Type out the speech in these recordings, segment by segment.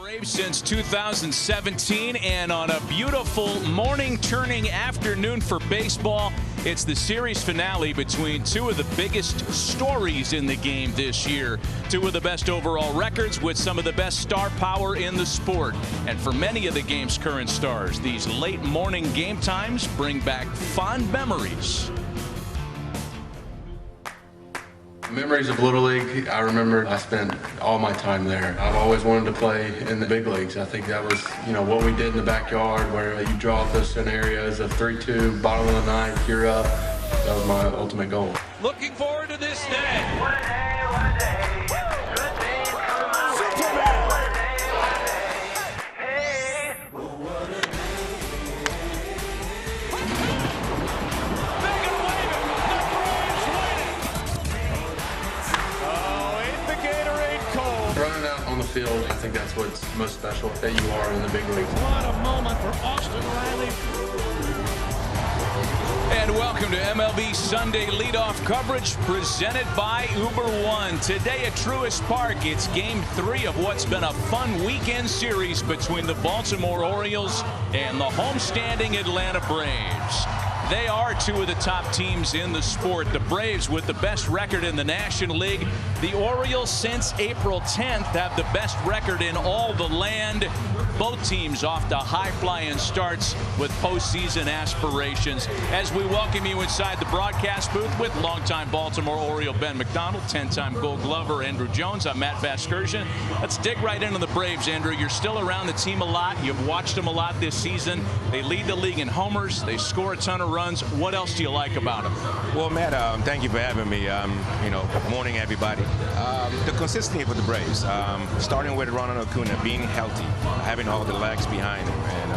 Braves since 2017, and on a beautiful morning turning afternoon for baseball, it's the series finale between two of the biggest stories in the game this year. Two of the best overall records with some of the best star power in the sport. And for many of the game's current stars, these late morning game times bring back fond memories. Memories of Little League, I remember I spent all my time there. I've always wanted to play in the big leagues. I think that was, what we did in the backyard where you draw up those scenarios of 3-2, bottom of the ninth, you're up. That was my ultimate goal. Looking forward to this day. What a day, what a day. Good things come my way. Hey. What a day. They're gonna wave it. The Braves win it. Oh, ain't the Gatorade cold. Running out on the field, I think that's what's most special, that you are in the big leagues. What a moment for Austin Riley. And welcome to MLB Sunday leadoff coverage presented by Uber One. Today at Truist Park, it's Game 3 of what's been a fun weekend series between the Baltimore Orioles and the homestanding Atlanta Braves. They are two of the top teams in the sport. The Braves with the best record in the National League. The Orioles since April 10th have the best record in all the land. Both teams off to high-flying starts with postseason aspirations. As we welcome you inside the broadcast booth with longtime Baltimore Oriole Ben McDonald, 10-time Gold Glover Andrew Jones. I'm Matt Vasgersian. Let's dig right into the Braves, Andrew. You're still around the team a lot. You've watched them a lot this season. They lead the league in homers. They score a ton of runs. What else do you like about them? Well, Matt, thank you for having me. Good morning, everybody. The consistency for the Braves, starting with Ronald Acuna being healthy, having all the legs behind him, and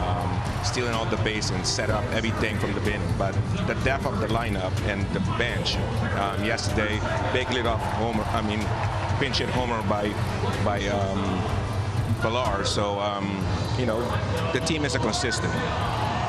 stealing all the base and set up everything from the beginning. But the depth of the lineup and the bench yesterday, big leadoff homer. Pinch hit homer by Villar. So the team is a consistent.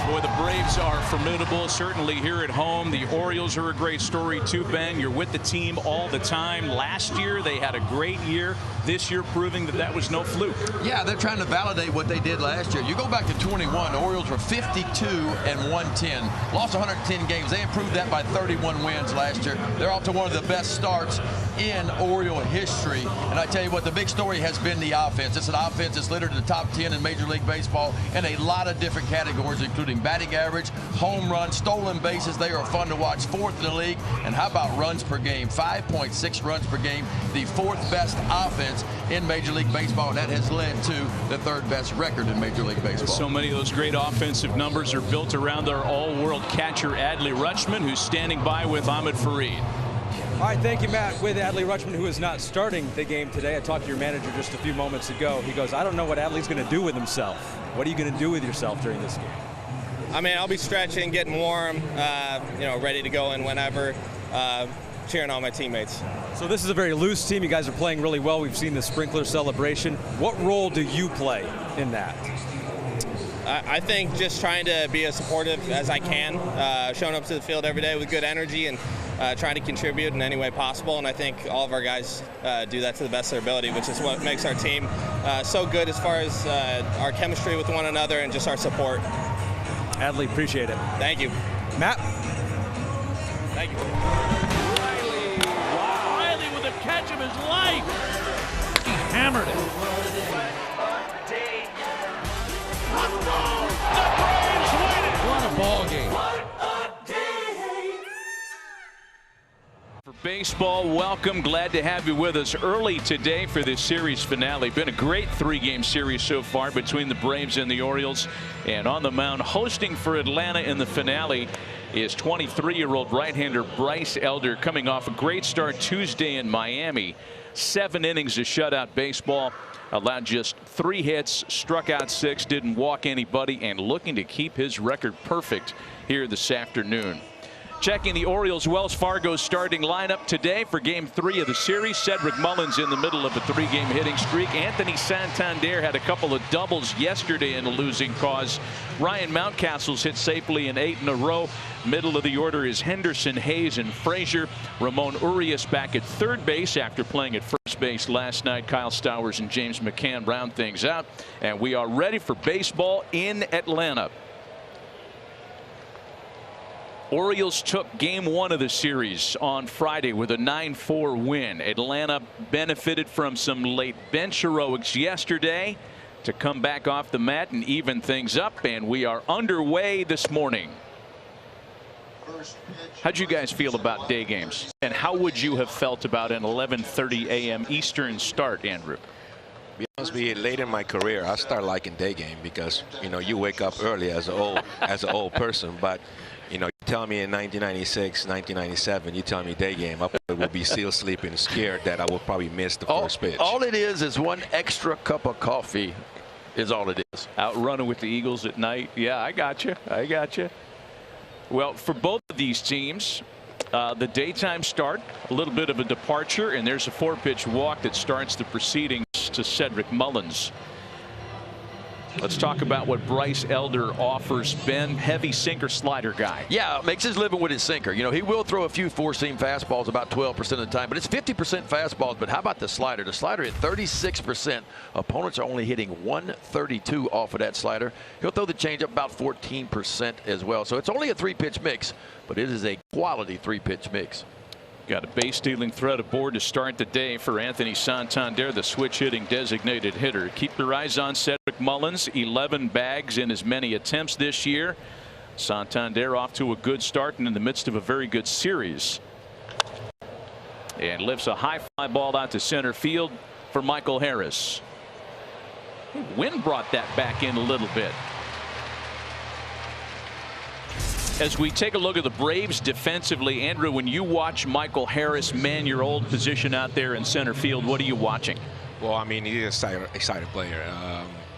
Boy, the Braves are formidable, certainly here at home. The Orioles are a great story too, Ben. You're with the team all the time. Last year, they had a great year. This year, proving that that was no fluke. Yeah, they're trying to validate what they did last year. You go back to 21, the Orioles were 52-110, lost 110 games. They improved that by 31 wins last year. They're off to one of the best starts in Oriole history. And I tell you what, the big story has been the offense. It's an offense that's littered in the top 10 in Major League Baseball in a lot of different categories, including batting average, home runs, stolen bases. They are fun to watch. 4th in the league. And how about runs per game? 5.6 runs per game. The 4th best offense in Major League Baseball. And that has led to the 3rd best record in Major League Baseball. So many of those great offensive numbers are built around our all-world catcher Adley Rutschman, who's standing by with Ahmed Fareed. All right, thank you, Matt. With Adley Rutschman, who is not starting the game today. I talked to your manager just a few moments ago. He goes, I don't know what Adley's going to do with himself. What are you going to do with yourself during this game? I'll be stretching, getting warm, ready to go in whenever, cheering on my teammates. So this is a very loose team. You guys are playing really well. We've seen the sprinkler celebration. What role do you play in that? I think just trying to be as supportive as I can, showing up to the field every day with good energy and trying to contribute in any way possible. And I think all of our guys do that to the best of their ability, which is what makes our team so good as far as our chemistry with one another and just our support. Adley, appreciate it. Thank you. Matt? Thank you. Riley. Wow. Riley with the catch of his life. He hammered it. The Braves win it! What a ball game. For baseball, welcome. Glad to have you with us early today for this series finale. Been a great 3-game series so far between the Braves and the Orioles. And on the mound, hosting for Atlanta in the finale, is 23-year-old right-hander Bryce Elder, coming off a great start Tuesday in Miami. 7 innings of shutout baseball. Allowed just 3 hits, struck out 6, didn't walk anybody, and looking to keep his record perfect here this afternoon. Checking the Orioles Wells Fargo starting lineup today for game 3 of the series. Cedric Mullins in the middle of a 3-game hitting streak. Anthony Santander had a couple of doubles yesterday in a losing cause. Ryan Mountcastle's hit safely in 8 in a row. Middle of the order is Henderson, Hayes, and Frazier. Ramon Urias back at third base after playing at first base last night. Kyle Stowers and James McCann round things out. And we are ready for baseball in Atlanta. Orioles took game 1 of the series on Friday with a 9-4 win. Atlanta benefited from some late bench heroics yesterday to come back off the mat and even things up, and we are underway this morning. How'd you guys feel about day games, and how would you have felt about an 11:30 a.m. Eastern start, Andrew? To be honest with you, late in my career, I started liking day game because, you know, you wake up early as an old person, but you know, you tell me in 1996, 1997, you tell me day game, I would be still sleeping, scared that I would probably miss the first pitch. All it is one extra cup of coffee is all it is. Out running with the Eagles at night. Yeah, I got you. I got you. Well, for both of these teams, the daytime start, a little bit of a departure, and there's a 4-pitch walk that starts the proceedings to Cedric Mullins. Let's talk about what Bryce Elder offers. Ben, heavy sinker slider guy. Yeah, makes his living with his sinker. You know, he will throw a few 4-seam fastballs about 12% of the time, but it's 50% fastballs. But how about the slider? The slider at 36%. Opponents are only hitting 132 off of that slider. He'll throw the changeup about 14% as well. So it's only a 3-pitch mix, but it is a quality 3-pitch mix. Got a base stealing threat aboard to start the day for Anthony Santander, the switch hitting designated hitter. Keep your eyes on Cedric Mullins. 11 bags in as many attempts this year. Santander off to a good start and in the midst of a very good series. And lifts a high fly ball out to center field for Michael Harris. Wind brought that back in a little bit. As we take a look at the Braves defensively, Andrew, when you watch Michael Harris man your old position out there in center field, what are you watching? Well, I mean, he's an exciting player.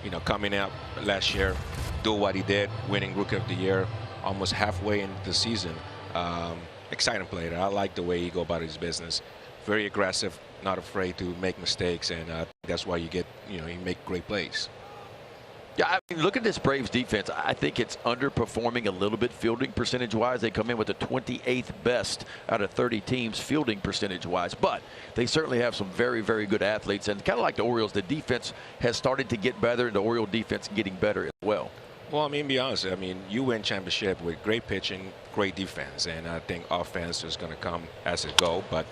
You know, coming up last year, do what he did, winning Rookie of the Year, almost halfway into the season. Exciting player. I like the way he go about his business. Very aggressive, not afraid to make mistakes, and that's why you get, you know, you make great plays. Yeah, I mean, look at this Braves defense. I think it's underperforming a little bit fielding percentage-wise. They come in with the 28th best out of 30 teams fielding percentage-wise. But they certainly have some very, very good athletes. And kind of like the Orioles, the defense has started to get better, and the Oriole defense getting better as well. Well, I mean, be honest. I mean, you win championship with great pitching, great defense. And I think offense is going to come as it go. But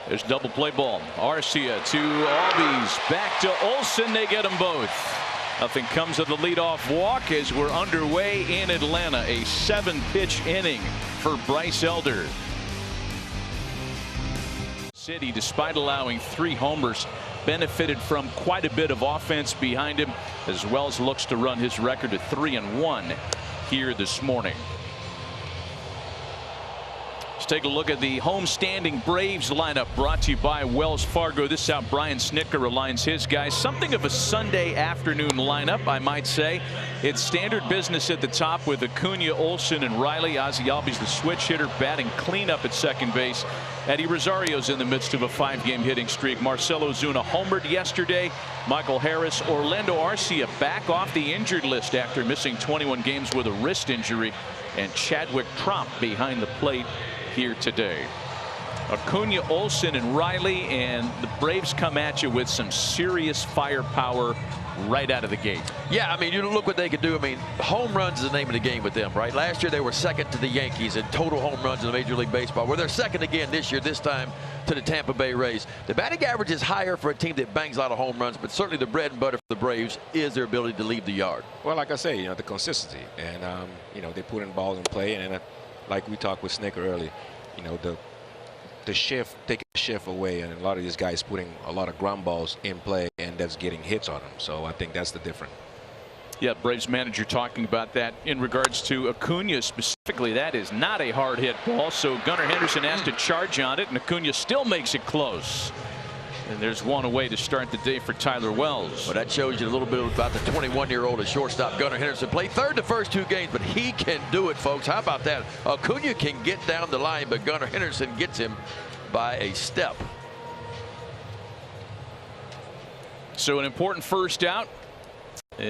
there's double play ball. Arcia to Albies. Back to Olsen. They get them both. Nothing comes of the leadoff walk as we're underway in Atlanta. A 7-pitch inning for Bryce Elder. City, despite allowing 3 homers, benefited from quite a bit of offense behind him, as well as looks to run his record at 3-1 here this morning. Let's take a look at the homestanding Braves lineup brought to you by Wells Fargo. This is how Brian Snitker aligns his guys. Something of a Sunday afternoon lineup, I might say. It's standard business at the top with Acuna, Olsen, and Riley. Ozzie Albies, the switch hitter, batting cleanup at second base. Eddie Rosario's in the midst of a 5-game hitting streak. Marcelo Zuna homered yesterday. Michael Harris, Orlando Arcia back off the injured list after missing 21 games with a wrist injury. And Chadwick Tromp behind the plate here today. Acuna, Olsen, and Riley, and the Braves come at you with some serious firepower right out of the gate. Yeah, I mean, you look what they can do. I mean, home runs is the name of the game with them, right? Last year they were second to the Yankees in total home runs in the Major League Baseball. Well, they're second again this year, this time to the Tampa Bay Rays. The batting average is higher for a team that bangs a lot of home runs, but certainly the bread and butter for the Braves is their ability to leave the yard. Well, like I say, you know, the consistency, and you know, they put in balls in play, and like we talked with Snitker earlier, you know, the shift, taking the shift away, and a lot of these guys putting a lot of ground balls in play, and that's getting hits on them. So I think that's the difference. Yeah, Braves manager talking about that in regards to Acuna specifically. That is not a hard hit ball, so Gunnar Henderson has to charge on it, and Acuna still makes it close. And there's one away to start the day for Tyler Wells. Well, that shows you a little bit about the 21-year-old at shortstop. Gunnar Henderson played third the first 2 games, but he can do it, folks. How about that? Acuna can get down the line, but Gunnar Henderson gets him by a step. So an important first out.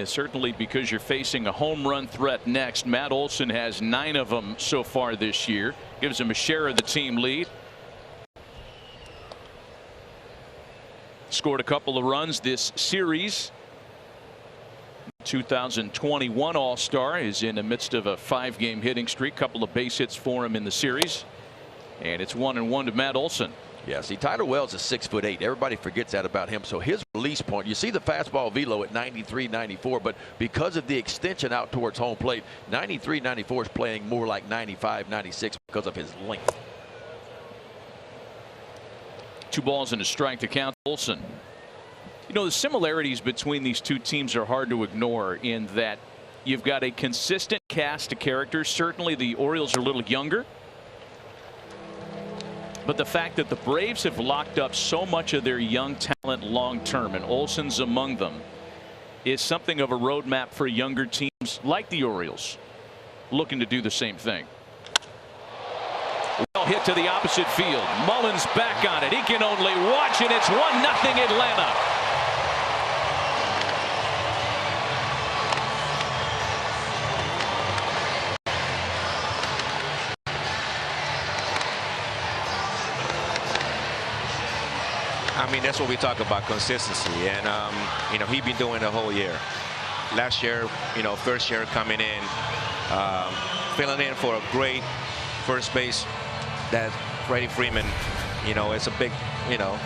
Certainly because you're facing a home run threat next. Matt Olson has 9 of them so far this year. Gives him a share of the team lead. Scored a couple of runs this series. 2021 All-Star is in the midst of a 5-game hitting streak. Couple of base hits for him in the series. And it's 1-1 to Matt Olson. Yeah, see, Tyler Wells is 6'8". Everybody forgets that about him. So his release point, you see the fastball velo at 93, 94, but because of the extension out towards home plate, 93, 94 is playing more like 95, 96 because of his length. 2 balls and a strike to count Olson. You know, the similarities between these two teams are hard to ignore in that you've got a consistent cast of characters. Certainly the Orioles are a little younger. But the fact that the Braves have locked up so much of their young talent long term, and Olson's among them, is something of a roadmap for younger teams like the Orioles looking to do the same thing. Well hit to the opposite field. Mullins back on it. He can only watch, and it's 1-0 Atlanta. I mean, that's what we talk about, consistency, and you know, he's been doing the whole year. Last year, you know, first year coming in, filling in for a great first base. That Freddie Freeman, you know, it's a big, you know,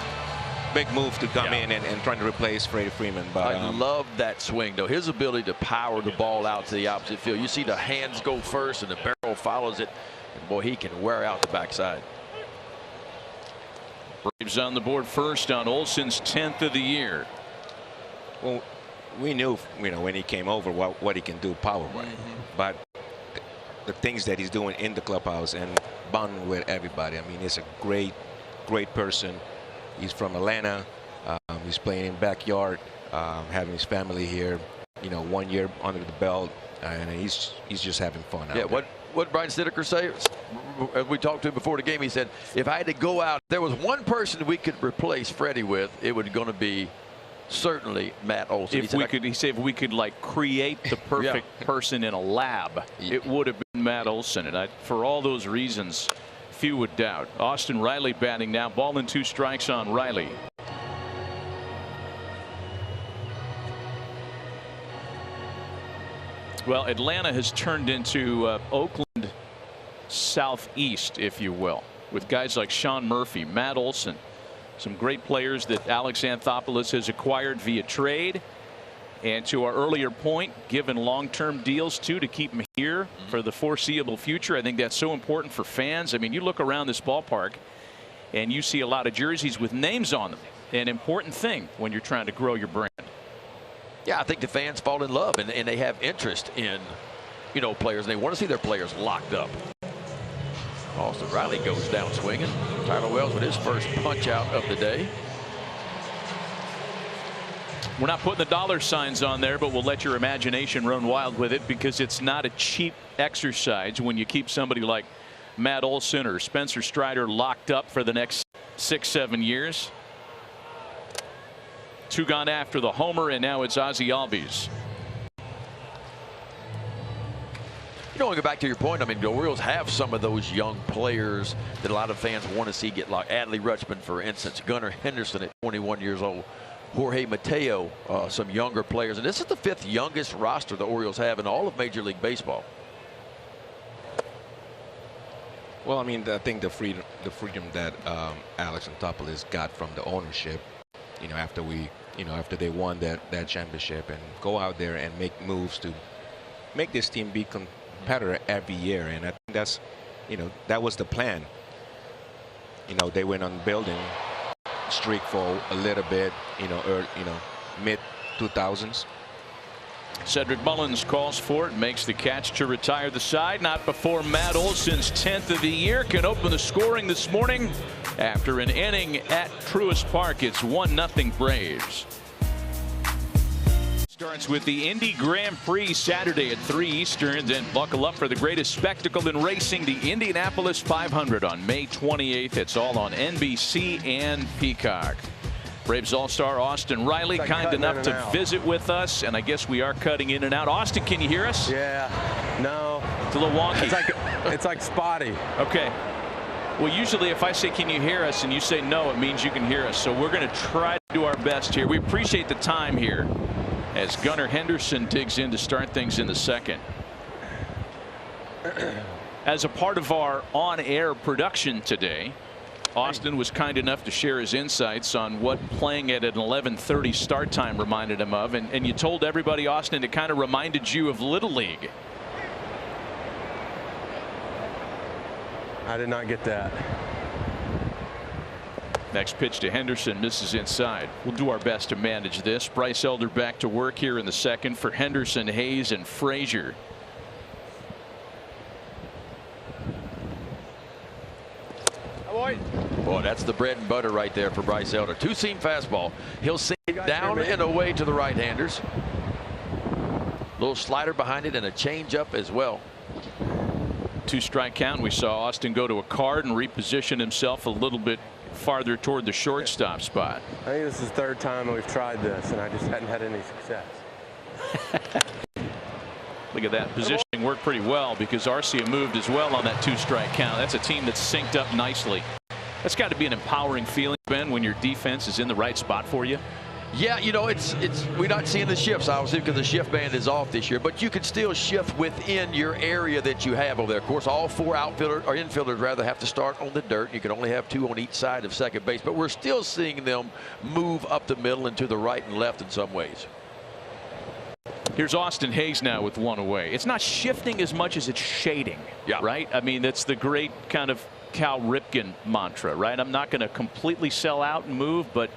big move to come in and trying to replace Freddie Freeman. But I love that swing, though. His ability to power the ball out to the opposite field. You see the hands go first, and the barrel follows it, and boy, he can wear out the backside. Braves on the board first on Olson's 10th of the year. Well, we knew, you know, when he came over what he can do power-wise, but the things that he's doing in the clubhouse and bonding with everybody. I mean, he's a great person. He's from Atlanta. He's playing in backyard, having his family here. You know, 1 year under the belt, and he's just having fun out there. What Brian Snedeker say? We talked to him before the game. He said, if I had to go out, there was one person we could replace Freddie with, it was going to be certainly Matt Olson. He said if we could like create the perfect person in a lab, it would have been Matt Olson. And for all those reasons, few would doubt. Austin Riley batting now. Ball and 2 strikes on Riley. Well, Atlanta has turned into Oakland Southeast, if you will, with guys like Sean Murphy, Matt Olson, some great players that Alex Anthopoulos has acquired via trade. And to our earlier point, given long-term deals too to keep them here for the foreseeable future. I think that's so important for fans. I mean, you look around this ballpark and you see a lot of jerseys with names on them. An important thing when you're trying to grow your brand. Yeah, I think the fans fall in love and they have interest in, you know, players, and they want to see their players locked up. Austin Riley goes down swinging. Tyler Wells with his first punch out of the day. We're not putting the dollar signs on there, but we'll let your imagination run wild with it, because it's not a cheap exercise when you keep somebody like Matt Olson or Spencer Strider locked up for the next 6-7 years. 2 gone after the homer, and now it's Ozzie Albies. You know, going back to your point, I mean, the Orioles have some of those young players that a lot of fans want to see get locked. Adley Rutschman, for instance, Gunnar Henderson at 21 years old, Jorge Mateo, some younger players. And this is the 5th youngest roster the Orioles have in all of Major League Baseball. Well, I mean, I think the freedom that Alex Anthopoulos got from the ownership, you know, after they won that championship, and go out there and make moves to make this team be competitor every year. And I think that's, you know, that was the plan. You know, they went on building streak for a little bit, you know, mid 2000s, Cedric Mullins calls for it, makes the catch to retire the side. Not before Matt Olson's 10th of the year can open the scoring this morning. After an inning at Truist Park, it's 1-0 Braves. Starts with the Indy Grand Prix Saturday at 3 Eastern. Then buckle up for the greatest spectacle in racing, the Indianapolis 500 on May 28th. It's all on NBC and Peacock. Braves All-Star Austin Riley, kind enough to visit with us, and I guess we are cutting in and out. Austin, can you hear us? Yeah. No. It's a little wonky. It's like spotty. Okay. Well, usually if I say, can you hear us, and you say no, it means you can hear us. So we're going to try to do our best here. We appreciate the time here as Gunnar Henderson digs in to start things in the second. As a part of our on-air production today, Austin was kind enough to share his insights on what playing at an 11:30 start time reminded him of. And you told everybody, Austin, it kind of reminded you of Little League. I did not get that. Next pitch to Henderson, misses inside. We'll do our best to manage this. Bryce Elder back to work here in the second for Henderson, Hayes, and Frazier. Boy, that's the bread and butter right there for Bryce Elder. Two-seam fastball. He'll sink it down and away to the right-handers. Little slider behind it and a change-up as well. 2-strike count. We saw Austin go to a card and reposition himself a little bit farther toward the shortstop spot. I think this is the third time we've tried this, and I just hadn't had any success. Look at that. Positioning worked pretty well because Arcia moved as well on that 2-strike count. That's a team that's synced up nicely. That's got to be an empowering feeling, Ben, when your defense is in the right spot for you. Yeah, you know, we're not seeing the shifts obviously because the shift band is off this year, but you can still shift within your area that you have over there. Of course, all four outfielders or infielders rather have to start on the dirt. You can only have 2 on each side of second base, but we're still seeing them move up the middle and to the right and left in some ways. Here's Austin Hayes now with one away. It's not shifting as much as it's shading. Yeah. Right. I mean, that's the great kind of Cal Ripken mantra, right? I'm not going to completely sell out and move, but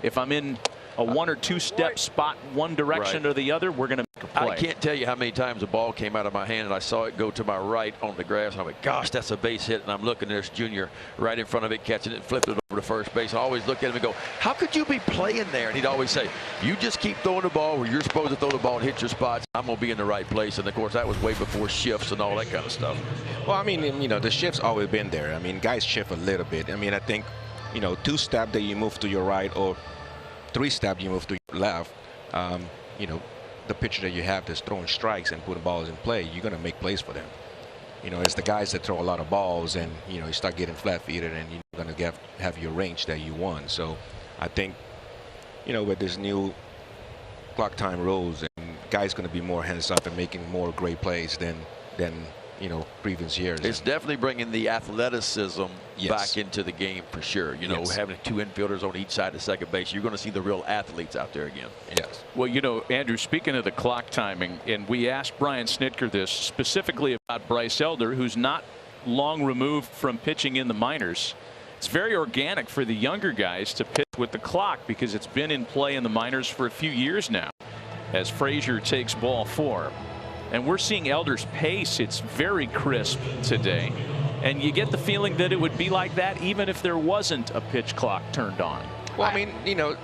if I'm in a 1 or 2 step spot one direction or the other, we're going to make a play. I can't tell you how many times the ball came out of my hand and I saw it go to my right on the grass and I'm like, gosh, that's a base hit, and I'm looking, there's Junior right in front of it catching it, flipped it over to first base. I always look at him and go, how could you be playing there? And he'd always say, you just keep throwing the ball where you're supposed to throw the ball and hit your spots. I'm going to be in the right place. And of course that was way before shifts and all that kind of stuff. Well, I mean, you know, the shift's always been there. I mean, guys shift a little bit. I mean, I think, you know, 2-step that you move to your right or 3-step you move to your left. You know, the pitcher that you have that's throwing strikes and putting balls in play, you're going to make plays for them. You know, it's the guys that throw a lot of balls and, you know, you start getting flat-footed and you're going to have your range that you want. So I think, you know, with this new clock time rules, and guys going to be more hands-up and making more great plays than you know, previous years. It's definitely bringing the athleticism back into the game for sure. You know, having 2 infielders on each side of second base, you're going to see the real athletes out there again. Yes. Well, you know, Andrew, speaking of the clock timing, and we asked Brian Snitker this specifically about Bryce Elder, who's not long removed from pitching in the minors. It's very organic for the younger guys to pitch with the clock because it's been in play in the minors for a few years now as Frazier takes ball 4. And we're seeing Elder's pace. It's very crisp today. And you get the feeling that it would be like that even if there wasn't a pitch clock turned on. Well, I mean, you know,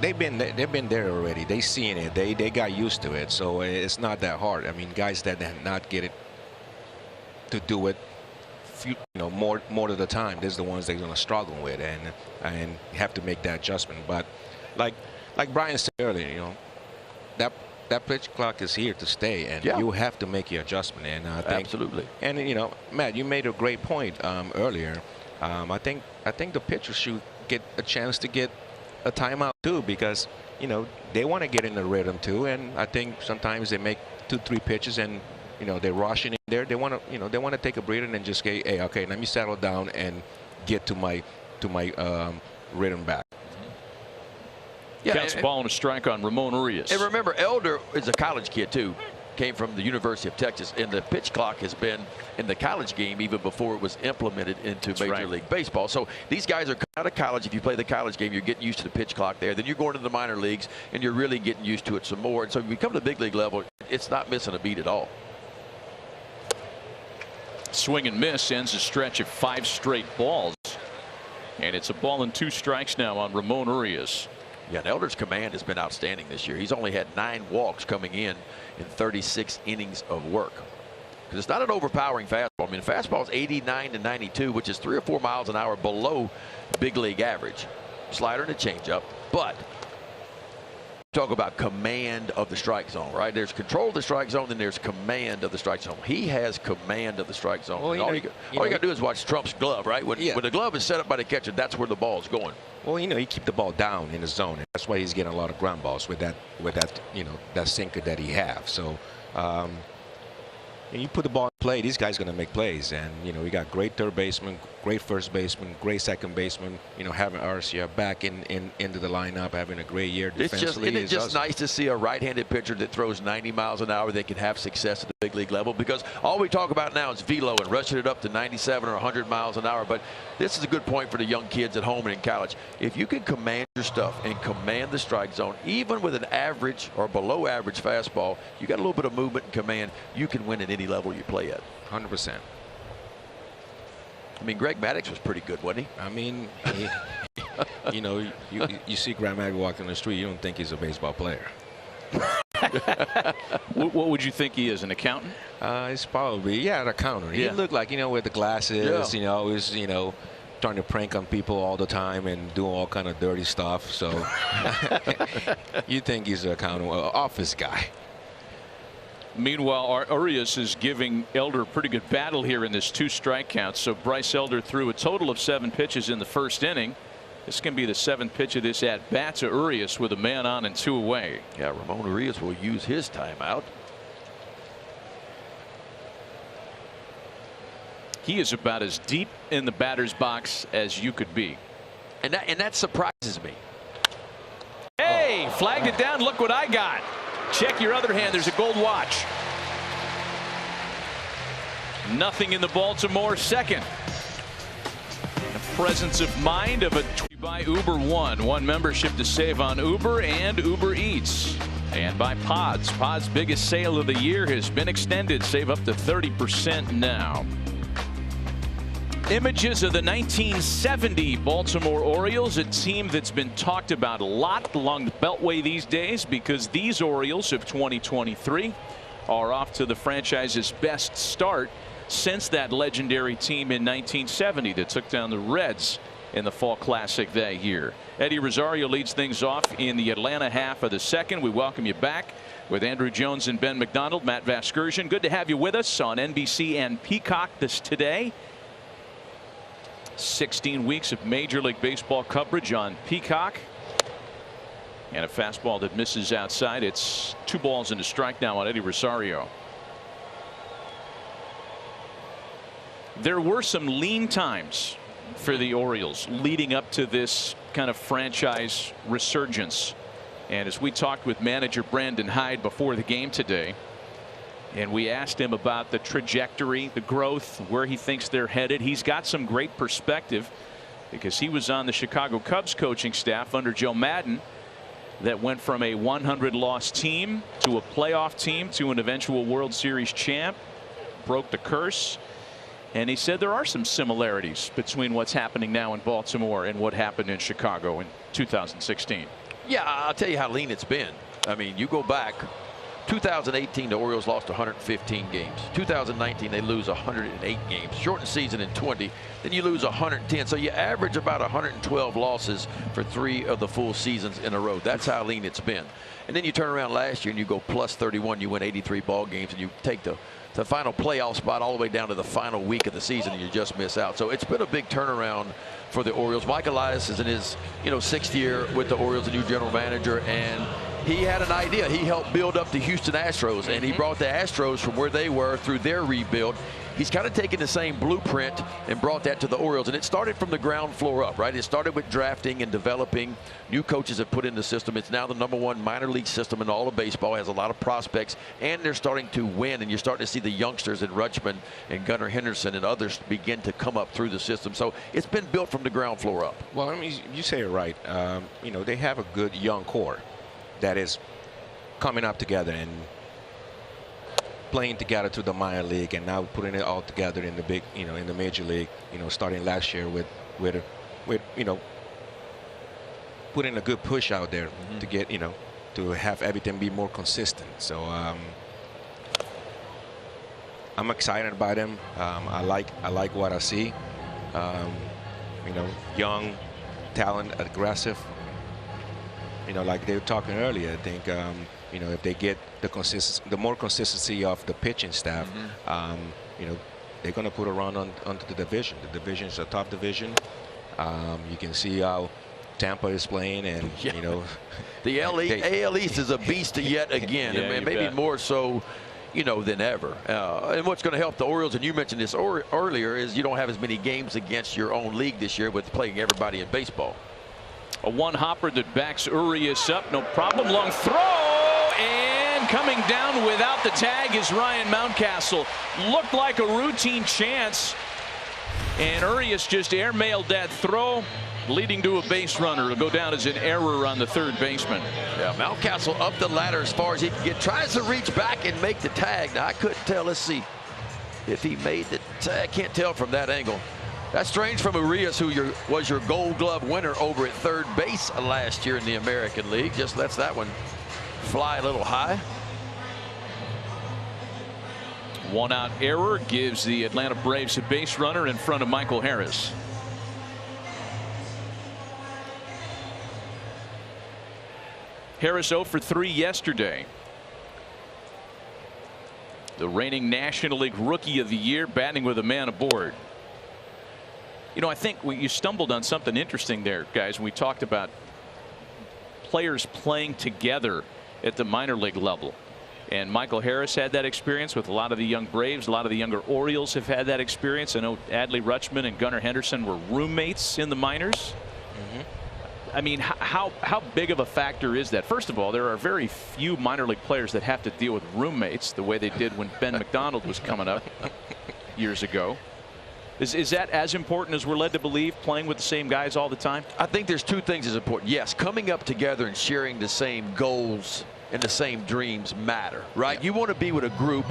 they've been there already. They seen it. They got used to it. So it's not that hard. I mean, guys that not get it to do it, you know, more of the time, they're the ones they're going to struggle with and have to make that adjustment. But like Brian said earlier, you know, that pitch clock is here to stay, and you have to make your adjustment. And I think, absolutely. And you know, Matt, you made a great point earlier. I think the pitchers should get a chance to get a timeout too, because you know they want to get in the rhythm too. And I think sometimes they make 2-3 pitches, and you know they're rushing in there. They want to take a breather and just say, hey, okay, let me settle down and get to my rhythm back. Yeah, counts ball and a strike on Ramon Urias. And remember, Elder is a college kid too. came from the University of Texas, and the pitch clock has been in the college game even before it was implemented into Major League Baseball. So these guys are out of college. If you play the college game, you're getting used to the pitch clock there. Then you're going to the minor leagues, and you're really getting used to it some more. And so if you come to the big league level, it's not missing a beat at all. Swing and miss ends a stretch of 5 straight balls. And it's a ball and 2 strikes now on Ramon Urias. Yeah, and Elder's command has been outstanding this year. He's only had 9 walks coming in 36 innings of work. Because it's not an overpowering fastball. I mean, the fastball is 89 to 92, which is 3 or 4 miles an hour below big league average. Slider and a changeup, but talk about command of the strike zone, right? There's control of the strike zone, then there's command of the strike zone. He has command of the strike zone. Well, all you got to do is watch Trump's glove, right? When the glove is set up by the catcher, that's where the ball is going. Well, you keep the ball down in the zone, and that's why he's getting a lot of ground balls with that that sinker that he have. So, and you put the ball in play, these guys are going to make plays, and we got great third baseman, great first baseman, great second baseman. Having Arcia back into the lineup, having a great year defensively. Isn't it just nice to see a right-handed pitcher that throws 90 miles an hour that can have success at the big league level? Because all we talk about now is velo and rushing it up to 97 or 100 miles an hour. But this is a good point for the young kids at home and in college. If you can command your stuff and command the strike zone, even with an average or below average fastball, you got a little bit of movement and command, you can win at any level you play at. 100%. I mean, Greg Maddux was pretty good, wasn't he? I mean, you see Greg Maddux walking the street, you don't think he's a baseball player. What would you think he is, an accountant? He's probably, an accountant. He looked like, with the glasses, always, trying to prank on people all the time and doing all kind of dirty stuff. So you think he's an accountant, office guy. Meanwhile, Urias is giving Elder a pretty good battle here in this 2 strike count. So Bryce Elder threw a total of 7 pitches in the first inning. This can be the 7th pitch of this at bat to Urias with a man on and 2 away. Yeah, Ramon Urias will use his timeout. He is about as deep in the batter's box as you could be. And that surprises me. Hey, flagged it down. Look what I got. Check your other hand. There's a gold watch. Nothing in the Baltimore second. The presence of mind of a by Uber One membership to save on Uber and Uber Eats. And by Pods. Pods' biggest sale of the year has been extended. Save up to 30% now. Images of the 1970 Baltimore Orioles, a team that's been talked about a lot along the Beltway these days because these Orioles of 2023 are off to the franchise's best start since that legendary team in 1970 that took down the Reds in the Fall Classic that year. Eddie Rosario leads things off in the Atlanta half of the second. We welcome you back with Andrew Jones and Ben McDonald. Matt Vasgersian, good to have you with us on NBC and Peacock this today. 16 weeks of Major League Baseball coverage on Peacock. And a fastball that misses outside. It's 2 balls and a strike now on Eddie Rosario. There were some lean times for the Orioles leading up to this kind of franchise resurgence. And as we talked with manager Brandon Hyde before the game today, and we asked him about the trajectory, the growth, where he thinks they're headed. He's got some great perspective because he was on the Chicago Cubs coaching staff under Joe Madden that went from a 100-loss team to a playoff team to an eventual World Series champ, broke the curse. And he said there are some similarities between what's happening now in Baltimore and what happened in Chicago in 2016. Yeah, I'll tell you how lean it's been. I mean, you go back. 2018, the Orioles lost 115 games. 2019, they lose 108 games. Shortened season in 20. Then you lose 110. So you average about 112 losses for 3 of the full seasons in a row. That's how lean it's been. And then you turn around last year and you go plus 31. You win 83 ball games and you take the final playoff spot all the way down to the final week of the season and you just miss out. So it's been a big turnaround for the Orioles. Mike Elias is in his 6th year with the Orioles, a new general manager, and he had an idea. He helped build up the Houston Astros, and he brought the Astros from where they were through their rebuild. He's kind of taken the same blueprint and brought that to the Orioles, and it started from the ground floor up, right? It started with drafting and developing. New coaches have put in the system. It's now the #1 minor league system in all of baseball. It has a lot of prospects, and they're starting to win, and you're starting to see the youngsters in Rutschman and Gunnar Henderson and others begin to come up through the system. So it's been built from the ground floor up. Well, I mean, you say it right. You know, they have a good young core that is coming up together and playing together to the minor league, and now putting it all together in the big, you know, in the major league. You know, starting last year with you know, putting a good push out there to get, you know, to have everything be more consistent. So I'm excited about him. I like what I see. You know, young, talent, aggressive. You know, like they were talking earlier, I think, you know, if they get the more consistency of the pitching staff, you know, they're going to put a run onto the division. The division is a top division. You can see how Tampa is playing, and you know, the AL East is a beast yet again, and maybe more so, you know, than ever. And what's going to help the Orioles, and you mentioned this earlier, is you don't have as many games against your own league this year with playing everybody in baseball. A one-hopper that backs Urias up. No problem. Long throw. And coming down without the tag is Ryan Mountcastle. Looked like a routine chance. And Urias just airmailed that throw, leading to a base runner. It'll go down as an error on the third baseman. Yeah, Mountcastle up the ladder as far as he can get. Tries to reach back and make the tag. Now, I couldn't tell. Let's see if he made the tag. Can't tell from that angle. That's strange from Urias, who was your Gold Glove winner over at third base last year in the American League. Just lets that one fly a little high. One-out error gives the Atlanta Braves a base runner in front of Michael Harris. Harris 0 for 3 yesterday. The reigning National League Rookie of the Year, batting with a man aboard. You know, I think you stumbled on something interesting there, guys. We talked about players playing together at the minor league level. And Michael Harris had that experience with a lot of the young Braves. A lot of the younger Orioles have had that experience. I know Adley Rutschman and Gunnar Henderson were roommates in the minors. I mean, how big of a factor is that? First of all, there are very few minor league players that have to deal with roommates the way they did when Ben McDonald was coming up years ago. Is that as important as we're led to believe, playing with the same guys all the time? I think there's two things that's important. Yes, coming up together and sharing the same goals and the same dreams matter, right? You want to be with a group,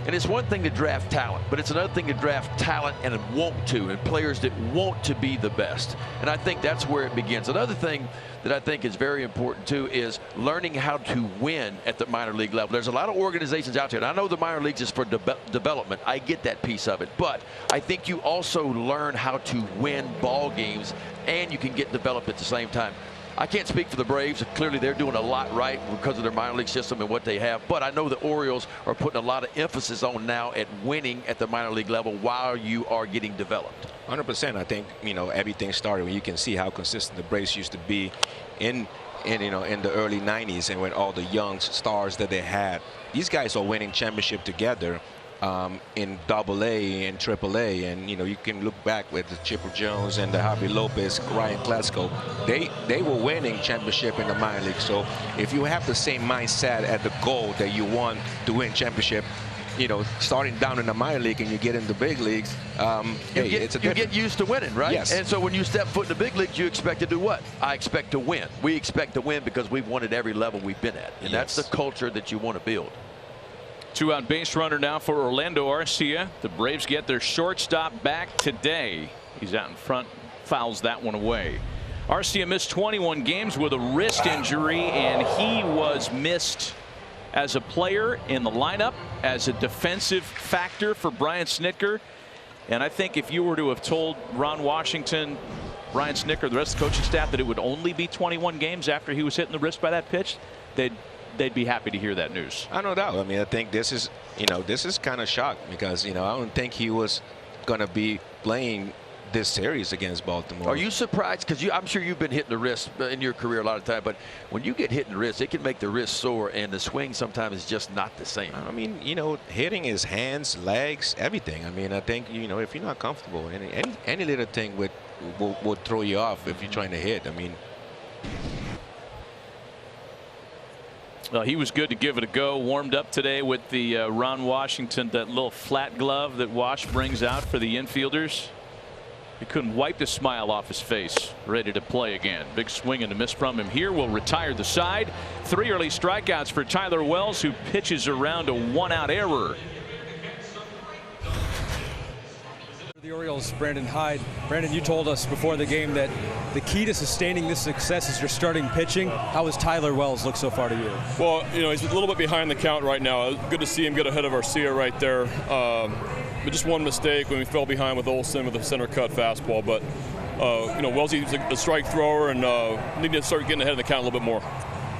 and it's one thing to draft talent, but it's another thing to draft talent and want to, and players that want to be the best. And I think that's where it begins. Another thing that I think is very important too is learning how to win at the minor league level. There's a lot of organizations out there, and I know the minor leagues is for development. I get that piece of it, but I think you also learn how to win ball games, and you can get developed at the same time. I can't speak for the Braves. Clearly, they're doing a lot right because of their minor league system and what they have. But I know the Orioles are putting a lot of emphasis on now at winning at the minor league level while you are getting developed. 100%. I think, you know, everything started when you can see how consistent the Braves used to be in you know, in the early 90s, and with all the young stars that they had. These guys are winning championship together. In AA and AAA, and you know, you can look back with the Chipper Jones and the Javi Lopez, Ryan Klesko. They were winning championship in the minor league. So if you have the same mindset at the goal that you want to win championship, you know, starting down in the minor league and you get in the big leagues, you get used to winning, right? Yes. And so when you step foot in the big leagues, you expect to do what? I expect to win. We expect to win because we've won at every level we've been at, and that's the culture that you want to build. Two-out base runner now for Orlando Arcia. The Braves get their shortstop back today. He's out in front, fouls that one away. Arcia missed 21 games with a wrist injury, and he was missed as a player in the lineup, as a defensive factor for Brian Snitker. And I think if you were to have told Ron Washington, Brian Snitker, the rest of the coaching staff, that it would only be 21 games after he was hitting the wrist by that pitch, they'd be happy to hear that news. I no doubt. I mean, I think this is, you know, this is kind of shock because, you know, I don't think he was going to be playing this series against Baltimore. Are you surprised? Because I'm sure you've been hitting the wrist in your career a lot of time, but when you get hit in the wrist, it can make the wrist sore, and the swing sometimes is just not the same. I mean, you know, hitting his hands, legs, everything. I mean, I think, you know, if you're not comfortable, any little thing would throw you off if you're trying to hit. I mean. Well, he was good to give it a go. Warmed up today with the Ron Washington, that little flat glove that Wash brings out for the infielders. He couldn't wipe the smile off his face. Ready to play again. Big swing and a miss from him here. Will retire the side. 3 early strikeouts for Tyler Wells, who pitches around a 1-out error. The Orioles, Brandon Hyde. Brandon, you told us before the game that the key to sustaining this success is your starting pitching. How has Tyler Wells looked so far to you? Well, you know, he's a little bit behind the count right now. Good to see him get ahead of Arcia right there. But just one mistake when we fell behind with Olsen with a center cut fastball. But, you know, Wellesley's a strike thrower, and need to start getting ahead of the count a little bit more.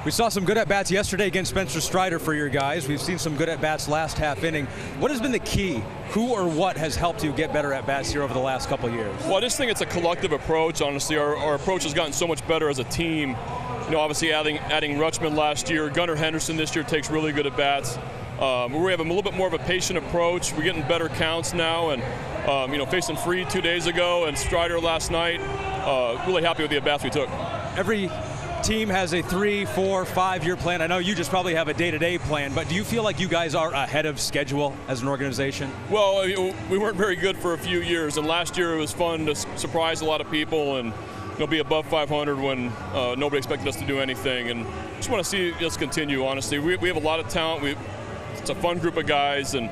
We saw some good at-bats yesterday against Spencer Strider for your guys. We've seen some good at-bats last half inning. What has been the key? Who or what has helped you get better at-bats here over the last couple of years? Well, I just think it's a collective approach, honestly. Our approach has gotten so much better as a team. You know, obviously adding Rutschman last year. Gunnar Henderson this year takes really good at-bats. We have a little bit more of a patient approach. We're getting better counts now, and you know, facing Freed 2 days ago and Strider last night. Really happy with the at-bats we took. Every team has a 3, 4, 5-year plan. I know you just probably have a day-to-day plan, but do you feel like you guys are ahead of schedule as an organization? Well, we weren't very good for a few years, and last year it was fun to surprise a lot of people and, you know, be above 500 when nobody expected us to do anything. And just want to see us continue. Honestly, we have a lot of talent. It's a fun group of guys, and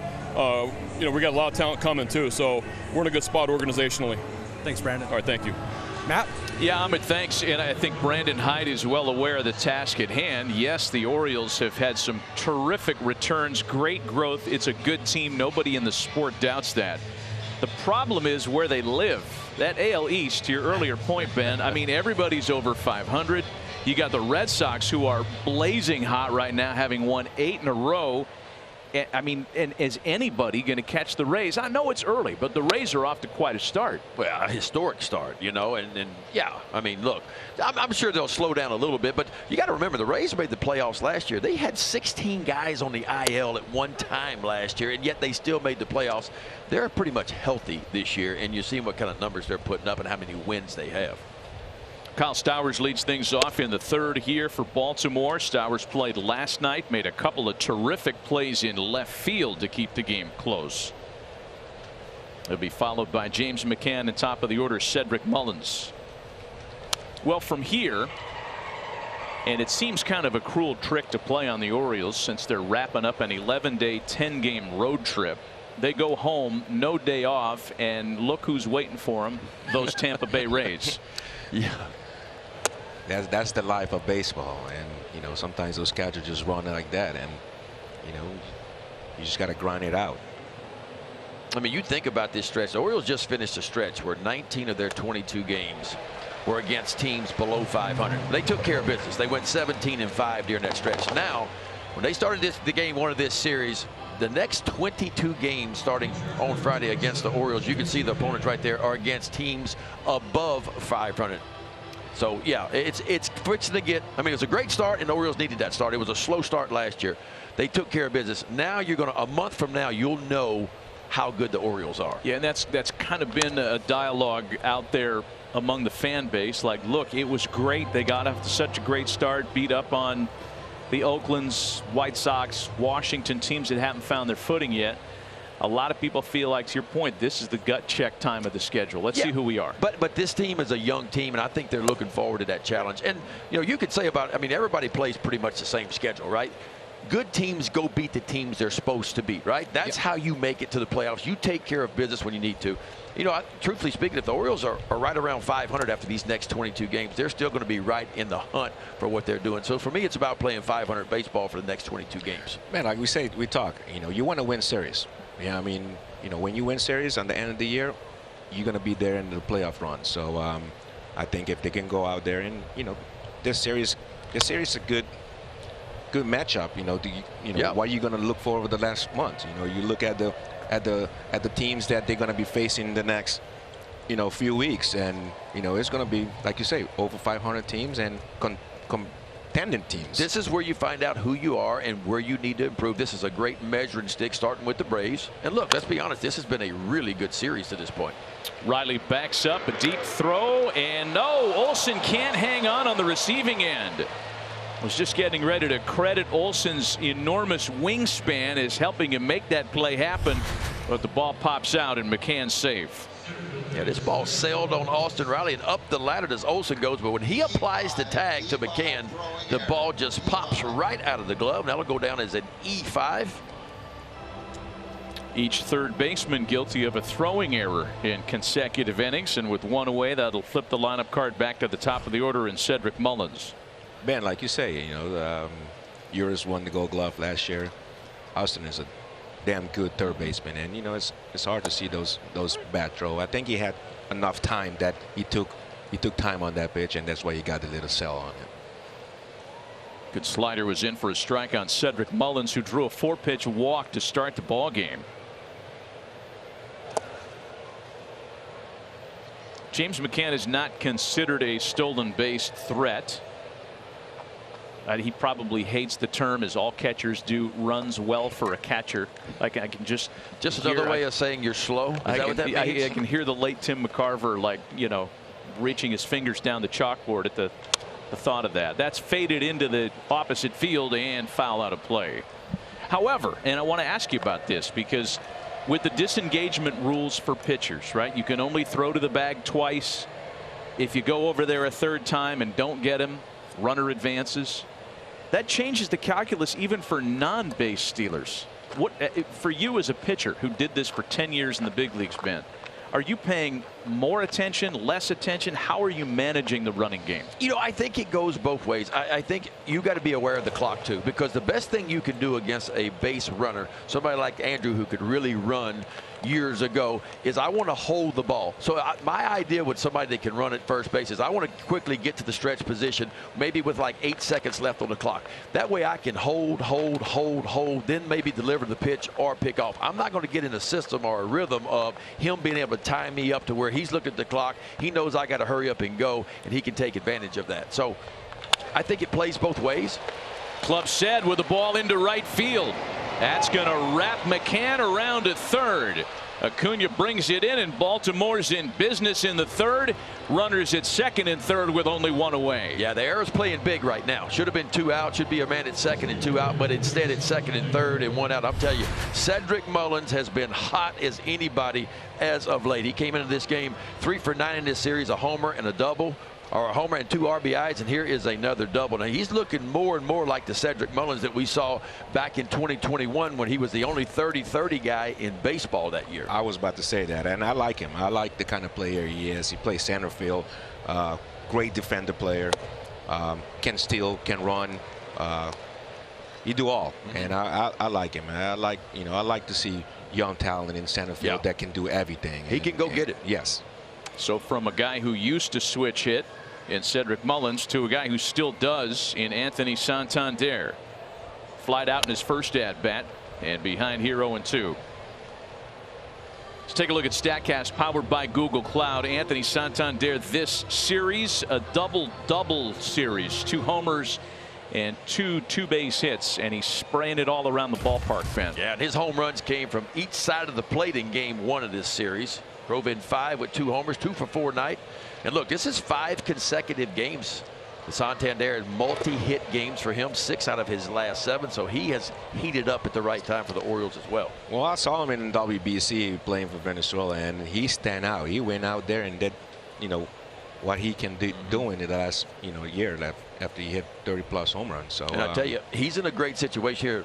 you know, we got a lot of talent coming too. So we're in a good spot organizationally. Thanks, Brandon. All right, thank you. Matt? Yeah, Ahmed, thanks. And I think Brandon Hyde is well aware of the task at hand. Yes, the Orioles have had some terrific returns, great growth. It's a good team. Nobody in the sport doubts that. The problem is where they live. That AL East, to your earlier point, Ben, I mean, everybody's over 500. You got the Red Sox, who are blazing hot right now, having won 8 in a row. I mean, and is anybody going to catch the Rays? I know it's early, but the Rays are off to quite a start. Well, a historic start, you know, and yeah, I mean, look, I'm sure they'll slow down a little bit, but you got to remember the Rays made the playoffs last year. They had 16 guys on the IL at one time last year, and yet they still made the playoffs. They're pretty much healthy this year, and you see what kind of numbers they're putting up and how many wins they have. Kyle Stowers leads things off in the 3rd here for Baltimore. Stowers played last night, made a couple of terrific plays in left field to keep the game close. He'll be followed by James McCann and top of the order Cedric Mullins. Well, from here, and it seems kind of a cruel trick to play on the Orioles since they're wrapping up an 11-day 10-game road trip. They go home, no day off, and look who's waiting for them, those Tampa Bay Rays. Yeah. That's the life of baseball, and you know, sometimes those schedules just run like that, and you know, you just got to grind it out. I mean, you think about this stretch. The Orioles just finished a stretch where 19 of their 22 games were against teams below 500. They took care of business. They went 17-5 during that stretch. Now, when they started the game one of this series, the next 22 games starting on Friday against the Orioles, you can see the opponents right there are against teams above 500. So yeah, it's fixing to get. I mean, it was a great start, and the Orioles needed that start. It was a slow start last year. They took care of business. Now you're going to, a month from now, you'll know how good the Orioles are. Yeah, and that's kind of been a dialogue out there among the fan base. Like, look, it was great. They got off to such a great start, beat up on the Oaklands, White Sox, Washington, teams that haven't found their footing yet. A lot of people feel like, to your point, this is the gut check time of the schedule. Let's see who we are. But this team is a young team, and I think they're looking forward to that challenge. And you know, you could say about, I mean, everybody plays pretty much the same schedule, right? Good teams go beat the teams they're supposed to beat, right? That's how you make it to the playoffs. You take care of business when you need to. You know, truthfully speaking, if the Orioles are right around 500 after these next 22 games, they're still going to be right in the hunt for what they're doing. So for me, it's about playing 500 baseball for the next 22 games. Man, like we say, we talk, you know, you want to win series. Yeah, I mean, you know, when you win series on the end of the year, you're going to be there in the playoff run. So I think if they can go out there and, you know, this series is a good matchup. You know, what are you going to look for over the last month? You know, you look at the teams that they're going to be facing the next few weeks, and it's going to be, like you say, over 500 teams and contending teams. This is where you find out who you are and where you need to improve. This is a great measuring stick, starting with the Braves. And look, let's be honest, this has been a really good series to this point. Riley backs up, a deep throw, and no, Olsen can't hang on the receiving end. Was just getting ready to credit Olsen's enormous wingspan as helping him make that play happen, but the ball pops out and McCann's safe. Yeah, this ball sailed on Austin Riley, and up the ladder as Olsen goes, but when he applies the tag to McCann, the ball just pops right out of the glove. That'll go down as an E5. Each third baseman guilty of a throwing error in consecutive innings, and with one away, that'll flip the lineup card back to the top of the order in Cedric Mullins. Ben, like you say, Urias won the Gold Glove last year. Austin is a damn good third baseman, and it's hard to see those bad throw. I think he had enough time that he took time on that pitch, and that's why he got a little sell on it. Good slider was in for a strike on Cedric Mullins, who drew a 4-pitch walk to start the ball game. James McCann is not considered a stolen base threat. He probably hates the term, as all catchers do, runs well for a catcher. Like I can just another way of saying you're slow. Is that what that means? I can hear the late Tim McCarver, like, reaching his fingers down the chalkboard at the thought of that. That's faded into the opposite field and foul out of play. However, and I want to ask you about this, because with the disengagement rules for pitchers, right, you can only throw to the bag twice. If you go over there a third time and don't get him, runner advances. That changes the calculus even for non-base stealers. What for you as a pitcher who did this for 10 years in the big leagues, Ben? Are you paying more attention, less attention? How are you managing the running game? I think it goes both ways. I think you got to be aware of the clock too, because the best thing you can do against a base runner, somebody like Andrew who could really run years ago, is I want to hold the ball. So my idea with somebody that can run at first base is I want to quickly get to the stretch position, maybe with like 8 seconds left on the clock. That way I can hold, then maybe deliver the pitch or pick off. I'm not going to get in a system or a rhythm of him being able to tie me up to where he's looking at the clock. He knows I got to hurry up and go, and he can take advantage of that. So I think it plays both ways. Club said with the ball into right field. That's going to wrap McCann around to third. Acuna brings it in, and Baltimore's in business in the third. Runners at second and third with only one away. Yeah, the Arrows playing big right now. Should have been 2 out. Should be a man at second and 2 out, but instead it's second and third and 1 out. I'm telling you, Cedric Mullins has been hot as anybody as of late. He came into this game 3 for 9 in this series, a homer and a double. Or a homer and 2 RBIs, and here is another double. Now he's looking more and more like the Cedric Mullins that we saw back in 2021 when he was the only 30-30 guy in baseball that year. I was about to say that, and I like him. I like the kind of player he is. He plays center field, great defender player, can steal, can run. He do all, and I like him. I like to see young talent in center field that can do everything. He can go get it. Yes. So from a guy who used to switch hit in Cedric Mullins to a guy who still does in Anthony Santander. Flied out in his first at bat, and behind here 0-2. Let's take a look at StatCast, powered by Google Cloud. Anthony Santander this series, a double series, 2 homers and 2 two-base hits, and he's spraying it all around the ballpark fence. Yeah, and his home runs came from each side of the plate in game 1 of this series. Drove in 5 with 2 homers, 2 for 4 night. And look, this is 5 consecutive games. The Santander had multi-hit games for him, 6 out of his last 7. So he has heated up at the right time for the Orioles as well. Well, I saw him in WBC playing for Venezuela, and he stand out. He went out there and did, what he can do in the last, year left after he hit 30+ home runs. So and I tell you, he's in a great situation here.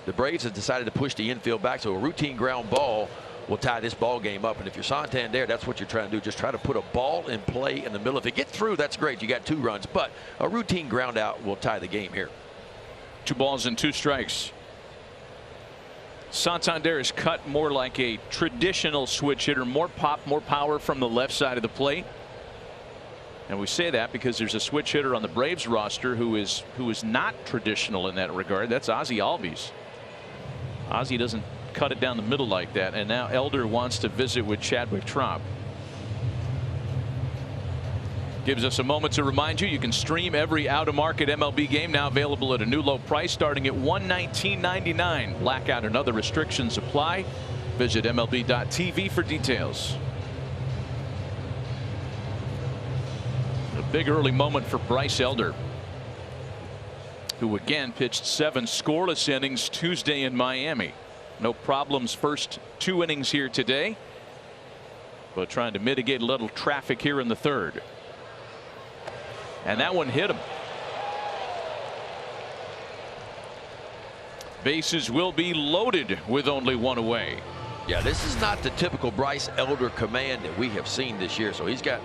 The Braves have decided to push the infield back, so a routine ground ball will tie this ball game up. And if you're Santander, that's what you're trying to do. Just try to put a ball in play in the middle. If it gets through, that's great. You got 2 runs, but a routine ground out will tie the game here. 2 balls and 2 strikes. Santander is cut more like a traditional switch hitter, more pop, more power from the left side of the plate. And we say that because there's a switch hitter on the Braves roster who is not traditional in that regard. That's Ozzie Albies. Ozzie doesn't cut it down the middle like that, and now Elder wants to visit with Chadwick Trop. Gives us a moment to remind you can stream every out-of-market MLB game, now available at a new low price starting at $119.99. Blackout and other restrictions apply. Visit MLB.tv for details. A big early moment for Bryce Elder, who again pitched 7 scoreless innings Tuesday in Miami. No problems first 2 innings here today, but trying to mitigate a little traffic here in the 3rd. And that one hit him. Bases will be loaded with only 1 away. Yeah, this is not the typical Bryce Elder command that we have seen this year. So he's got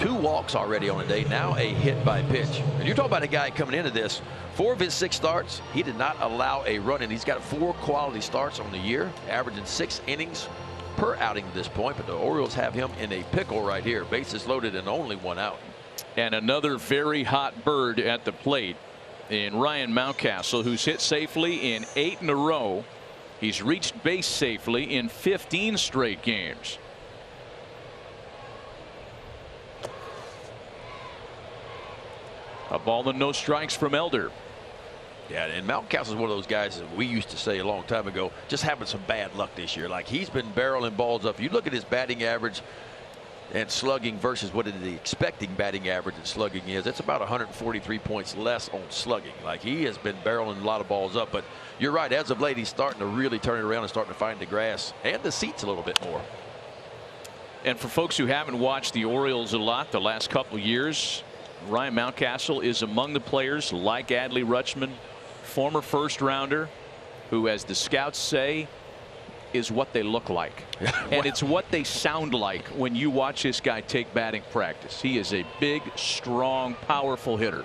2 walks already on a day, now a hit by pitch. And you're talking about a guy coming into this, 4 of his 6 starts, he did not allow a run, and he's got 4 quality starts on the year, averaging 6 innings per outing at this point. But the Orioles have him in a pickle right here. Bases loaded and only 1 out. And another very hot bird at the plate in Ryan Mountcastle, who's hit safely in 8 in a row. He's reached base safely in 15 straight games. A ball and no strikes from Elder. Yeah, and Mountcastle is one of those guys that we used to say a long time ago, just having some bad luck this year. Like, he's been barreling balls up. You look at his batting average and slugging versus what the expecting batting average and slugging is. It's about 143 points less on slugging. Like, he has been barreling a lot of balls up. But you're right, as of late, he's starting to really turn it around and starting to find the grass and the seats a little bit more. And for folks who haven't watched the Orioles a lot the last couple of years, Ryan Mountcastle is among the players like Adley Rutschman, former first rounder, who, as the scouts say, is what they look like. And it's what they sound like when you watch this guy take batting practice. He is a big, strong, powerful hitter.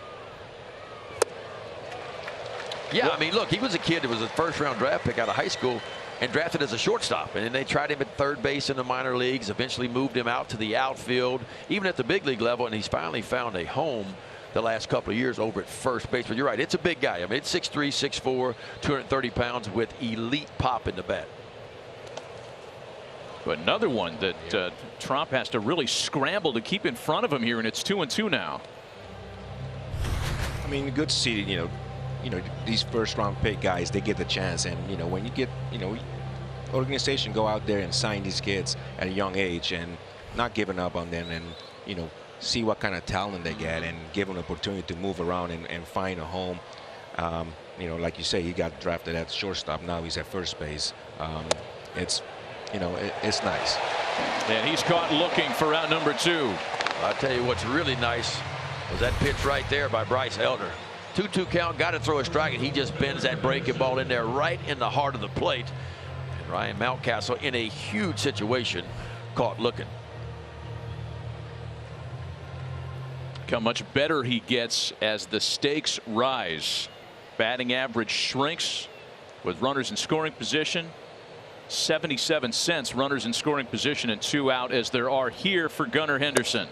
Yeah, I mean, look, he was a kid that was a first-round draft pick out of high school and drafted as a shortstop. And then they tried him at 3rd base in the minor leagues, eventually moved him out to the outfield, even at the big league level, and he's finally found a home the last couple of years over at first base. But you're right, it's a big guy. I mean, it's 6'3", 6'4", 230 pounds with elite pop in the bat. But another one that Trump has to really scramble to keep in front of him here, and it's 2-2 now. I mean, good to see, you know, these first-round pick guys, they get the chance. And, you know, when you get, you know, organization go out there and sign these kids at a young age and not giving up on them and, you know, see what kind of talent they get and give them an opportunity to move around and find a home. You know, like you say, he got drafted at shortstop. Now he's at first base. It's, you know, it's nice. And he's caught looking for out number 2. I'll tell you what's really nice was that pitch right there by Bryce Elder. 2-2 count, got to throw a strike, and he just bends that breaking ball in there right in the heart of the plate. And Ryan Mountcastle, in a huge situation, caught looking. Look how much better he gets as the stakes rise. Batting average shrinks with runners in scoring position. 77 cents runners in scoring position and 2 out as there are here for Gunnar Henderson.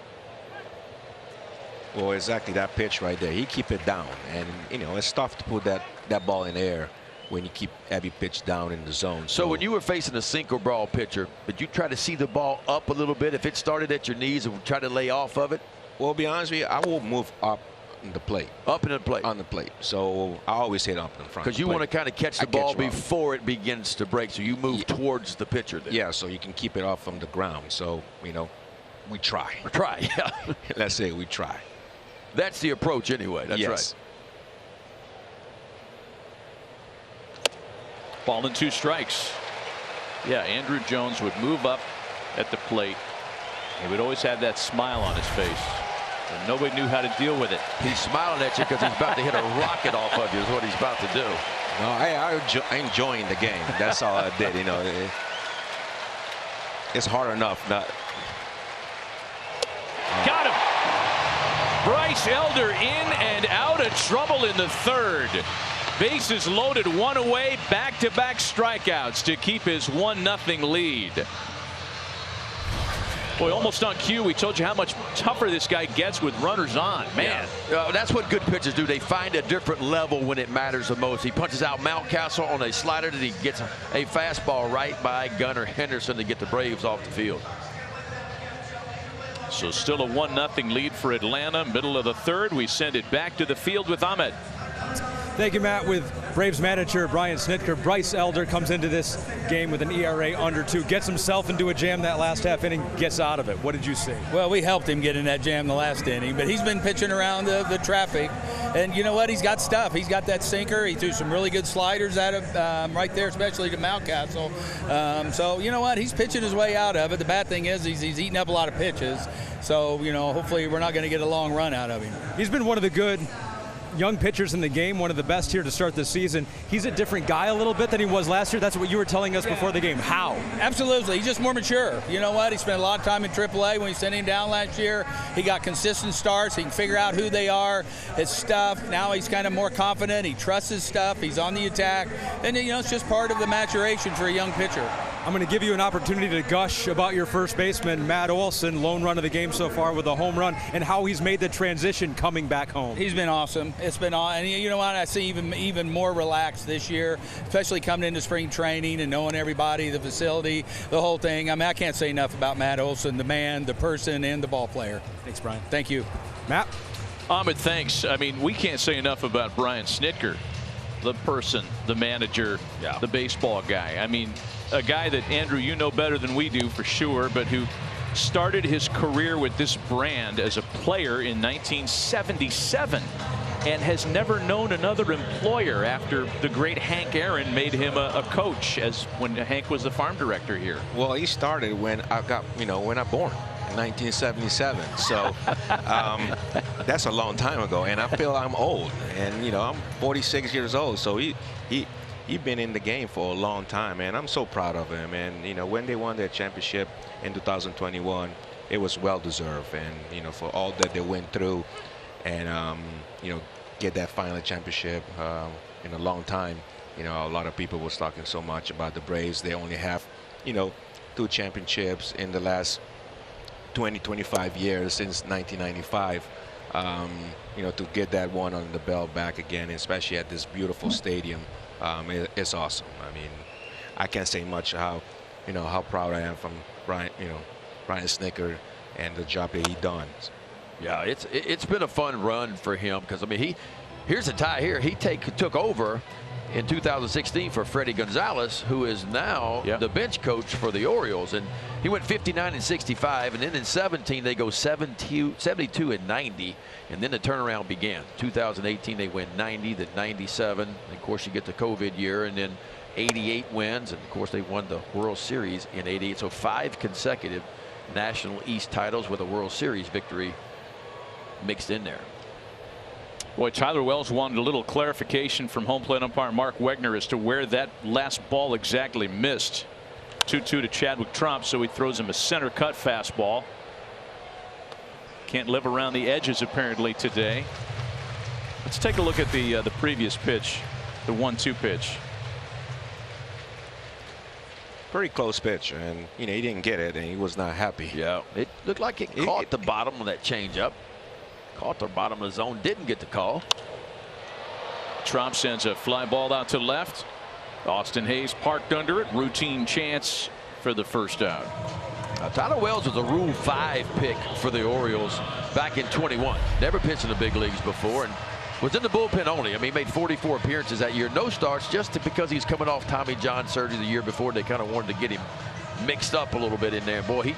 Well, exactly that pitch right there. He keep it down, and you know it's tough to put that ball in the air when you keep every pitch down in the zone. So when you were facing a sinker ball pitcher, did you try to see the ball up a little bit if it started at your knees and try to lay off of it? Well, to be honest with you, I will move up in the plate. Up in the plate. On the plate. So I always hit up in front. Because you want to kind of catch the ball before it begins to break, so you move towards the pitcher there. Yeah, so you can keep it off from the ground. So, you know, we try. Yeah. Let's say we try. That's the approach anyway. That's right. Ball and 2 strikes. Yeah, Andrew Jones would move up at the plate. He would always have that smile on his face. And nobody knew how to deal with it. He's smiling at you because he's about to hit a rocket off of you is what he's about to do. No, I'm enjoying the game. That's all I did. You know, it's hard enough. Got him. Bryce Elder in and out of trouble in the 3rd. Bases loaded, 1 away, back-to-back strikeouts to keep his 1-0 lead. Boy, almost on cue, we told you how much tougher this guy gets with runners on. Man. Yeah. That's what good pitchers do. They find a different level when it matters the most. He punches out Mountcastle on a slider that he gets a fastball right by Gunnar Henderson to get the Braves off the field. So still a 1-0 lead for Atlanta. Middle of the third. We send it back to the field with Ahmed. Thank you, Matt. With Braves manager Brian Snitker, Bryce Elder comes into this game with an ERA under 2, gets himself into a jam that last half inning, gets out of it. What did you see? Well, we helped him get in that jam the last inning, but he's been pitching around the traffic. And you know what? He's got stuff. He's got that sinker. He threw some really good sliders at him right there, especially to Mountcastle. So, you know what? He's pitching his way out of it. The bad thing is he's eating up a lot of pitches. So, you know, hopefully we're not going to get a long run out of him. He's been one of the good young pitchers in the game, one of the best here to start the season. He's a different guy a little bit than he was last year. That's what you were telling us before the game. How? Absolutely. He's just more mature. You know what? He spent a lot of time in AAA when he sent him down last year. He got consistent starts. He can figure out who they are, his stuff. Now he's kind of more confident. He trusts his stuff. He's on the attack. And, you know, it's just part of the maturation for a young pitcher. I'm going to give you an opportunity to gush about your first baseman, Matt Olson, lone run of the game so far with a home run, and how he's made the transition coming back home. He's been awesome. It's been on, and you know what? I see even more relaxed this year, especially coming into spring training and knowing everybody, the facility, the whole thing. I mean, I can't say enough about Matt Olson, the man, the person, and the ball player. Thanks, Brian. Thank you. Matt? Ahmed, thanks. I mean, we can't say enough about Brian Snitker, the person, the manager, the baseball guy. I mean, a guy that, Andrew, you know better than we do for sure, but who started his career with this brand as a player in 1977 and has never known another employer after the great Hank Aaron made him a coach, as when Hank was the farm director here. Well, he started when I got, when I born in 1977. So that's a long time ago, and I feel I'm old, and I'm 46 years old. So he's been in the game for a long time, and I'm so proud of him. And when they won their championship in 2021, it was well deserved, and for all that they went through, and get that final championship in a long time. A lot of people was talking so much about the Braves. They only have 2 championships in the last 20-25 years since 1995. To get that one on the belt back again, especially at this beautiful stadium, it's awesome. I mean, I can't say much how proud I am from Brian Snitker and the job that he done. Yeah, it's been a fun run for him, because I mean, here's a tie here. He took over in 2016 for Freddie Gonzalez, who is now the bench coach for the Orioles, and he went 59-65, and then in 17 they go 72-90, and then the turnaround began. 2018 they went 90, then 97, and of course you get the COVID year, and then 88 wins, and of course they won the World Series in 88. So 5 consecutive National East titles with a World Series victory mixed in there. Boy, Tyler Wells wanted a little clarification from home plate umpire Mark Wegner as to where that last ball exactly missed. 2-2 to Chadwick Trump, so he throws him a center cut fastball. Can't live around the edges apparently today. Let's take a look at the previous pitch, the 1-2 pitch. Pretty close pitch, and he didn't get it, and he was not happy. Yeah, it looked like it caught the bottom of that changeup. Caught the bottom of the zone, didn't get the call. Trump sends a fly ball out to left. Austin Hayes parked under it. Routine chance for the first out. Tyler Wells was a Rule 5 pick for the Orioles back in 21. Never pitched in the big leagues before, and was in the bullpen only. I mean, he made 44 appearances that year. No starts, just because he's coming off Tommy John surgery the year before. They kind of wanted to get him mixed up a little bit in there. Boy, he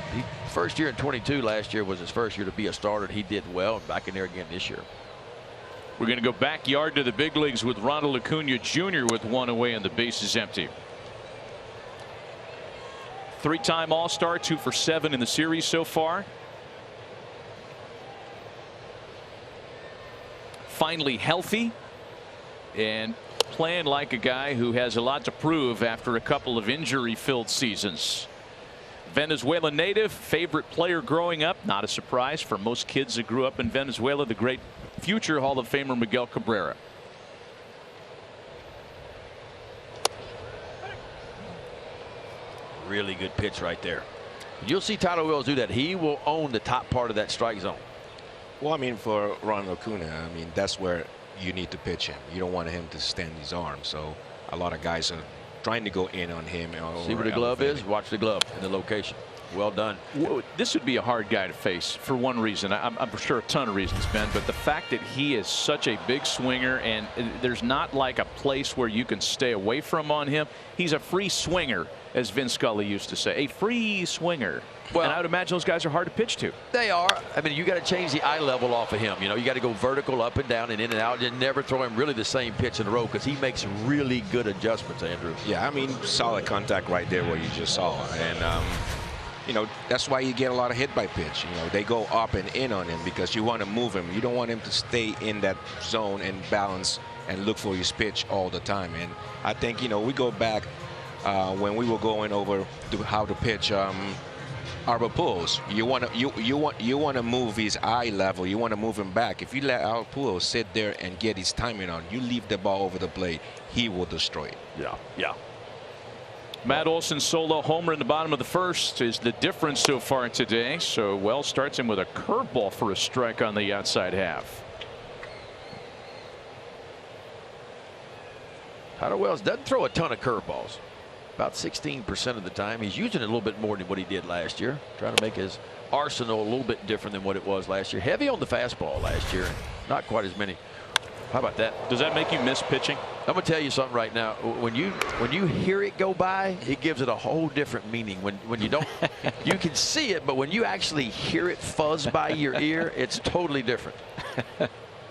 first year in 22 last year was his first year to be a starter, and he did well. Back in there again this year. We're going to go backyard to the big leagues with Ronald Acuna Jr. with 1 away and the bases empty. 3-time All-Star, 2 for 7 in the series so far. Finally healthy and playing like a guy who has a lot to prove after a couple of injury-filled seasons. Venezuelan native, favorite player growing up, not a surprise for most kids that grew up in Venezuela, the great future Hall of Famer Miguel Cabrera. Really good pitch right there. You'll see Tyler Wells do that. He will own the top part of that strike zone. Well, I mean, for Ronald Acuna, I mean, that's where you need to pitch him. You don't want him to stand his arm. So a lot of guys are trying to go in on him. See where the glove is? Watch the glove and the location. Well done. This would be a hard guy to face for one reason. I'm sure a ton of reasons, Ben, but the fact that he is such a big swinger and there's not like a place where you can stay away from on him. He's a free swinger, as Vin Scully used to say, a free swinger. Well, and I would imagine those guys are hard to pitch to. They are. I mean, you got to change the eye level off of him. You know, you got to go vertical, up and down, and in and out, and never throw him really the same pitch in a row because he makes really good adjustments, Andrew. Yeah, I mean, solid contact right there what you just saw. And, you know, that's why you get a lot of hit by pitch. You know, they go up and in on him because you want to move him. You don't want him to stay in that zone and balance and look for his pitch all the time. And I think, you know, we go back when we were going over how to pitch Albert Pujols. You want to move his eye level. You want to move him back. If you let Albert Pujols sit there and get his timing on, you leave the ball over the plate, he will destroy it. Yeah. Matt Olson solo homer in the bottom of the first is the difference so far today. So Wells starts him with a curveball for a strike on the outside half. Tyler Wells doesn't throw a ton of curveballs. About 16% of the time. He's using it a little bit more than what he did last year. Trying to make his arsenal a little bit different than what it was last year. Heavy on the fastball last year. Not quite as many. How about that? Does that make you miss pitching? I'm going to tell you something right now. When you hear it go by, it gives it a whole different meaning. When you don't, you can see it, but when you actually hear it fuzz by your ear, it's totally different.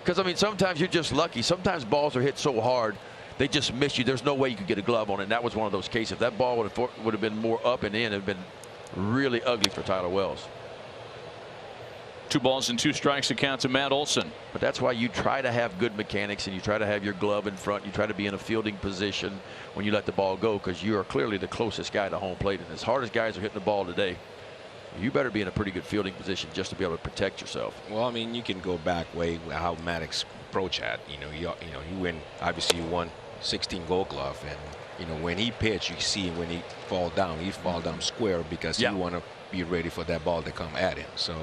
Because, I mean, sometimes you're just lucky. Sometimes balls are hit so hard, they just miss you. There's no way you could get a glove on it. And that was one of those cases. If that ball would have been more up and in, it would have been really ugly for Tyler Wells. 2 balls and 2 strikes to count to Matt Olson. But that's why you try to have good mechanics and you try to have your glove in front. You try to be in a fielding position when you let the ball go because you are clearly the closest guy to home plate. And as hard as guys are hitting the ball today, you better be in a pretty good fielding position just to be able to protect yourself. Well, I mean, you can go back way how Maddox approached that. You know, you win. Obviously, you won 16 Gold Glove, and you know when he pitched, you see when he fall down square because you want to be ready for that ball to come at him. So.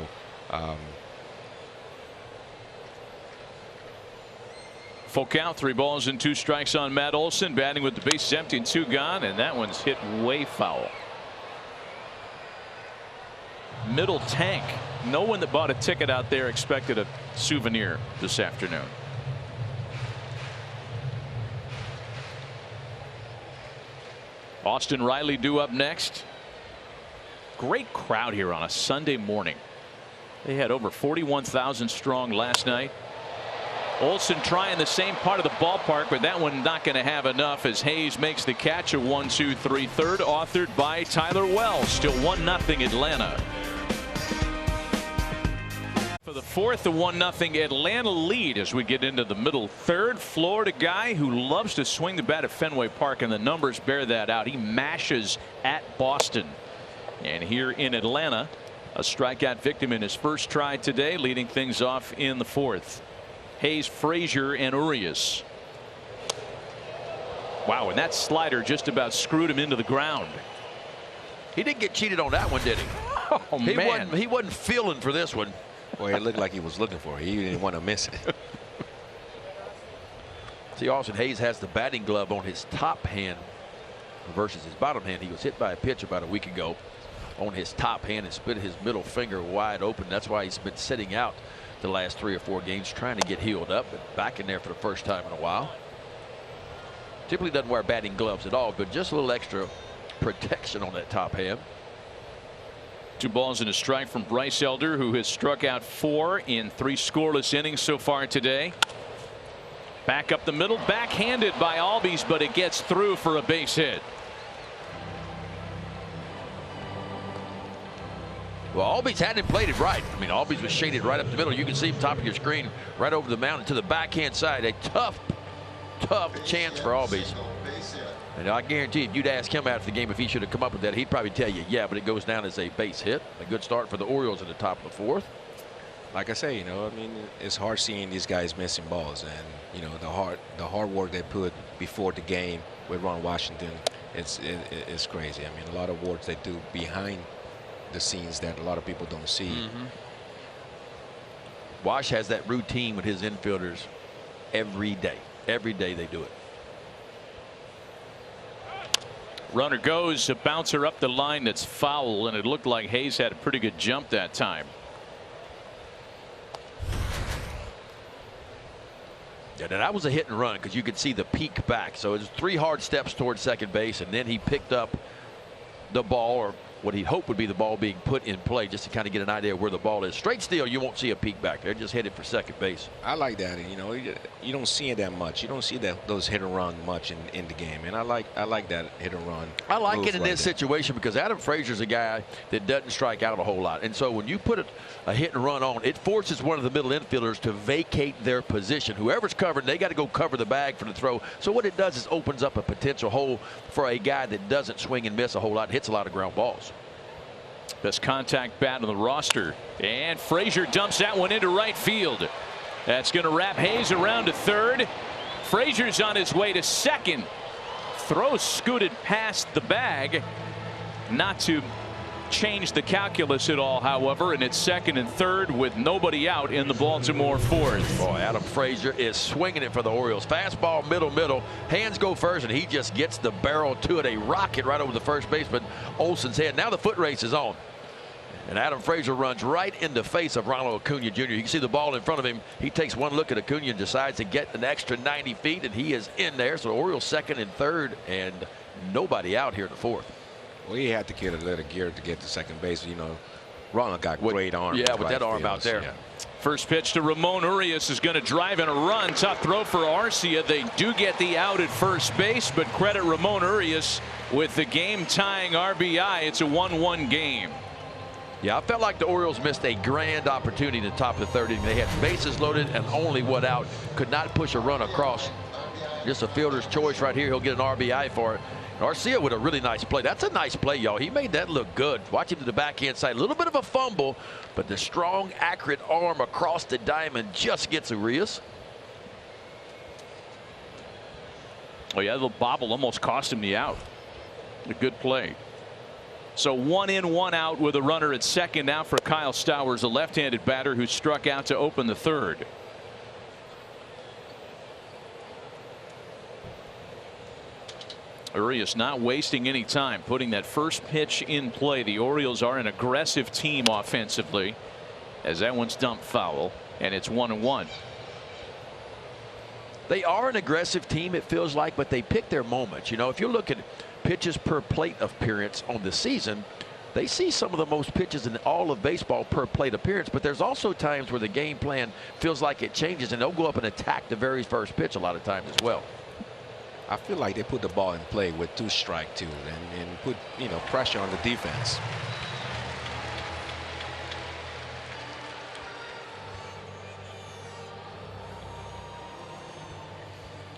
Full count, 3 balls and 2 strikes on Matt Olson, batting with the bases empty and 2 gone, and that one's hit way foul. Middle tank. No one that bought a ticket out there expected a souvenir this afternoon. Austin Riley due up next. Great crowd here on a Sunday morning. They had over 41,000 strong last night. Olson trying the same part of the ballpark, but that one not going to have enough as Hayes makes the catch. A 1-2-3 third, authored by Tyler Wells. Still 1-0 Atlanta. For the fourth, the 1-0 Atlanta lead as we get into the middle third. Florida guy who loves to swing the bat at Fenway Park, and the numbers bear that out. He mashes at Boston. And here in Atlanta, a strikeout victim in his first try today, leading things off in the fourth. Hayes, Frazier, and Urias. Wow, and that slider just about screwed him into the ground. He didn't get cheated on that one, did he? Oh, man. He wasn't feeling for this one. Well, it looked like he was looking for it. He didn't want to miss it. See, Austin Hayes has the batting glove on his top hand versus his bottom hand. He was hit by a pitch about a week ago on his top hand and split his middle finger wide open. That's why he's been sitting out the last 3 or 4 games trying to get healed up, but back in there for the first time in a while. Typically doesn't wear batting gloves at all, but just a little extra protection on that top hand. 2 balls and a strike from Bryce Elder, who has struck out 4 in 3 scoreless innings so far today. Back up the middle, backhanded by Albies, but it gets through for a base hit. Well, Albies hadn't played it right. I mean, Albies was shaded right up the middle. You can see him top of your screen right over the mound to the backhand side. A tough chance for Albies. And I guarantee if you'd ask him after the game if he should have come up with that, he'd probably tell you, yeah, but it goes down as a base hit. A good start for the Orioles at the top of the fourth. Like I say, you know, I mean, it's hard seeing these guys missing balls, and you know the hard work they put before the game with Ron Washington, it's crazy. I mean, a lot of work they do behind the scenes that a lot of people don't see. Wash has that routine with his infielders every day. Every day they do it. Runner goes, a bouncer up the line that's foul, and it looked like Hayes had a pretty good jump that time. Yeah, now that was a hit and run because you could see the peak back. So it was 3 hard steps towards second base, and then he picked up the ball, or what he hoped would be the ball being put in play, just to kind of get an idea of where the ball is. Straight steal, you won't see a peek back there. Just hit it for second base. I like that. You know, you don't see it that much. You don't see those hit and run much in the game, and I like that hit and run. I like it in this situation because Adam Frazier's a guy that doesn't strike out a whole lot, and so when you put a hit and run on, it forces one of the middle infielders to vacate their position. Whoever's covering, they got to go cover the bag for the throw. So what it does is opens up a potential hole for a guy that doesn't swing and miss a whole lot, hits a lot of ground balls. Best contact bat on the roster, and Frazier dumps that one into right field. That's going to wrap Hayes around to third. Frazier's on his way to second. Throw scooted past the bag, not to change the calculus at all, however, and it's second and third with nobody out in the Baltimore fourth. Boy, Adam Frazier is swinging it for the Orioles. Fastball, middle. Hands go first, and he just gets the barrel to it. A rocket right over the first baseman Olson's head. Now the foot race is on. And Adam Frazier runs right in the face of Ronald Acuna Jr. You can see the ball in front of him. He takes one look at Acuna and decides to get an extra 90 feet, and he is in there. So the Orioles second and third, and nobody out here in the fourth. Well, he had to get a little gear to get to second base. You know, Ronald got great arm. Yeah, with that arm out there. Yeah. First pitch to Ramon Urias is going to drive in a run. Tough throw for Arcia. They do get the out at first base, but credit Ramon Urias with the game-tying RBI. It's a 1-1 game. Yeah, I felt like the Orioles missed a grand opportunity in the top of the third inning. They had bases loaded and only one out. Could not push a run across. Just a fielder's choice right here. He'll get an RBI for it. Arcia with a really nice play. That's a nice play, y'all. He made that look good. Watch him to the backhand side. A little bit of a fumble, but the strong, accurate arm across the diamond just gets Urias. Oh, yeah, the bobble almost cost him the out. A good play. So 1 in, 1 out with a runner at second now for Kyle Stowers, a left-handed batter who struck out to open the third. Urias not wasting any time, putting that first pitch in play. The Orioles are an aggressive team offensively, as that one's dumped foul, and it's 1-1. They are an aggressive team, it feels like, but they pick their moments. You know, if you look at pitches per plate appearance on the season, they see some of the most pitches in all of baseball per plate appearance, but there's also times where the game plan feels like it changes, and they'll go up and attack the very first pitch a lot of times as well. I feel like they put the ball in play with 2 strike too, and put, you know, pressure on the defense.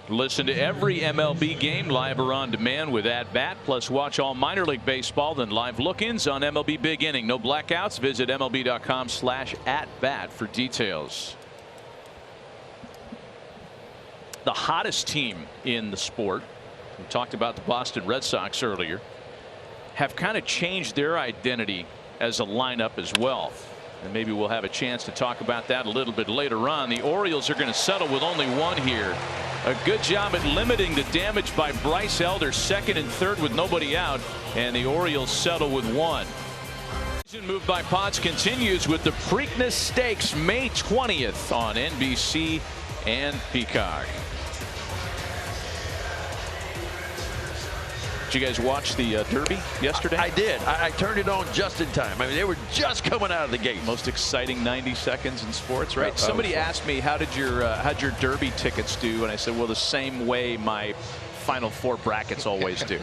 Listen to every MLB game live or on demand with At Bat. Plus watch all minor league baseball, then live look-ins on MLB Big Inning. No blackouts. Visit MLB.com/atbat for details. The hottest team in the sport, we talked about the Boston Red Sox earlier, have kind of changed their identity as a lineup as well. And maybe we'll have a chance to talk about that a little bit later on. The Orioles are going to settle with only one here. A good job at limiting the damage by Bryce Elder, second and third with nobody out, and the Orioles settle with one. Move by Potts continues with the Preakness Stakes May 20th on NBC and Peacock. Did you guys watch the Derby yesterday? I did. I turned it on just in time. I mean, they were just coming out of the gate. Most exciting 90 seconds in sports, right? Somebody asked me, how'd your Derby tickets do? And I said, well, the same way my Final Four brackets always do.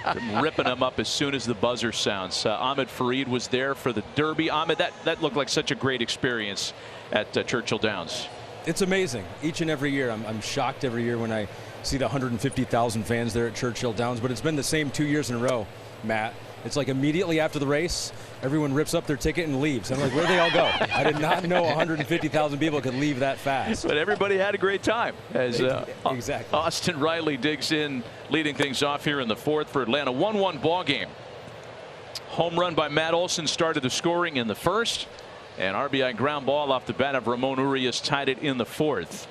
I'm ripping them up as soon as the buzzer sounds. Ahmed Fareed was there for the Derby. Ahmed, that looked like such a great experience at Churchill Downs. It's amazing. Each and every year, I'm shocked every year when I see the 150,000 fans there at Churchill Downs, but it's been the same 2 years in a row, Matt. It's like immediately after the race, everyone rips up their ticket and leaves. I'm like, where'd they all go? I did not know 150,000 people could leave that fast. But everybody had a great time as exactly. Austin Riley digs in, leading things off here in the fourth for Atlanta. 1-1 ball game. Home run by Matt Olson started the scoring in the first, and RBI ground ball off the bat of Ramon Urias tied it in the fourth.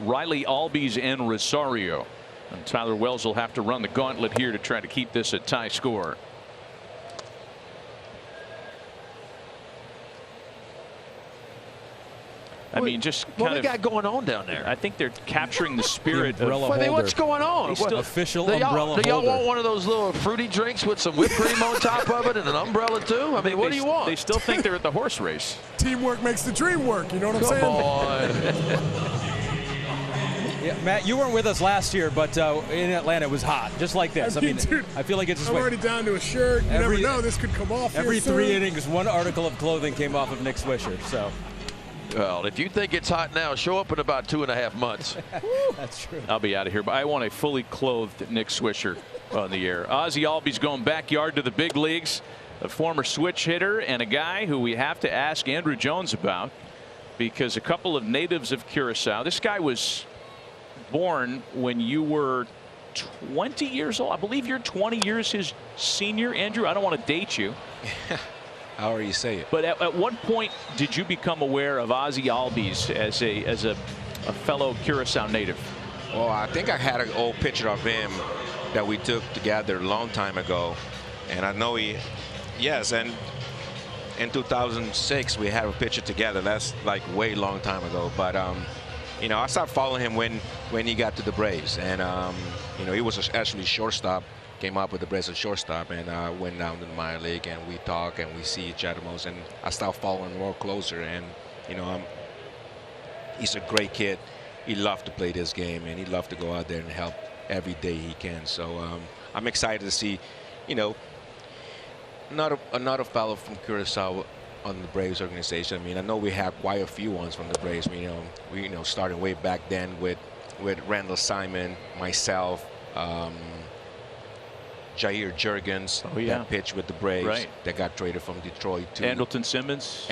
Riley, Albies, and Rosario And Tyler Wells will have to run the gauntlet here to try to keep this a tie score. I mean, just what kind we got going on down there? I think they're capturing the spirit The umbrella of. I mean, what's going on? Still, official Do umbrella y'all holder. want one of those little fruity drinks with some whipped cream on top of it and an umbrella too? I mean, what do you want? They still think they're at the horse race. Teamwork makes the dream work. You know what I'm saying? Come on. Yeah, Matt, you weren't with us last year, but in Atlanta it was hot, just like this. I mean, dude, I feel like it's just I'm already down to a shirt. You never know. This could come off. Every here soon. 3 innings, one article of clothing came off of Nick Swisher. So. Well, if you think it's hot now, show up in about 2.5 months. That's true. I'll be out of here, but I want a fully clothed Nick Swisher on the air. Ozzie Albies going backyard to the big leagues, a former switch hitter and a guy who we have to ask Andrew Jones about, because a couple of natives of Curacao. This guy was born when you were 20 years old. I believe you're 20 years his senior, Andrew. I don't want to date you. However you say it. But at what point did you become aware of Ozzie Albies as a fellow Curacao native? Well, I think I had an old picture of him that we took together a long time ago, and I know yes, and in 2006 we had a picture together. That's like way long time ago. But you know, I started following him when he got to the Braves, and you know, he was actually shortstop. Came up with the Braves at shortstop, and went down to the minor league, and we talk and we see each other most, and I started following more closer. And you know, he's a great kid. He loved to play this game, and he loved to go out there and help every day he can. So I'm excited to see, you know, another fellow from Curacao on the Braves organization. I mean, I know we have quite a few ones from the Braves. I mean, we started way back then with Randall Simon, myself, Jair Jurgens, that pitched with the Braves, that got traded from Detroit to Andrelton Simmons.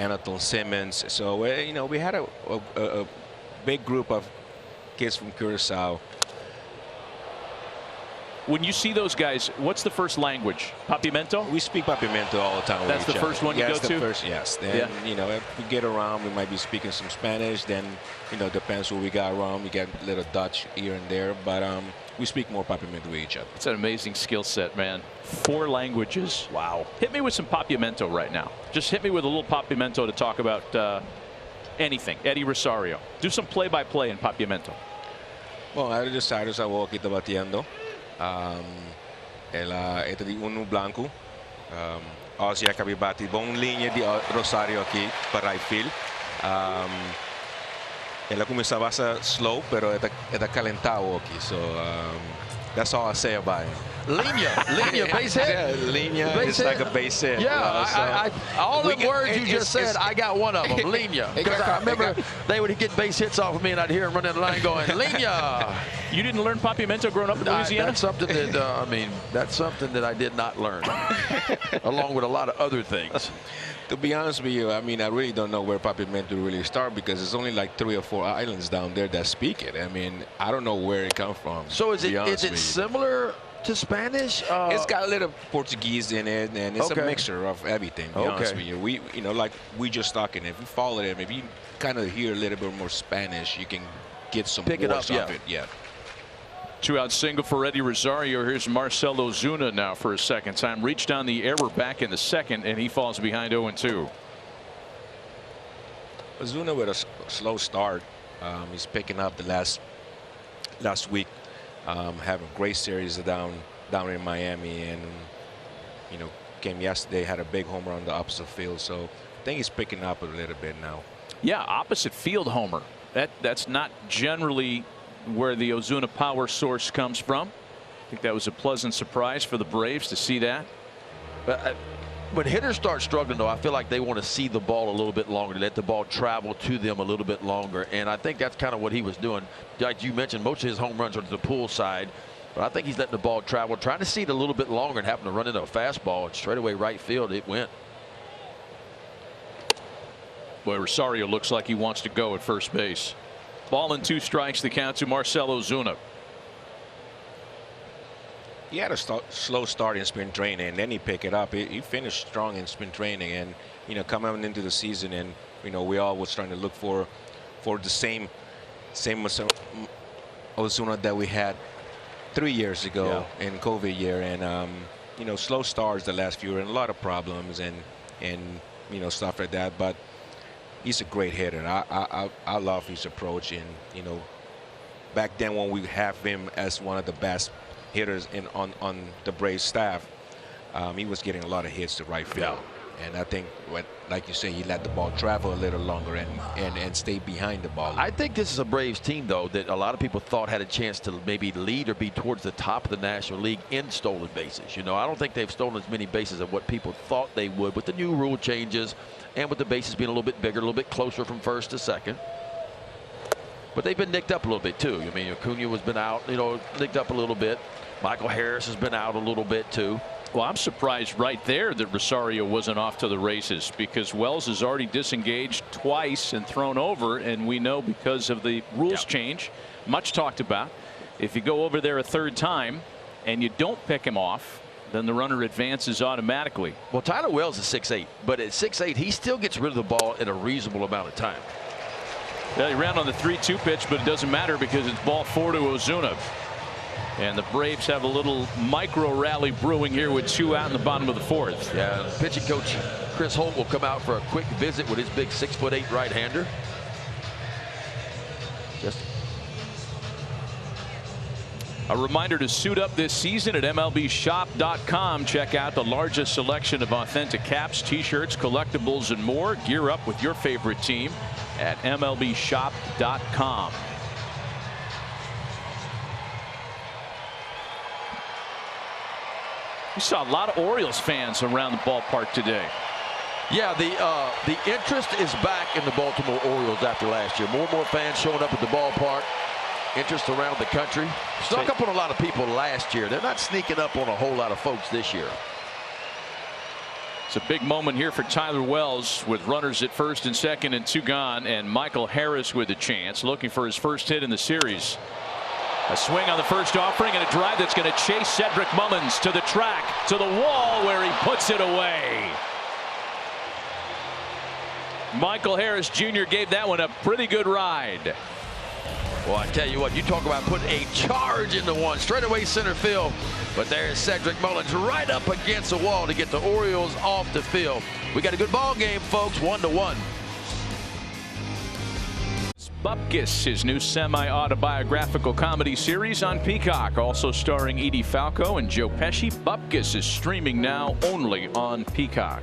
So you know, we had a big group of kids from Curacao. When you see those guys, what's the first language? Papiamento? We speak Papiamento all the time. That's the first one you go to? First, yes. Then, you know, if we get around, we might be speaking some Spanish. Then, you know, depends who we got around. We get a little Dutch here and there. But we speak more Papiamento with each other. It's an amazing skill set, man. 4 languages. Wow. Hit me with some Papiamento right now. Just hit me with a little Papiamento to talk about anything. Eddie Rosario. Do some play-by-play in Papiamento. Well, I decided sa ako kita batiendo. Ito di uno blanco. Ozzie Akabibati. Buong linya di Rosario aquí para right field. Ela começava slow, pero esta calentado aqui. So that's all I say about it. Linya, base hit? Yeah, Linya is like a base hit. Yeah, all the words you just said, I got one of them, Linya. Because I remember they would get base hits off of me, and I'd hear him running the line going, Linya. You didn't learn Papiamento growing up in Louisiana? That's something that, I mean, that's something that I did not learn, along with a lot of other things. To be honest with you, I mean, I really don't know where Papiamento really start, because it's only like 3 or 4 islands down there that speak it. I mean, I don't know where it comes from. So is it similar to Spanish? It's got a little Portuguese in it, and it's a mixture of everything. To be honest with you, you know, like we just talking. If you follow it, if you kind of hear a little bit more Spanish, you can get some words of it. Yeah. 2-out single for Eddie Rosario. Here's Marcell Ozuna now for a second time. Reached on the error back in the second, and he falls behind 0-2. Ozuna with a slow start. He's picking up the last week. Having a great series down in Miami, and you know, came yesterday, had a big homer on the opposite field. So I think he's picking up a little bit now. Yeah, opposite field homer. That's not generally where the Ozuna power source comes from. I think that was a pleasant surprise for the Braves to see that. But when hitters start struggling, though, I feel like they want to see the ball a little bit longer, to let the ball travel to them a little bit longer. And I think that's kind of what he was doing. Like you mentioned, most of his home runs are to the pull side. But I think he's letting the ball travel, trying to see it a little bit longer, and having to run into a fastball. And straight away right field, it went. Boy, Rosario looks like he wants to go at first base. Ball and 2 strikes, the count to Marcell Ozuna. He had a slow start in spring training, and then he picked it up. He finished strong in spring training, and you know, coming into the season, and you know, we all was trying to look for the same Ozuna that we had 3 years ago in COVID year, and you know, slow starts the last few, and a lot of problems and you know, stuff like that. But he's a great hitter. I love his approach, and you know, back then when we have him as one of the best hitters on the Braves staff, he was getting a lot of hits to right field. And I think, like you say, he let the ball travel a little longer and stay behind the ball. I think this is a Braves team, though, that a lot of people thought had a chance to maybe lead or be towards the top of the National League in stolen bases. You know, I don't think they've stolen as many bases as what people thought they would with the new rule changes and with the bases being a little bit bigger, a little bit closer from first to second. But they've been nicked up a little bit, too. I mean, Acuna has been out, you know, nicked up a little bit. Michael Harris has been out a little bit, too. Well, I'm surprised right there that Rosario wasn't off to the races, because Wells has already disengaged twice and thrown over, and we know because of the rules change, much talked about, if you go over there a third time and you don't pick him off, then the runner advances automatically. Well, Tyler Wells is 6'8", but at 6'8", he still gets rid of the ball in a reasonable amount of time. Yeah, he ran on the 3-2 pitch, but it doesn't matter because it's ball 4 to Ozuna. And the Braves have a little micro rally brewing here with 2 out in the bottom of the 4th. Yeah, pitching coach Chris Holt will come out for a quick visit with his big 6'8" right-hander. Just a reminder to suit up this season at MLBshop.com. Check out the largest selection of authentic caps, t-shirts, collectibles, and more. Gear up with your favorite team at MLBshop.com. We saw a lot of Orioles fans around the ballpark today. Yeah, the interest is back in the Baltimore Orioles after last year. More and more fans showing up at the ballpark. Interest around the country. Snuck up on a lot of people last year. They're not sneaking up on a whole lot of folks this year. It's a big moment here for Tyler Wells with runners at first and second and 2 gone, and Michael Harris with a chance, looking for his first hit in the series. A swing on the first offering and a drive that's going to chase Cedric Mullins to the track, to the wall, where he puts it away. Michael Harris Jr. gave that one a pretty good ride. Well, I tell you what, you talk about putting a charge into one, straightaway center field. But there's Cedric Mullins right up against the wall to get the Orioles off the field. We got a good ball game, folks, 1-1. Bupkis, his new semi-autobiographical comedy series on Peacock, also starring Edie Falco and Joe Pesci. Bupkis is streaming now only on Peacock.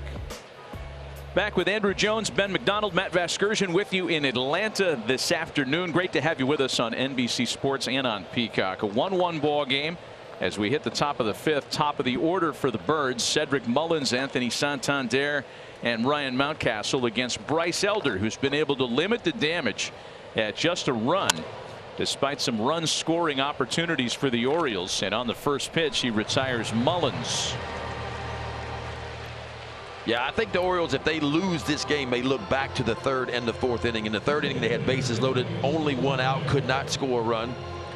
Back with Andrew Jones, Ben McDonald, Matt Vasgersian with you in Atlanta this afternoon. Great to have you with us on NBC Sports and on Peacock. A 1-1 ball game as we hit the top of the 5th. Top of the order for the Birds. Cedric Mullins, Anthony Santander, and Ryan Mountcastle against Bryce Elder, who's been able to limit the damage at just a run, despite some run scoring opportunities for the Orioles. And on the first pitch, he retires Mullins. Yeah, I think the Orioles, if they lose this game, may look back to the 3rd and the 4th inning. In the 3rd inning, they had bases loaded, only 1 out, could not score a run.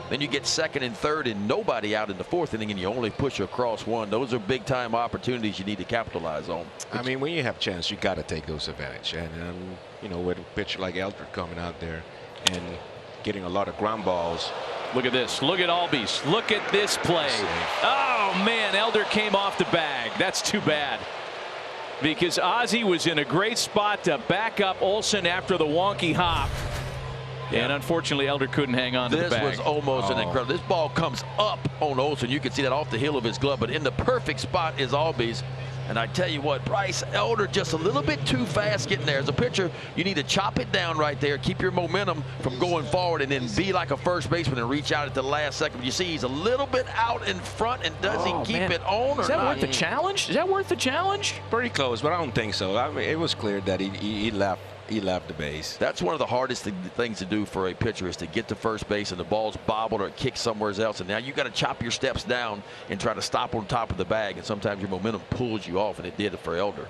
Then you get 2nd and 3rd and nobody out in the 4th inning, and you only push across 1. Those are big time opportunities you need to capitalize on. I mean, when you have chance, you got to take those advantage. And you know, with a pitcher like Elder coming out there and getting a lot of ground balls. Look at this. Look at Albies. Look at this play. Oh man, Elder came off the bag. That's too bad, because Ozzie was in a great spot to back up Olsen after the wonky hop. And unfortunately, Elder couldn't hang on to the bag. This was almost an incredible. This ball comes up on Olsen. You can see that off the heel of his glove, but in the perfect spot is Albies. And I tell you what, Bryce Elder just a little bit too fast getting there. As a pitcher, you need to chop it down right there, keep your momentum from going forward, and then be like a first baseman and reach out at the last second. But you see he's a little bit out in front, and does he keep it on or not? Is that worth the challenge? Is that worth the challenge? Pretty close, but I don't think so. I mean, it was clear that he left. He left the base. That's one of the hardest things to do for a pitcher, is to get to first base and the ball's bobbled or kicked somewhere else. And now you got to chop your steps down and try to stop on top of the bag. And sometimes your momentum pulls you off, and it did it for Elder.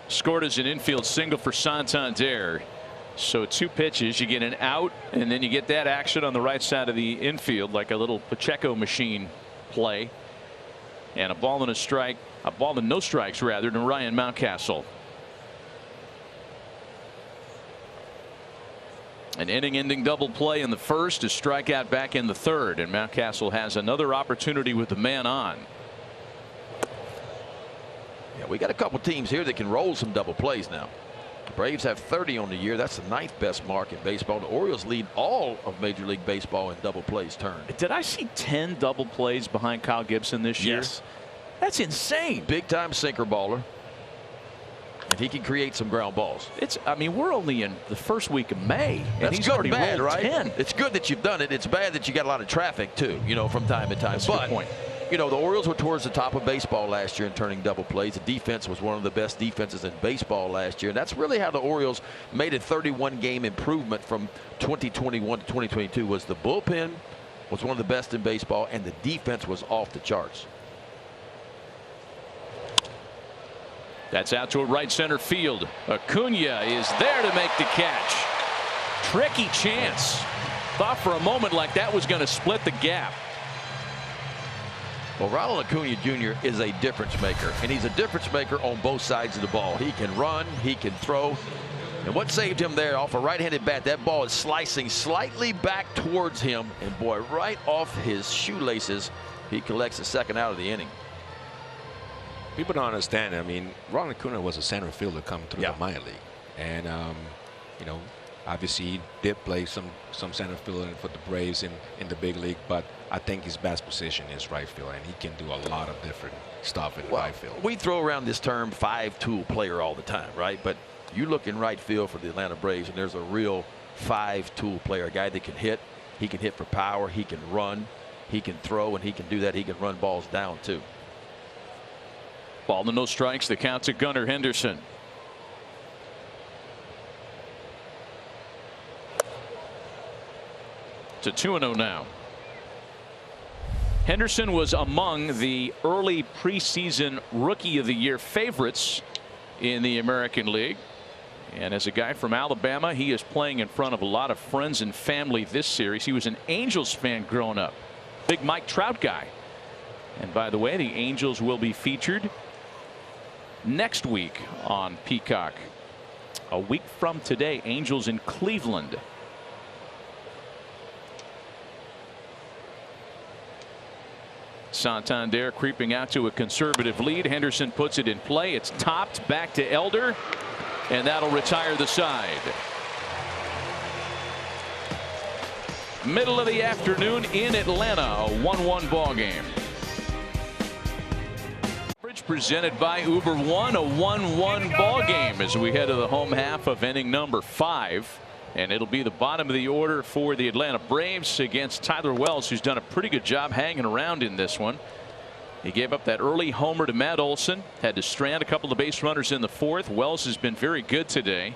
Scored as an infield single for Santander. So 2 pitches, you get an out, and then you get that action on the right side of the infield, like a little Pacheco machine play. And a ball and a strike, a ball and no strikes rather, to Ryan Mountcastle. An inning-ending double play in the first, a strikeout back in the third, and Mountcastle has another opportunity with the man on. Yeah, we got a couple teams here that can roll some double plays now. The Braves have 30 on the year. That's the 9th best mark in baseball. The Orioles lead all of Major League Baseball in double plays turned. Did I see 10 double plays behind Kyle Gibson this year? Yes. That's insane. Big time sinker baller. And he can create some ground balls. I mean, we're only in the first week of May. And he's already bad, rolled right? 10. It's good that you've done it. It's bad that you got a lot of traffic too, you know, from time to time. That's a good point. You know, the Orioles were towards the top of baseball last year in turning double plays. The defense was one of the best defenses in baseball last year. And that's really how the Orioles made a 31-game improvement from 2021 to 2022. Was the bullpen was one of the best in baseball, and the defense was off the charts. That's out toward right center field. Acuna is there to make the catch. Tricky chance. Thought for a moment like that was going to split the gap. Well, Ronald Acuna Jr. is a difference maker, and he's a difference maker on both sides of the ball. He can run, he can throw. And what saved him there off a right-handed bat, that ball is slicing slightly back towards him, and boy, right off his shoelaces, he collects the second out of the inning. People don't understand. I mean, Ronald Acuna was a center fielder coming through the minor league, and you know, obviously he did play some center field for the Braves in the big league, but I think his best position is right field, and he can do a lot of different stuff in right field. We throw around this term five-tool player all the time, right? But you look in right field for the Atlanta Braves, and there's a real five-tool player, a guy that can hit. He can hit for power. He can run. He can throw, and he can do that. He can run balls down too. Ball to no strikes. The count to Gunnar Henderson. It's a 2-0 now. Henderson was among the early preseason Rookie of the Year favorites in the American League. And as a guy from Alabama, he is playing in front of a lot of friends and family this series. He was an Angels fan growing up. Big Mike Trout guy. And by the way, the Angels will be featured next week on Peacock. A week from today, Angels in Cleveland. Santander creeping out to a conservative lead. Henderson puts it in play. It's topped back to Elder, and that'll retire the side. Middle of the afternoon in Atlanta, a 1-1 ball game. Presented by Uber One, a 1-1 ball game as we head to the home half of inning number 5. And it'll be the bottom of the order for the Atlanta Braves against Tyler Wells, who's done a pretty good job hanging around in this one. He gave up that early homer to Matt Olson, had to strand a couple of base runners in the 4th. Wells has been very good today.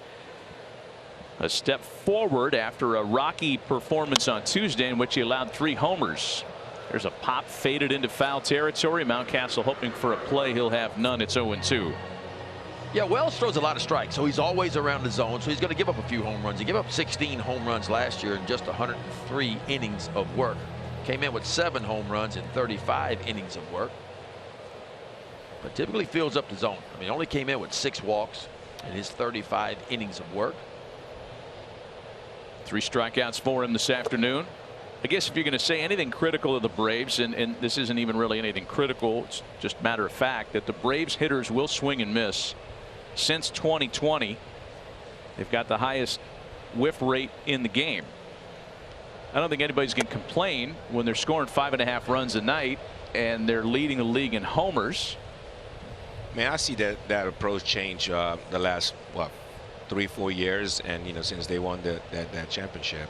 A step forward after a rocky performance on Tuesday in which he allowed 3 homers. There's a pop faded into foul territory. Mountcastle hoping for a play. He'll have none. It's 0-2. Yeah, Wells throws a lot of strikes, so he's always around the zone, so he's going to give up a few home runs. He gave up 16 home runs last year in just 103 innings of work. Came in with 7 home runs in 35 innings of work. But typically fills up the zone. I mean, only came in with 6 walks in his 35 innings of work. 3 strikeouts for him this afternoon. I guess if you're going to say anything critical of the Braves, and this isn't even really anything critical, it's just matter of fact that the Braves hitters will swing and miss. Since 2020, they've got the highest whiff rate in the game. I don't think anybody's going to complain when they're scoring 5.5 runs a night and they're leading the league in homers. Man, I see that approach change the last 3-4 years, and you know, since they won that championship.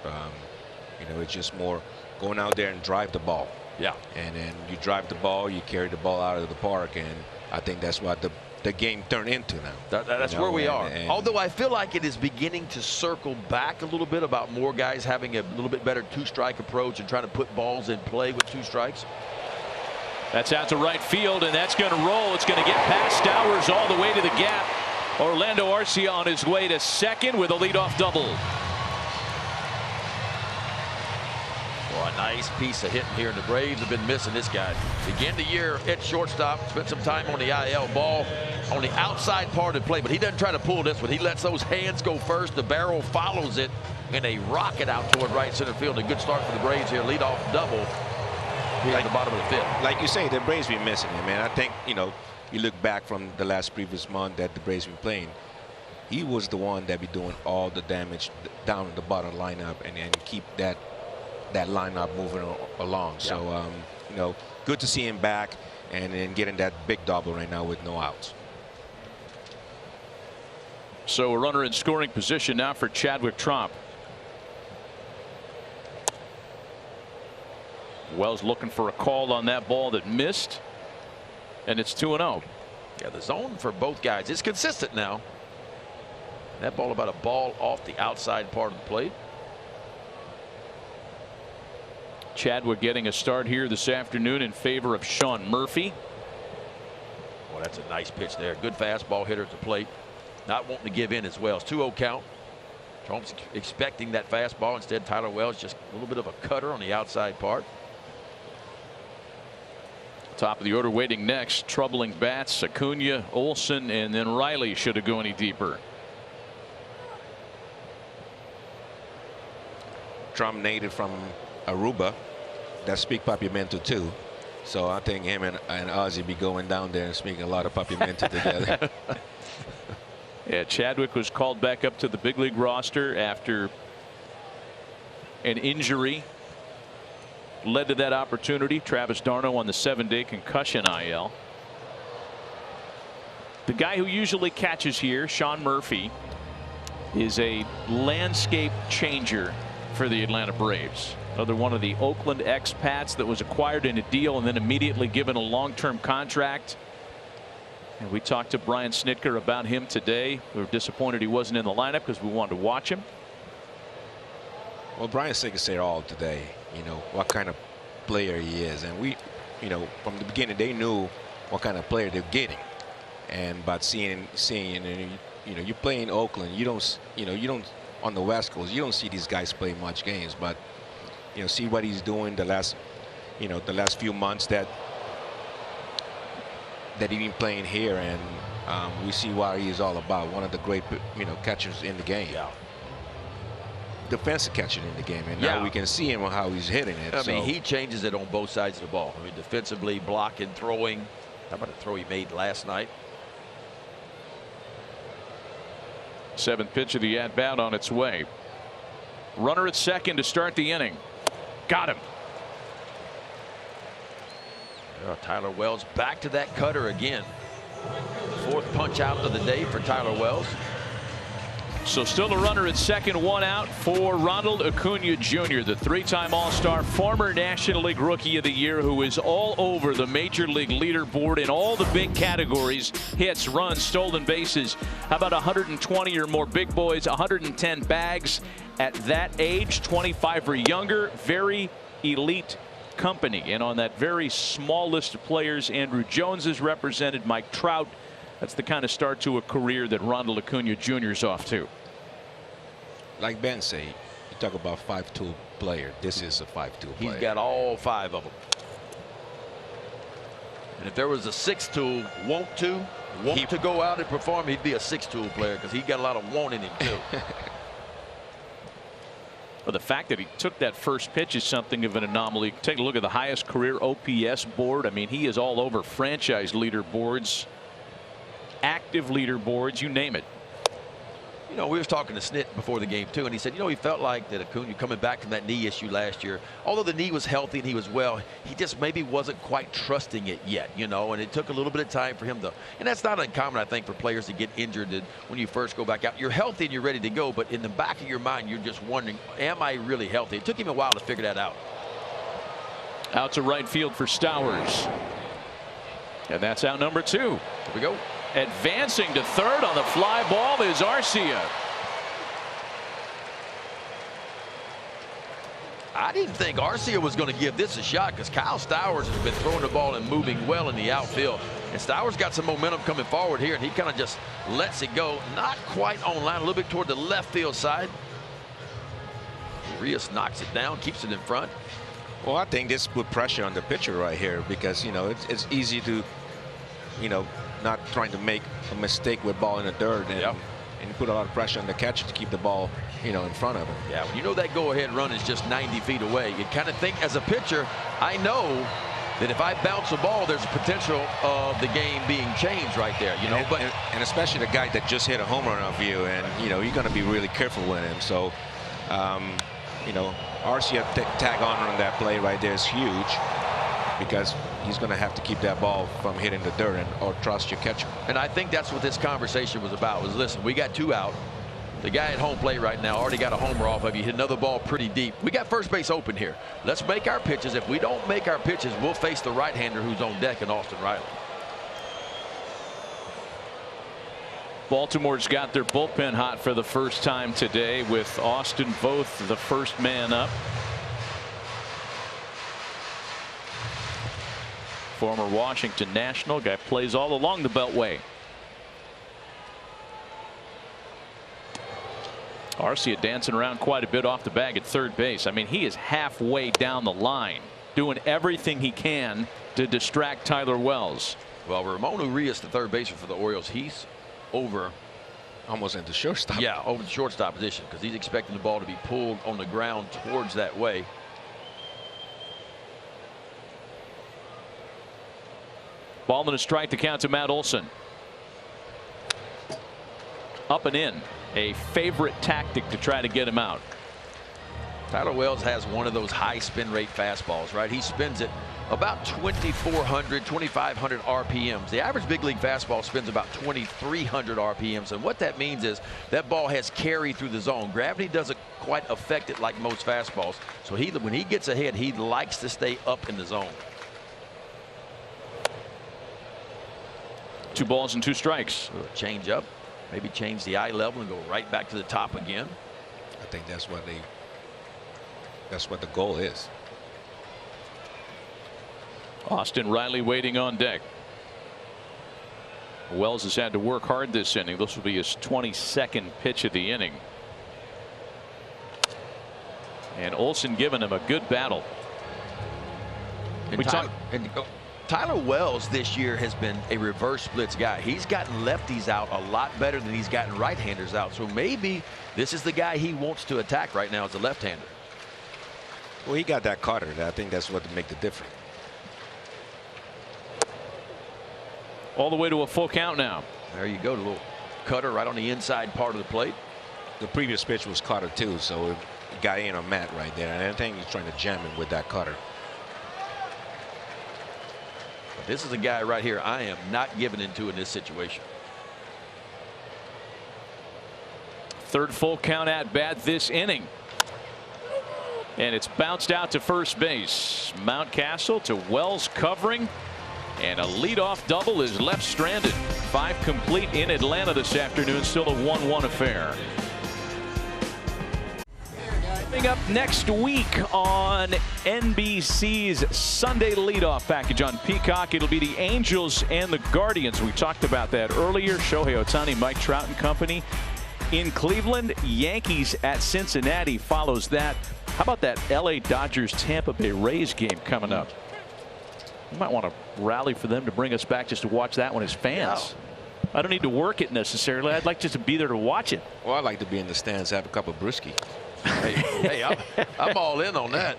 You know, it's just more going out there and drive the ball. Yeah. And then you drive the ball, you carry the ball out of the park, and I think that's what the game turned into now. That's where we are. Although I feel like it is beginning to circle back a little bit about more guys having a little bit better 2-strike approach and trying to put balls in play with 2 strikes. That's out to right field, and that's going to roll. It's going to get past Stowers all the way to the gap. Orlando Arcia on his way to second with a leadoff double. Well, a nice piece of hitting here, and the Braves have been missing this guy. Began the year at shortstop, spent some time on the IL, ball on the outside part of the play, but he doesn't try to pull this one. He lets those hands go first. The barrel follows it, and a rocket out toward right center field. A good start for the Braves here. Leadoff double here at the bottom of the fifth. Like you say, the Braves been missing him, man. I think, you know, you look back from the last previous month that the Braves been playing. He was the one that be doing all the damage down in the bottom lineup and keep that lineup moving along. Yeah. So, you know, good to see him back and then getting that big double right now with no outs. So a runner in scoring position now for Chadwick Tromp. Wells looking for a call on that ball that missed, and it's 2-0. Yeah, the zone for both guys is consistent now. That ball about a ball off the outside part of the plate. Chadwick getting a start here this afternoon in favor of Sean Murphy. Well, that's a nice pitch there. Good fastball hitter at the plate. Not wanting to give in as well. It's 2-0 count. Trump's expecting that fastball. Instead, Tyler Wells just a little bit of a cutter on the outside part. Top of the order waiting next. Troubling bats. Acuna, Olsen, and then Riley should it go any deeper. Trump native from Aruba. That speak Papiamento too. So I think him and Ozzie be going down there and speaking a lot of Papiamento together. Yeah, Chadwick was called back up to the big league roster after an injury led to that opportunity. Travis d'Arnaud on the 7-day concussion IL. The guy who usually catches here, Sean Murphy, is a landscape changer for the Atlanta Braves. Another one of the Oakland expats that was acquired in a deal and then immediately given a long-term contract. And we talked to Brian Snitker about him today. We were disappointed he wasn't in the lineup because we wanted to watch him. Well, Brian Snitker said all today, you know, what kind of player he is. And we, you know, from the beginning, they knew what kind of player they're getting. And by seeing, and you know, you play in Oakland, you don't on the West Coast, you don't see these guys play much games, but you know, see what he's doing the last few months that he's been playing here, and we see what he is all about. One of the great, you know, catchers in the game. Yeah. Defensive catcher in the game, and now we can see him how he's hitting it. I mean, he changes it on both sides of the ball. I mean, defensively, blocking, throwing. How about a throw he made last night? 7th pitch of the at-bat on its way. Runner at second to start the inning. Got him. Tyler Wells back to that cutter again. 4th punch out of the day for Tyler Wells. So still a runner at second, 1 out for Ronald Acuna Jr., the 3-time All-Star, former National League Rookie of the Year, who is all over the Major League leaderboard in all the big categories: hits, runs, stolen bases. How about 120 or more big boys, 110 bags at that age, 25 or younger. Very elite company. And on that very small list of players, Andrew Jones is represented, Mike Trout. That's the kind of start to a career that Ronald Acuna Jr. is off to. Like Ben said, you talk about 5'2" player. This is a 5'2" player. He's got all 5 of them. And if there was a 6'2" want to go out and perform, he'd be a 6'2" player because he got a lot of want in him too. Well, the fact that he took that first pitch is something of an anomaly. Take a look at the highest career OPS board. I mean, he is all over franchise leaderboards, active leaderboards, you name it. You know, we was talking to Snit before the game too, and he said, you know, he felt like that Acuna coming back from that knee issue last year, although the knee was healthy and he was well, he just maybe wasn't quite trusting it yet, you know, and it took a little bit of time for him to, and that's not uncommon, I think, for players to get injured when you first go back out. You're healthy and you're ready to go, but in the back of your mind, you're just wondering, am I really healthy? It took him a while to figure that out. Out to right field for Stowers. And that's out number 2. Here we go. Advancing to third on the fly ball is Arcia. I didn't think Arcia was going to give this a shot because Kyle Stowers has been throwing the ball and moving well in the outfield. And Stowers got some momentum coming forward here, and he kind of just lets it go. Not quite on line, a little bit toward the left field side. Urias knocks it down, keeps it in front. Well, I think this put pressure on the pitcher right here because, you know, it's easy to, you know, not trying to make a mistake with ball in the dirt and you put a lot of pressure on the catcher to keep the ball, you know, in front of him. Yeah, when you know that go-ahead run is just 90 feet away, you kind of think as a pitcher, I know that if I bounce a ball, there's a potential of the game being changed right there, you know. And especially the guy that just hit a home run off you, and you know you're going to be really careful with him. So, you know, RCA tag on that play right there is huge because he's going to have to keep that ball from hitting the dirt or trust your catcher. And I think that's what this conversation was about. Was listen, we got 2 out. The guy at home plate right now already got a homer off of you. Hit another ball pretty deep. We got first base open here. Let's make our pitches. If we don't make our pitches, we'll face the right-hander who's on deck in Austin Riley. Baltimore's got their bullpen hot for the first time today with Austin Voth the first man up. Former Washington National guy, plays all along the Beltway. Arcia dancing around quite a bit off the bag at third base. I mean, he is halfway down the line doing everything he can to distract Tyler Wells. Well, Ramon Urias, the third baseman for the Orioles, he's over almost into shortstop. Yeah, over the shortstop position because he's expecting the ball to be pulled on the ground towards that way. Ball and a strike to count to Matt Olson. Up and in. A favorite tactic to try to get him out. Tyler Wells has one of those high spin rate fastballs, right? He spins it about 2,400, 2,500 RPMs. The average big league fastball spins about 2,300 RPMs. And what that means is that ball has carry through the zone. Gravity doesn't quite affect it like most fastballs. So when he gets ahead, he likes to stay up in the zone. 2 balls and 2 strikes. Change up. Maybe change the eye level and go right back to the top again. I think that's what the goal is. Austin Riley waiting on deck. Wells has had to work hard this inning. This will be his 22nd pitch of the inning. And Olson giving him a good battle. Tyler Wells this year has been a reverse splits guy. He's gotten lefties out a lot better than he's gotten right-handers out. So maybe this is the guy he wants to attack right now as a left-hander. Well, he got that cutter. I think that's what to make the difference. All the way to a full count now. There you go. The little cutter right on the inside part of the plate. The previous pitch was cutter too, so it got in on Matt right there. And I think he's trying to jam him with that cutter. This is a guy right here I am not giving into in this situation. Third full count at bat this inning. And it's bounced out to first base. Mountcastle to Wells covering. And a leadoff double is left stranded. 5 complete in Atlanta this afternoon. Still a 1-1 affair. Coming up next week on NBC's Sunday leadoff package on Peacock, it'll be the Angels and the Guardians. We talked about that earlier. Shohei Ohtani, Mike Trout and company in Cleveland. Yankees at Cincinnati follows that. How about that LA Dodgers Tampa Bay Rays game coming up? You might want to rally for them to bring us back just to watch that one as fans. Yeah. I don't need to work it necessarily. I'd like just to be there to watch it. Well, I'd like to be in the stands, have a cup of brewski. Hey, I'm all in on that.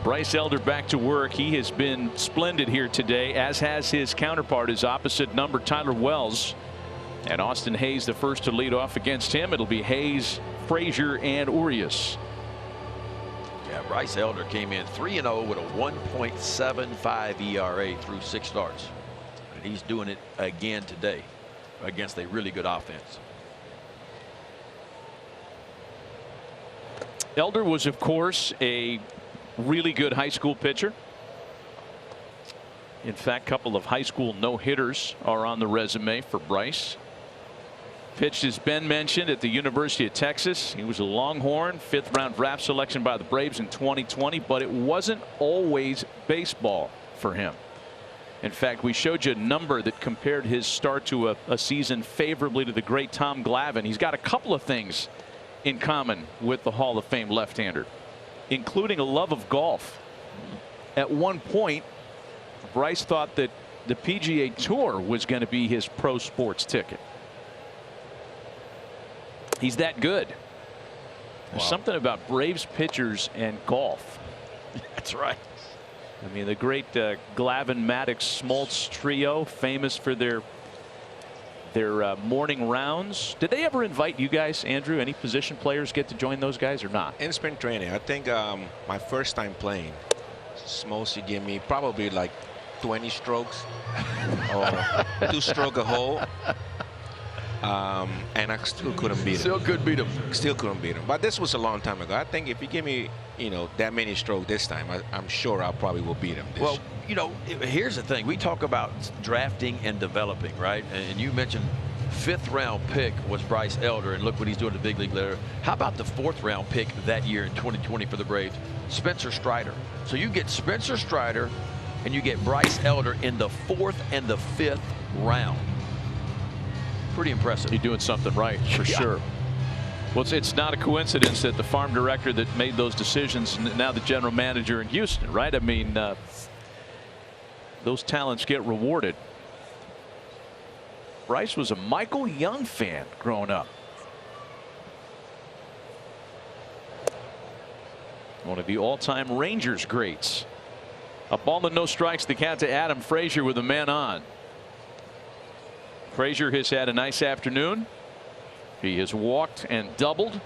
Bryce Elder back to work. He has been splendid here today, as has his counterpart, his opposite number, Tyler Wells. And Austin Hayes the first to lead off against him. It'll be Hayes, Frazier, and Urias. Yeah, Bryce Elder came in 3-0 with a 1.75 ERA through 6 starts. And he's doing it again today against a really good offense. Elder was, of course, a really good high school pitcher. In fact, a couple of high school no-hitters are on the resume for Bryce. Pitched, as Ben mentioned, at the University of Texas. He was a Longhorn, 5th-round draft selection by the Braves in 2020, but it wasn't always baseball for him. In fact, we showed you a number that compared his start to a season favorably to the great Tom Glavine. He's got a couple of things in common with the Hall of Fame left-hander, including a love of golf. at one point, Bryce thought that the PGA Tour was going to be his pro sports ticket. He's that good. There's something about Braves pitchers and golf. That's right. I mean, the great Glavine, Maddox, Smoltz trio, famous for their morning rounds. Did they ever invite you guys, Andrew? Any position players get to join those guys or not? In spring training, I think my first time playing, Smoltz gave me probably like 20 strokes or 2-stroke a hole. And I still couldn't beat him. Still couldn't beat him. Still couldn't beat him. But this was a long time ago. I think if you give me, that many strokes this time, I'm sure I probably will beat him. Well, here's the thing. We talk about drafting and developing, right? And you mentioned 5th round pick was Bryce Elder, and look what he's doing at the big league level. How about the 4th round pick that year in 2020 for the Braves, Spencer Strider? So you get Spencer Strider and you get Bryce Elder in the 4th and the 5th round. Pretty impressive. You're doing something right, for sure. Well, it's not a coincidence that the farm director that made those decisions, now the general manager in Houston, right? I mean, those talents get rewarded. Bryce was a Michael Young fan growing up. One of the all-time Rangers greats. A ball and no strikes, the count to Adam Frazier with a man on. Frazier has had a nice afternoon. He has walked and doubled.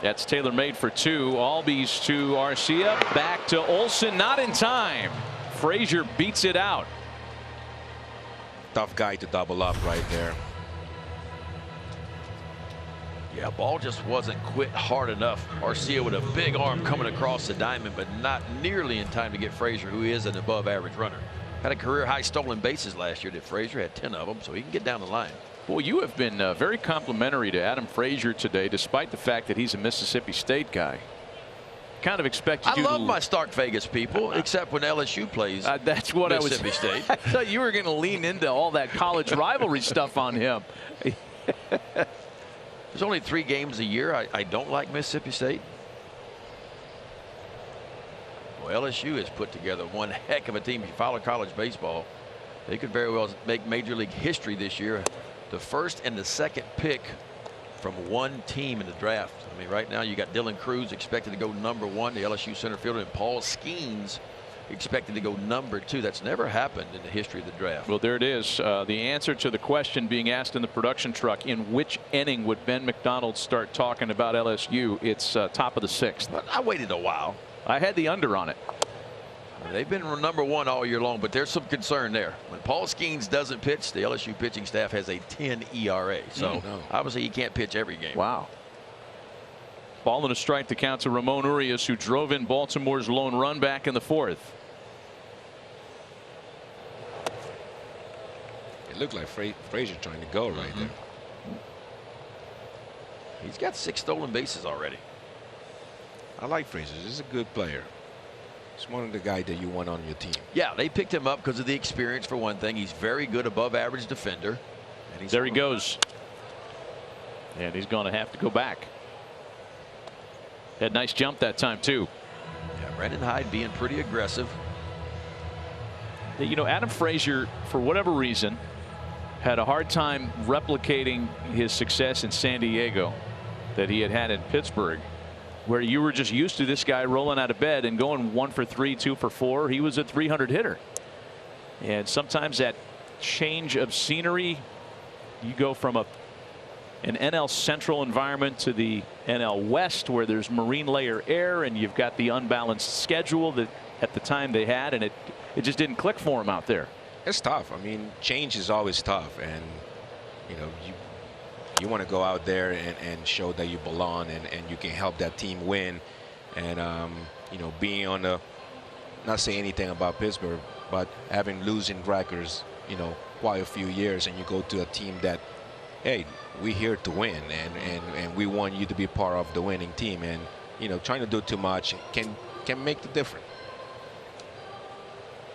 That's tailor-made for 2. Albies to Arcia. Back to Olsen. Not in time. Frazier beats it out. Tough guy to double up right there. Yeah, ball just wasn't quit hard enough. Arcia with a big arm coming across the diamond, but not nearly in time to get Frazier, who is an above-average runner. Had a career-high stolen bases last year. Did Frazier had 10 of them, so he can get down the line. Well, you have been very complimentary to Adam Frazier today, despite the fact that he's a Mississippi State guy. Kind of expected you to. I love my Stark Vegas people, except when LSU plays. That's what Mississippi State. I thought you were going to lean into all that college rivalry stuff on him. There's only 3 games a year. I don't like Mississippi State. Well, LSU has put together one heck of a team. If you follow college baseball, they could very well make Major League history this year. The 1st and the 2nd pick from one team in the draft. I mean, right now you got Dylan Cruz expected to go #1, the LSU center fielder, and Paul Skeens expected to go #2. That's never happened in the history of the draft. Well, there it is. The answer to the question being asked in the production truck: in which inning would Ben McDonald start talking about LSU? It's top of the 6th. But I waited a while. I had the under on it. They've been #1 all year long, but there's some concern there. When Paul Skeens doesn't pitch, the LSU pitching staff has a 10 ERA. So obviously he can't pitch every game. Wow. Ball and a strike to count to Ramon Urias, who drove in Baltimore's lone run back in the 4th. It looked like Frazier trying to go right there. He's got 6 stolen bases already. I like Frazier. He's a good player. He's one of the guys that you want on your team. Yeah, they picked him up because of the experience, for one thing. He's very good above average defender. And there he goes. And he's going to have to go back. Had a nice jump that time, too. Yeah, Brandon Hyde being pretty aggressive. You know, Adam Frazier, for whatever reason, had a hard time replicating his success in San Diego that he had in Pittsburgh, where you were just used to this guy rolling out of bed and going 1 for 3, 2 for 4. He was a 300 hitter. And sometimes that change of scenery, you go from an NL Central environment to the NL West, where there's marine layer air and you've got the unbalanced schedule that at the time they had, and it just didn't click for him out there. It's tough. I mean, change is always tough, and you want to go out there and show that you belong and you can help that team win. And being on the, not say anything about Pittsburgh, but having losing records, quite a few years, and you go to a team that, hey, we're here to win, and we want you to be part of the winning team, and trying to do too much can make the difference.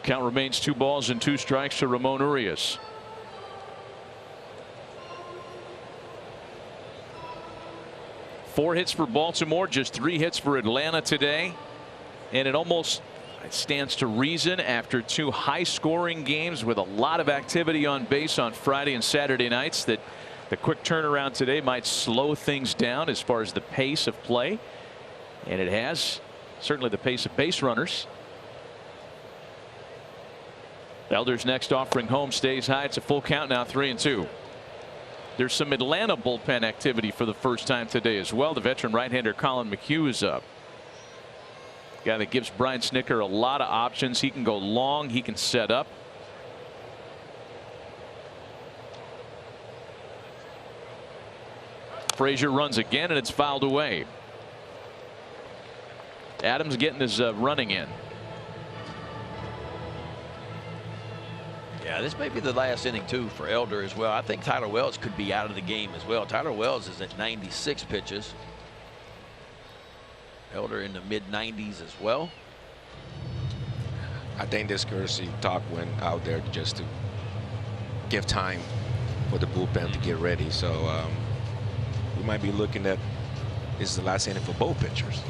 Count remains 2 balls and 2 strikes to Ramon Urias. 4 hits for Baltimore, just 3 hits for Atlanta today. And it almost stands to reason after 2 high-scoring games with a lot of activity on base on Friday and Saturday nights that the quick turnaround today might slow things down as far as the pace of play. And it has certainly the pace of base runners. Elder's next offering home stays high. It's a full count now, 3-2. There's some Atlanta bullpen activity for the first time today as well. The veteran right-hander Colin McHugh is up. Guy that gives Brian Snitker a lot of options. He can go long. He can set up. Frazier runs again, and it's fouled away. Adams getting his running in. Yeah, this may be the last inning, too, for Elder as well. I think Tyler Wells could be out of the game as well. Tyler Wells is at 96 pitches. Elder in the mid-90s as well. I think this courtesy talk went out there just to give time for the bullpen to get ready. So we might be looking at this is the last inning for both pitchers.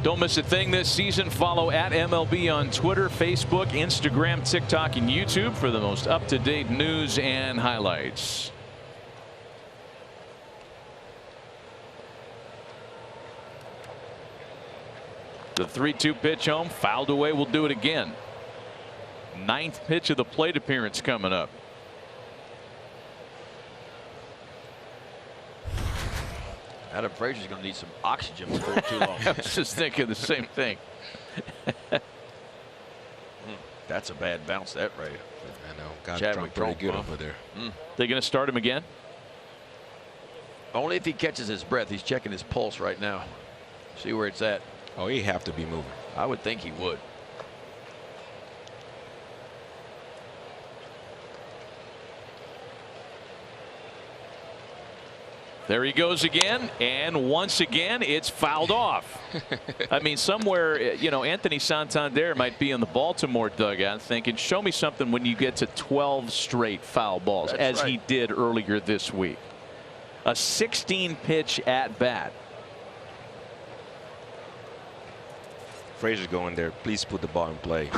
Don't miss a thing this season. Follow at MLB on Twitter, Facebook, Instagram, TikTok, and YouTube for the most up-to-date news and highlights. The 3-2 pitch home, fouled away. We'll do it again. 9th pitch of the plate appearance coming up. Adam Frazier's going to need some oxygen before too long. I was just thinking the same thing. That's a bad bounce, that right. I know. Got Chadwick pretty good over there. They going to start him again? Only if he catches his breath. He's checking his pulse right now. See where it's at. Oh, he'd have to be moving. I would think he would. There he goes again, and once again it's fouled off. I mean, somewhere, you know, Anthony Santander might be in the Baltimore dugout thinking, show me something when you get to 12 straight foul balls. That's as right. He did earlier this week. A 16-pitch at bat. Frazier's going there. Please put the ball in play.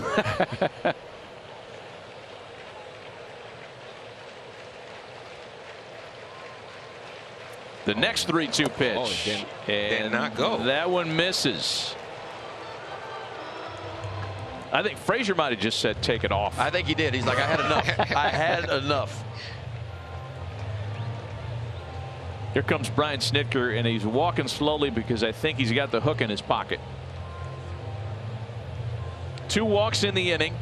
The next 3-2 pitch. Oh, did not go. That one misses. I think Frazier might have just said take it off. I think he did. He's like, I had enough. I had enough. Here comes Brian Snitker, and he's walking slowly because I think he's got the hook in his pocket. 2 walks in the inning.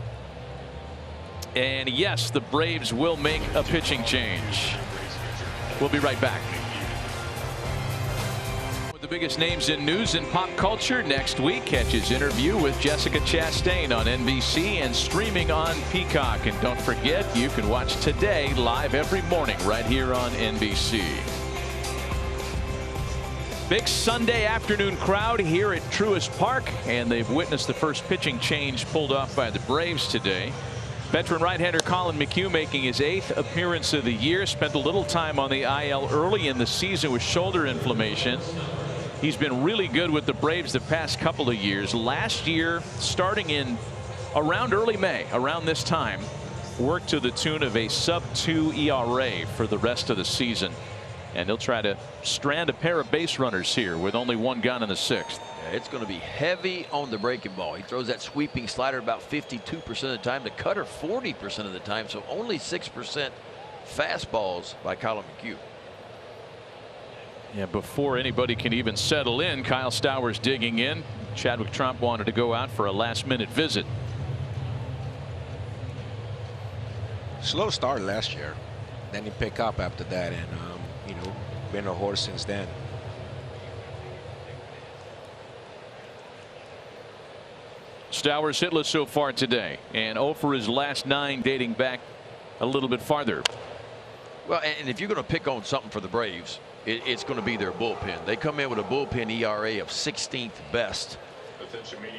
And yes, the Braves will make a pitching change. We'll be right back. The biggest names in news and pop culture next week. Catch his interview with Jessica Chastain on NBC and streaming on Peacock. And don't forget, you can watch Today live every morning right here on NBC. Big Sunday afternoon crowd here at Truist Park, and they've witnessed the first pitching change pulled off by the Braves today. Veteran right-hander Colin McHugh making his 8th appearance of the year. Spent a little time on the IL early in the season with shoulder inflammation. He's been really good with the Braves the past couple of years. Last year, starting in around early May, around this time, worked to the tune of a sub-2 ERA for the rest of the season. And he'll try to strand a pair of base runners here with only 1 gun in the 6th. Yeah, it's going to be heavy on the breaking ball. He throws that sweeping slider about 52% of the time, the cutter 40% of the time, so only 6% fastballs by Colin McHugh. Yeah, before anybody can even settle in, Kyle Stowers digging in. Chadwick Tromp wanted to go out for a last-minute visit. Slow start last year. Then he picked up after that, and you know, been a horse since then. Stowers hitless so far today, and 0 for his last 9, dating back a little bit farther. Well, and if you're going to pick on something for the Braves, it's going to be their bullpen. They come in with a bullpen ERA of 16th best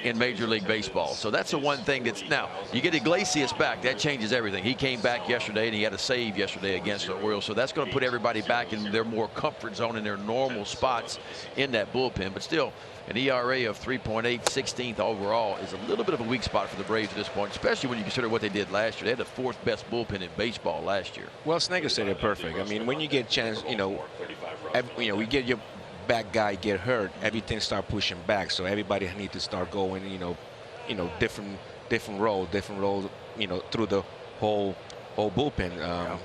in Major League Baseball. So that's the one thing that's, now you get Iglesias back, that changes everything. He came back yesterday and he had a save yesterday against the Orioles, so that's going to put everybody back in their more comfort zone in their normal spots in that bullpen. But still, an ERA of 3.8, 16th overall, is a little bit of a weak spot for the Braves at this point, especially when you consider what they did last year. They had the 4th best bullpen in baseball last year. Well, Snecker said it perfect. I mean, when you get a chance, we get your back guy get hurt, everything start pushing back. So everybody need to start going, different role, through the whole bullpen.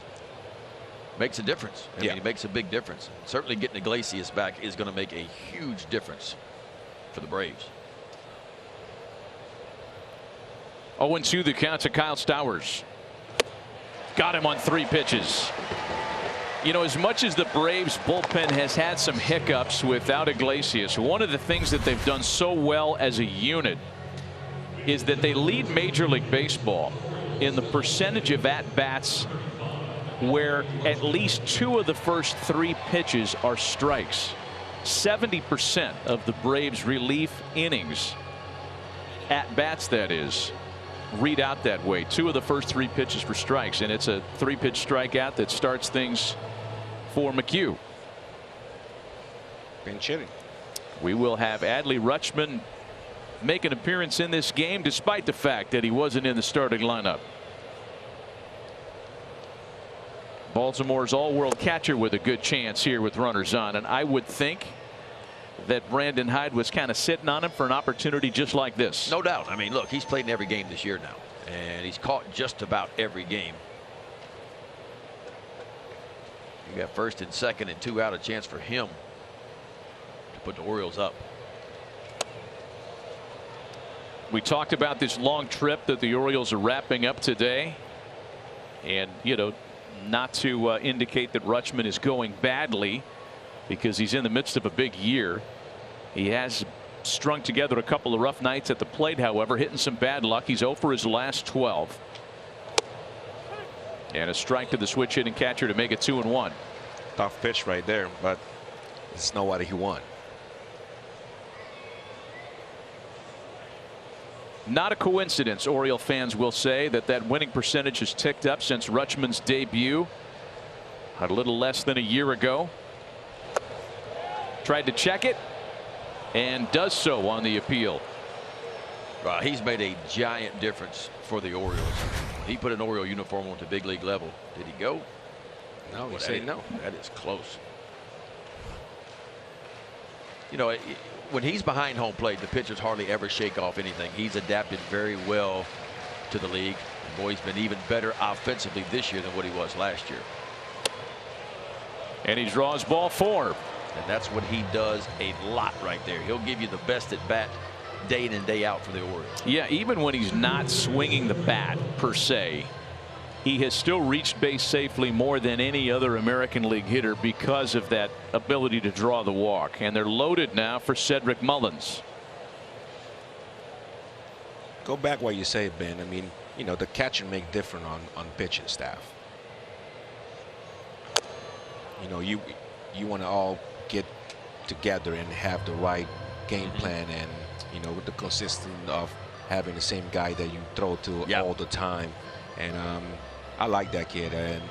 Makes a difference. I mean, it makes a big difference. Certainly getting Iglesias back is going to make a huge difference for the Braves. 0-2 the count to Kyle Stowers. Got him on 3 pitches. As much as the Braves bullpen has had some hiccups without Iglesias, one of the things that they've done so well as a unit is that they lead Major League Baseball in the percentage of at-bats where at least 2 of the first 3 pitches are strikes. 70% of the Braves relief innings, at-bats that is, read out that way. 2 of the first 3 pitches for strikes, and it's a 3-pitch strikeout that starts things for McHugh. Pinch hitting. We will have Adley Rutschman make an appearance in this game despite the fact that he wasn't in the starting lineup. Baltimore's all-world catcher with a good chance here with runners on, and I would think that Brandon Hyde was kind of sitting on him for an opportunity just like this. No doubt. I mean, look, he's played in every game this year now, and he's caught just about every game. You got first and second and 2 out, a chance for him to put the Orioles up. We talked about this long trip that the Orioles are wrapping up today, and not to indicate that Rutschman is going badly because he's in the midst of a big year. He has strung together a couple of rough nights at the plate, however, hitting some bad luck. He's 0 for his last 12. And a strike to the switch hitting catcher to make it 2-1. Tough pitch right there, but it's not what he wanted. Not a coincidence, Oriole fans will say, that winning percentage has ticked up since Rutschman's debut a little less than a year ago. Tried to check it and does so on the appeal. He's made a giant difference for the Orioles. He put an Oriole uniform on to big league level. Did he go? No, he said no. That is close. When he's behind home plate, the pitchers hardly ever shake off anything. He's adapted very well to the league. And boy, he's been even better offensively this year than what he was last year. And he draws ball 4. And that's what he does a lot right there. He'll give you the best at bat day in and day out for the Orioles. Yeah, even when he's not swinging the bat per se, he has still reached base safely more than any other American League hitter because of that ability to draw the walk. And they're loaded now for Cedric Mullins. Go back what you say, Ben. I mean, the catcher make different on pitching staff. You want to all get together and have the right game plan, and with the consistent of having the same guy that you throw to all the time. And I like that kid, and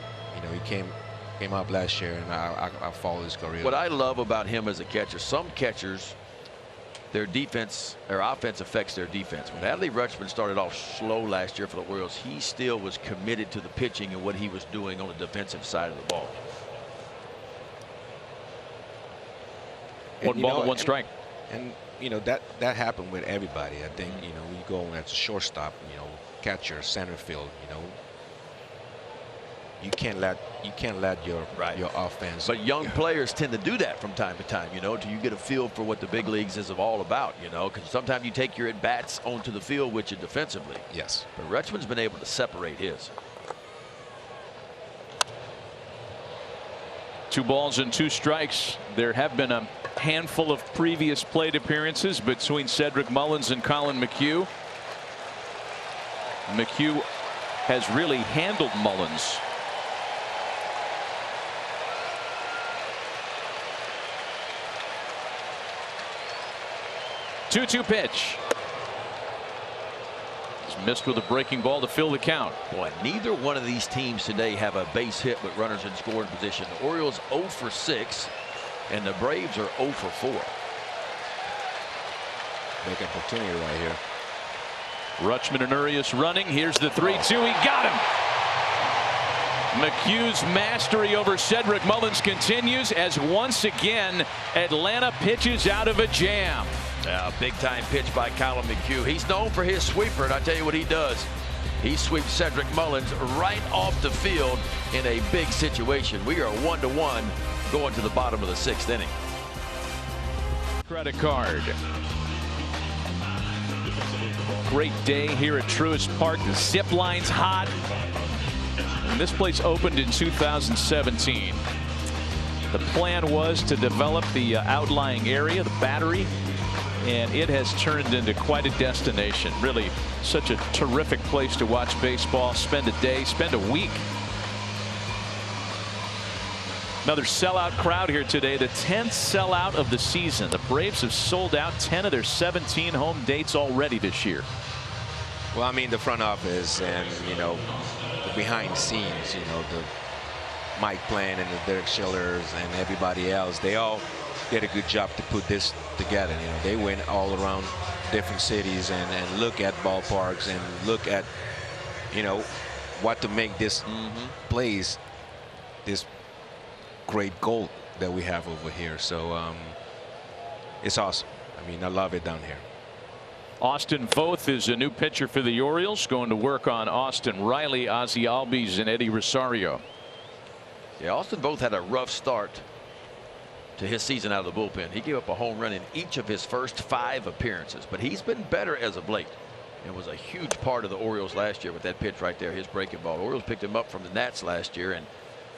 he came up last year, and I followed his career. What I love about him as a catcher, some catchers, their defense, their offense affects their defense. When Adley Rutschman started off slow last year for the Orioles, he still was committed to the pitching and what he was doing on the defensive side of the ball. 1 ball, 1 strike. And that happened with everybody. I think we go as a shortstop, catcher, center field. You can't let your offense. But young players tend to do that from time to time, till you get a feel for what the big leagues is all about, because sometimes you take your at bats onto the field with you defensively. Yes. But Rutschman's been able to separate his. 2 balls and 2 strikes. There have been a handful of previous plate appearances between Cedric Mullins and Colin McHugh. McHugh has really handled Mullins. 2-2 pitch. He's missed with a breaking ball to fill the count. Boy, neither one of these teams today have a base hit with runners in scoring position. The Orioles 0 for 6, and the Braves are 0 for 4. Big opportunity right here. Rutschman and Urias running. Here's the 3-2. He got him. McHugh's mastery over Cedric Mullins continues as once again Atlanta pitches out of a jam. Big time pitch by Colin McHugh. He's known for his sweeper, and I tell you what he does. He sweeps Cedric Mullins right off the field in a big situation. We are 1-1 going to the bottom of the 6th inning. Credit card. Great day here at Truist Park. The zip line's hot. And this place opened in 2017. The plan was to develop the outlying area, the Battery, and it has turned into quite a destination. Really such a terrific place to watch baseball, spend a day, spend a week. Another sellout crowd here today, the 10th sellout of the season. The Braves have sold out 10 of their 17 home dates already this year. Well, I mean, the front office and, you know, the behind the scenes, you know, the Mike Plant and the Derek Schillers and everybody else, they all did a good job to put this together. You know, they went all around different cities and look at ballparks and look at, you know, what to make this place this great goal that we have over here. So it's awesome. I mean, I love it down here. Austin Voth is a new pitcher for the Orioles, going to work on Austin Riley, Ozzie Albies, and Eddie Rosario. Yeah, Austin Voth had a rough start to his season out of the bullpen. He gave up a home run in each of his first 5 appearances, but he's been better as of late. It was a huge part of the Orioles last year with that pitch right there, his breaking ball. The Orioles picked him up from the Nats last year, and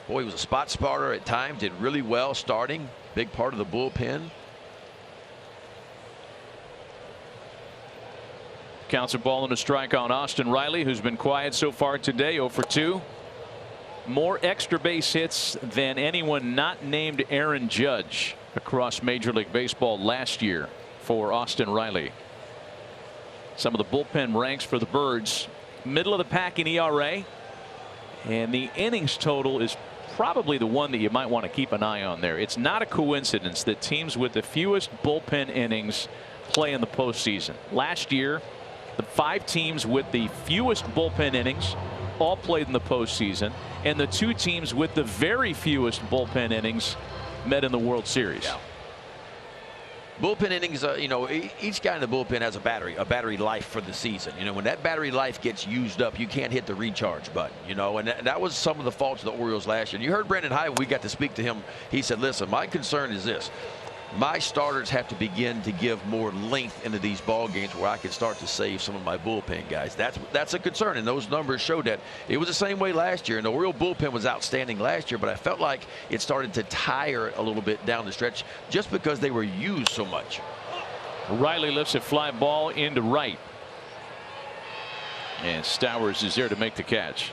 boy, he was a spot starter at times, did really well starting, big part of the bullpen. Counts a ball and a strike on Austin Riley, who's been quiet so far today, 0 for 2. More extra base hits than anyone not named Aaron Judge across Major League Baseball last year for Austin Riley. Some of the bullpen ranks for the Birds, middle of the pack in ERA, and the innings total is probably the one that you might want to keep an eye on there. It's not a coincidence that teams with the fewest bullpen innings play in the postseason. Last year, the 5 teams with the fewest bullpen innings all played in the postseason, and the 2 teams with the very fewest bullpen innings met in the World Series. Yeah. Bullpen innings, you know, each guy in the bullpen has a battery life for the season. You know, when that battery life gets used up, you can't hit the recharge button, you know, and that was some of the faults of the Orioles last year. And you heard Brandon Hyde, we got to speak to him. He said, listen, my concern is this. My starters have to begin to give more length into these ball games where I can start to save some of my bullpen guys. That's a concern, and those numbers show that. It was the same way last year, and the Oriole bullpen was outstanding last year, but I felt like it started to tire a little bit down the stretch just because they were used so much. Riley lifts a fly ball into right, and Stowers is there to make the catch.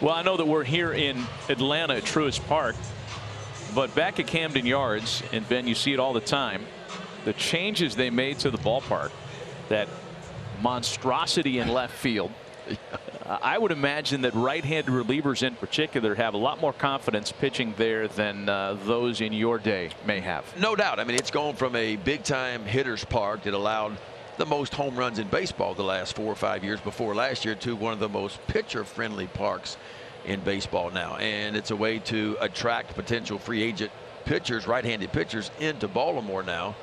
Well, I know that we're here in Atlanta at Truist Park, but back at Camden Yards, and Ben, you see it all the time, the changes they made to the ballpark, that monstrosity in left field. I would imagine that right-handed relievers in particular have a lot more confidence pitching there than those in your day may have. No doubt. I mean, it's gone from a big-time hitter's park that allowed the most home runs in baseball the last 4 or 5 years before last year to one of the most pitcher-friendly parks in baseball now. And it's a way to attract potential free agent pitchers, right-handed pitchers, into Baltimore now.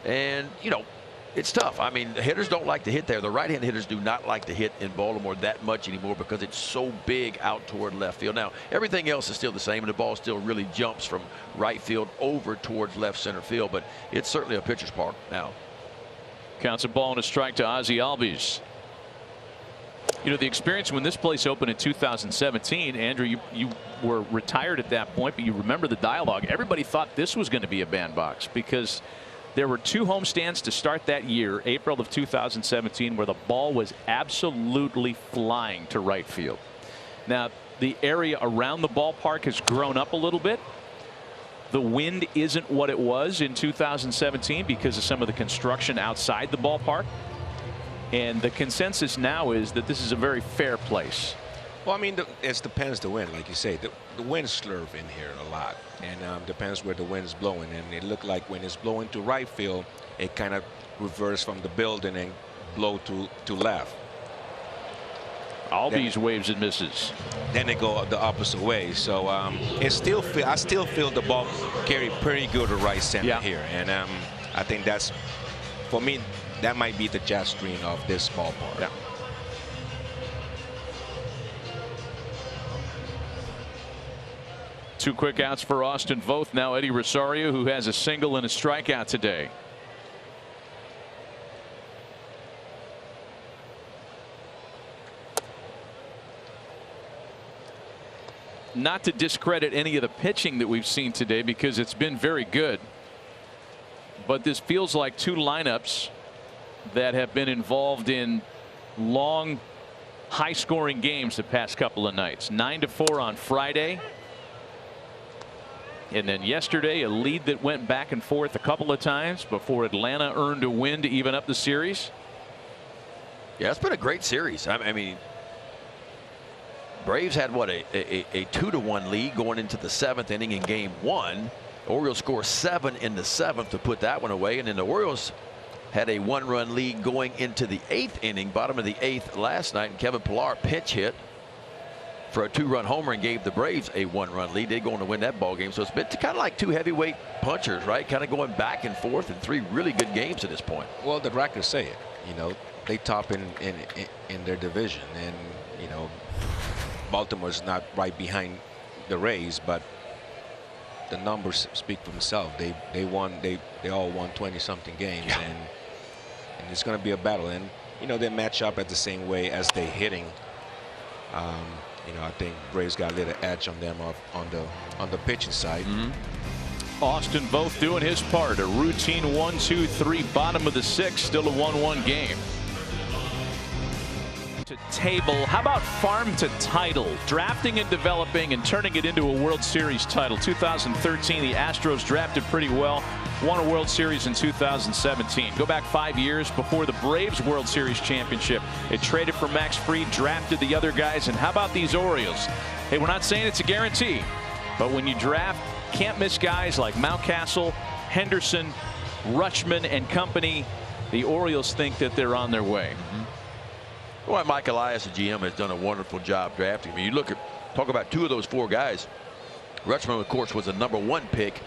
And, you know, it's tough. I mean, the hitters don't like to hit there. The right-handed hitters do not like to hit in Baltimore that much anymore because it's so big out toward left field. Now, everything else is still the same, and the ball still really jumps from right field over towards left center field, but it's certainly a pitcher's park now. Counts a ball and a strike to Ozzie Albies. You know, the experience when this place opened in 2017, Andrew, you were retired at that point, but you remember the dialogue. Everybody thought this was going to be a bandbox because there were 2 homestands to start that year, April of 2017, where the ball was absolutely flying to right field. Now, the area around the ballpark has grown up a little bit, the wind isn't what it was in 2017 because of some of the construction outside the ballpark. And the consensus now is that this is a very fair place. Well, I mean, it depends the wind, like you say. The wind slurve in here a lot, and depends where the wind's blowing. And it looked like when it's blowing to right field, it kind of reverse from the building and blow to left. Albies waves and misses. Then they go the opposite way. So I still feel the ball carry pretty good to right center here, and I think that's, for me, that might be the jet stream of this ballpark. Yeah. Two quick outs for Austin Voth. Now Eddie Rosario, who has a single and a strikeout today. Not to discredit any of the pitching that we've seen today because it's been very good. But this feels like two lineups that have been involved in long, high-scoring games the past couple of nights. 9-4 on Friday. And then yesterday, a lead that went back and forth a couple of times before Atlanta earned a win to even up the series. Yeah, it's been a great series. I mean, Braves had what, a 2-1 lead going into the 7th inning in game 1. Orioles score 7 in the 7th to put that one away, and then the Orioles had a 1-run lead going into the 8th inning, bottom of the 8th last night, and Kevin Pillar pinch hit for a 2-run homer and gave the Braves a 1-run lead. They're going to win that ball game. So it's been kind of like two heavyweight punchers, right? Kind of going back and forth in 3 really good games at this point. Well, the records say it. You know, they top in their division, and you know, Baltimore's not right behind the Rays, but the numbers speak for themselves. They all won 20-something games, and it's going to be a battle. And you know, they match up at the same way as they hitting. You know, I think Braves got a little edge on them on the pitching side. Austin Voth doing his part. A routine 1-2-3 bottom of the 6th, still a 1-1 game. To table, how about farm to title? Drafting and developing and turning it into a World Series title. 2013, the Astros drafted pretty well, won a World Series in 2017. Go back 5 years before the Braves World Series championship. It traded for Max Fried, drafted the other guys, and how about these Orioles? Hey, we're not saying it's a guarantee, but when you draft can't miss guys like Mountcastle, Henderson, Rutschman, and company, the Orioles think that they're on their way. Well, Mike Elias, the GM, has done a wonderful job drafting. I mean, you talk about 2 of those 4 guys. Rutschman, of course, was a #1 pick,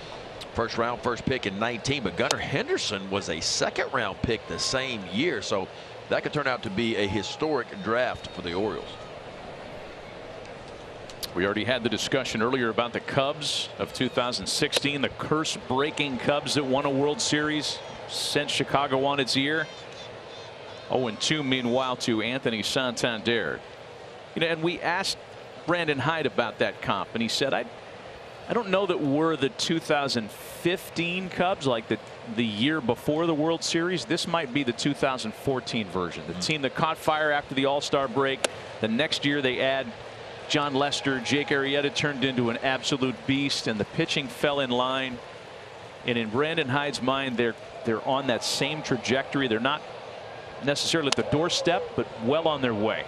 first pick in 19, but Gunnar Henderson was a 2nd-round pick the same year, so that could turn out to be a historic draft for the Orioles. We already had the discussion earlier about the Cubs of 2016, the curse-breaking Cubs that won a World Series, sent Chicago on its ear. 0-2 meanwhile to Anthony Santander. You know, and we asked Brandon Hyde about that comp, and he said, I don't know that we're the 2015 Cubs, like the year before the World Series. This might be the 2014 version, the team that caught fire after the All-Star break. The next year they add John Lester. Jake Arrieta turned into an absolute beast, and the pitching fell in line. And in Brandon Hyde's mind, they're on that same trajectory. They're not necessarily at the doorstep, but well on their way.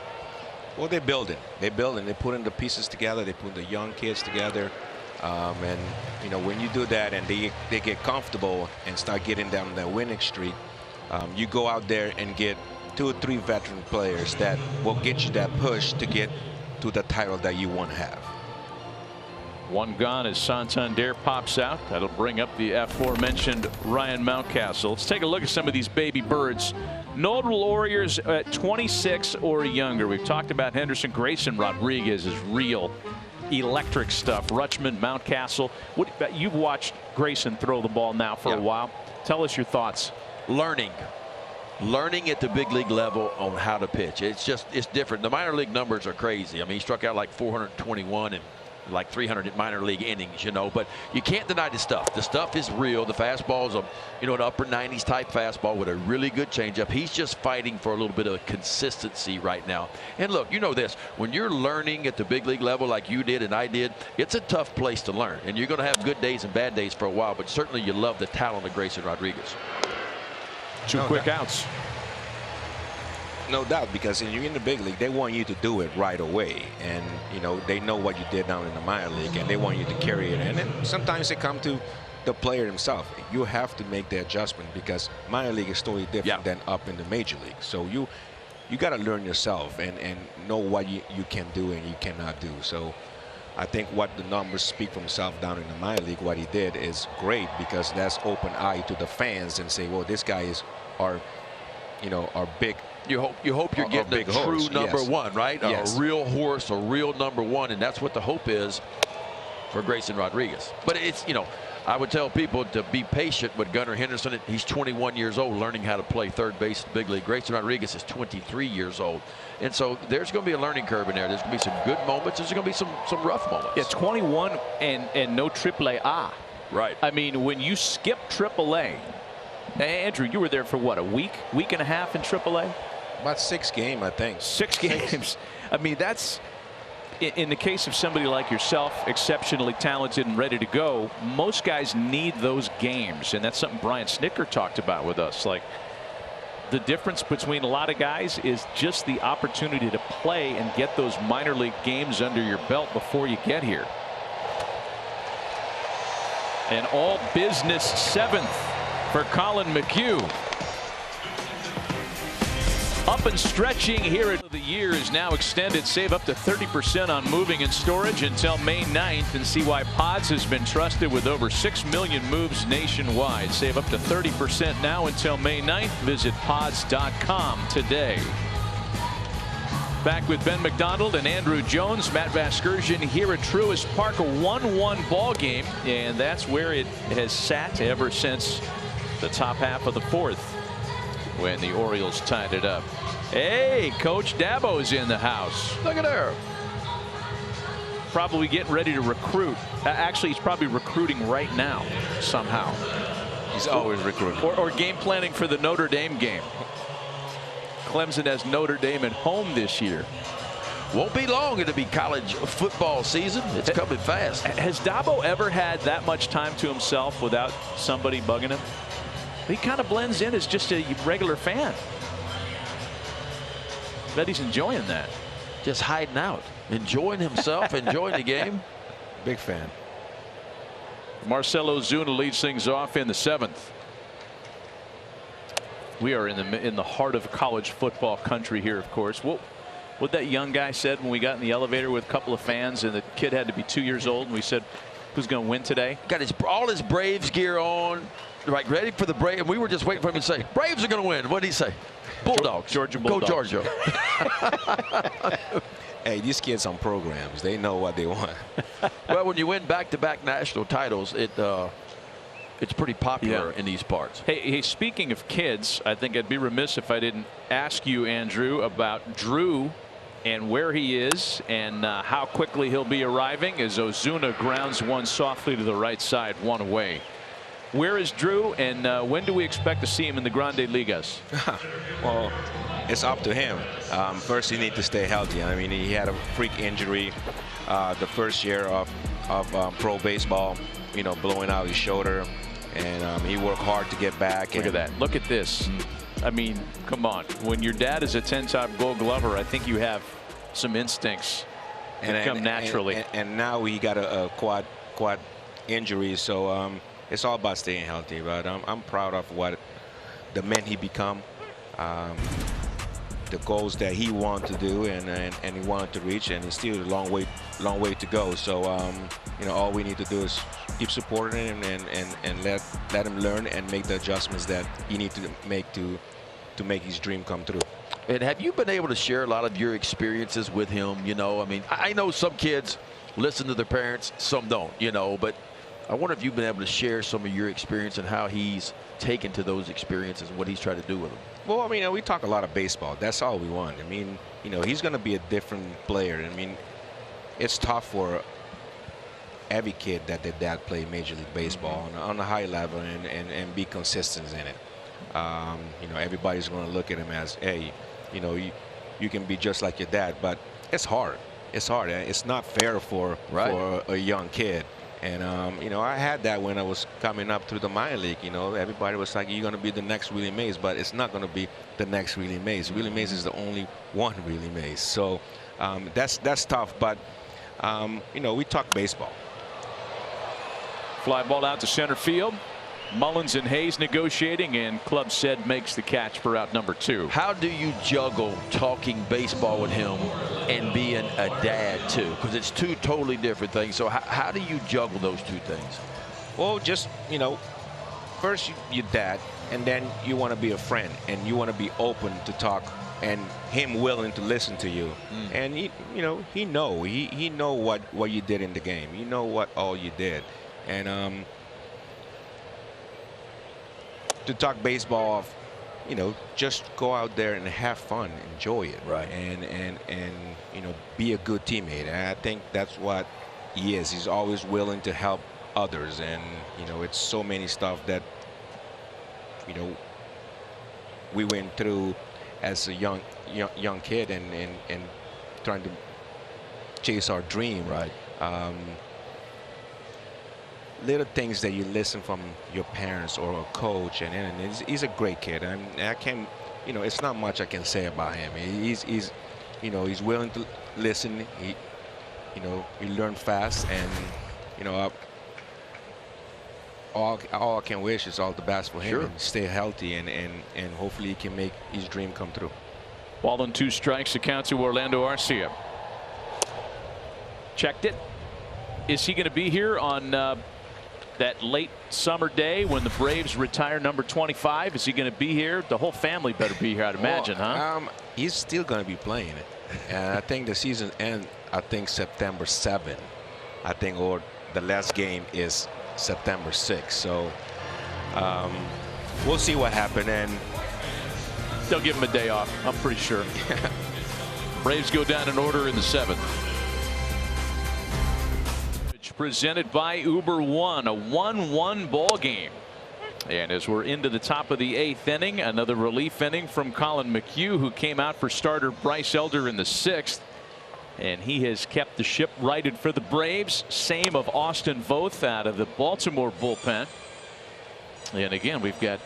Well, they're building. They're putting the pieces together. They put the young kids together. And you know, when you do that and they get comfortable and start getting down that winning streak, you go out there and get 2 or 3 veteran players that will get you that push to get to the title that you want to have. One gone as Santander pops out. That'll bring up the aforementioned Ryan Mountcastle. Let's take a look at some of these baby birds. Notable Warriors at 26 or younger. We've talked about Henderson. Grayson Rodriguez is real electric stuff. Rutschman, Mountcastle. You've watched Grayson throw the ball now for a while. Tell us your thoughts. Learning at the big league level on how to pitch. It's different. The minor league numbers are crazy. I mean, he struck out like 421 and like 300 minor league innings, you know, but you can't deny the stuff. The stuff is real. The fastball is a, you know, an upper 90s type fastball with a really good changeup. He's just fighting for a little bit of consistency right now. And look, you know this, when you're learning at the big league level like you did and I did, it's a tough place to learn. And you're going to have good days and bad days for a while, but certainly you love the talent of Grayson Rodriguez. Two quick outs. No doubt, because when you're in the big league, they want you to do it right away. And, you know, they know what you did down in the minor league, and they want you to carry it. And then sometimes they come to the player himself. You have to make the adjustment, because minor league is totally different than up in the major league. So you got to learn yourself and know what you can do and you cannot do. So I think what the numbers speak for himself down in the minor league, what he did is great, because that's open eye to the fans and say, well, this guy is our, you know, our big. You hope you're getting a true number one, right? Yes. A real horse, a real number one, and that's what the hope is for Grayson Rodriguez. But it's, you know, I would tell people to be patient with Gunnar Henderson. He's 21 years old, learning how to play third base in the big league. Grayson Rodriguez is 23 years old. And so there's going to be a learning curve in there. There's going to be some good moments. There's going to be some rough moments. Yeah, 21 and no AAA. Right. I mean, when you skip AAA, Andrew, you were there for what, a week and a half in AAA? About 6 games, I think. 6 games. I mean, that's, in the case of somebody like yourself, exceptionally talented and ready to go, most guys need those games. And that's something Brian Snicker talked about with us. Like, the difference between a lot of guys is just the opportunity to play and get those minor league games under your belt before you get here. An all business 7th for Colin McHugh. Up and stretching here at the year is now extended. Save up to 30% on moving and storage until May 9th, and see why Pods has been trusted with over 6 million moves nationwide. Save up to 30% now until May 9th. Visit pods.com today. Back with Ben McDonald and Andrew Jones. Matt Vasgersian here at Truist Park. A 1-1 ball game, and that's where it has sat ever since the top half of the 4th, when the Orioles tied it up. Hey, Coach Dabo's in the house. Look at there. Probably getting ready to recruit. Actually, he's probably recruiting right now somehow. He's always recruiting. Or game planning for the Notre Dame game. Clemson has Notre Dame at home this year. Won't be long. It'll be college football season. It's coming fast. Has Dabo ever had that much time to himself without somebody bugging him? He kind of blends in as just a regular fan. Bet he's enjoying that. Just hiding out, enjoying himself, enjoying the game. Big fan. Marcell Ozuna leads things off in the 7th. We are in the heart of college football country here, of course. What that young guy said when we got in the elevator with a couple of fans, and the kid had to be 2 years old, and we said, who's going to win today? Got all his Braves gear on, right, ready for the Braves. And we were just waiting for him to say, Braves are going to win. What did he say? Bulldogs. Georgia Bulldogs. Go Georgia. Hey, these kids on programs, they know what they want. Well, when you win back-to-back national titles, it's pretty popular in these parts. Hey, speaking of kids, I think I'd be remiss if I didn't ask you, Andrew, about Drew and where he is and how quickly he'll be arriving as Ozuna grounds one softly to the right side, one away. Where is Drew, and when do we expect to see him in the Grande Ligas? Well, it's up to him. First, he needs to stay healthy. I mean, he had a freak injury the first year of pro baseball, you know, blowing out his shoulder, and he worked hard to get back. Look at that. Look at this. I mean, come on. When your dad is a 10-time Gold Glover, I think you have some instincts that come naturally. And now he got a quad injury, so it's all about staying healthy. But I'm proud of what the man he become, the goals that he wanted to do and he wanted to reach, and it's still a long way to go. So you know, all we need to do is keep supporting him and let him learn and make the adjustments that he needs to make his dream come true. And have you been able to share a lot of your experiences with him? You know, I mean, I know some kids listen to their parents, some don't, you know, but I wonder if you've been able to share some of your experience and how he's taken to those experiences and what he's tried to do with them. Well, I mean, we talk a lot of baseball. That's all we want. I mean, you know, he's going to be a different player. I mean, it's tough for every kid that their dad play Major League Baseball on a high level and be consistent in it. You know, everybody's going to look at him as, hey, you know, you can be just like your dad, but it's hard. It's hard. It's not fair for a young kid. And, you know, I had that when I was coming up through the minor league. You know, everybody was like, you're going to be the next Willie Mays, but it's not going to be the next Willie Mays. Willie Mays is the only one Willie Mays. So that's tough. But, you know, we talk baseball. Fly ball out to center field. Mullins and Hayes negotiating, and Club said makes the catch for out number 2. How do you juggle talking baseball with him and being a dad too? Because it's two totally different things. So how do you juggle those two things? Well, just, you know, first your dad, and then you want to be a friend, and you want to be open to talk, and him willing to listen to you. And he, you know, he know what you did in the game. You know what all you did, and to talk baseball, you know, just go out there and have fun, enjoy it, right? And you know, be a good teammate. And I think that's what he is. He's always willing to help others, and you know, it's so many stuff that, you know, we went through as a young kid and trying to chase our dream, right? Little things that you listen from your parents or a coach, and he's a great kid. I can't, you know, it's not much I can say about him. He's you know, he's willing to listen. He, you know, he learn fast, and you know, all I can wish is all the best for him, and stay healthy, and hopefully he can make his dream come true. Ball and 2 strikes, the count to Orlando Arcia. Checked it. Is he going to be here on that late summer day when the Braves retire number 25? Is he going to be here? The whole family better be here, I'd imagine, huh? He's still going to be playing it. And I think the season ends, I think, September 7th. I think, or the last game is September 6th. So we'll see what happens. And they'll give him a day off, I'm pretty sure. Braves go down in order in the 7th. Presented by Uber One, a 1-1 ball game. And as we're into the top of the 8th inning, another relief inning from Colin McHugh, who came out for starter Bryce Elder in the 6th. And he has kept the ship righted for the Braves. Same of Austin Voth out of the Baltimore bullpen. And again, we've got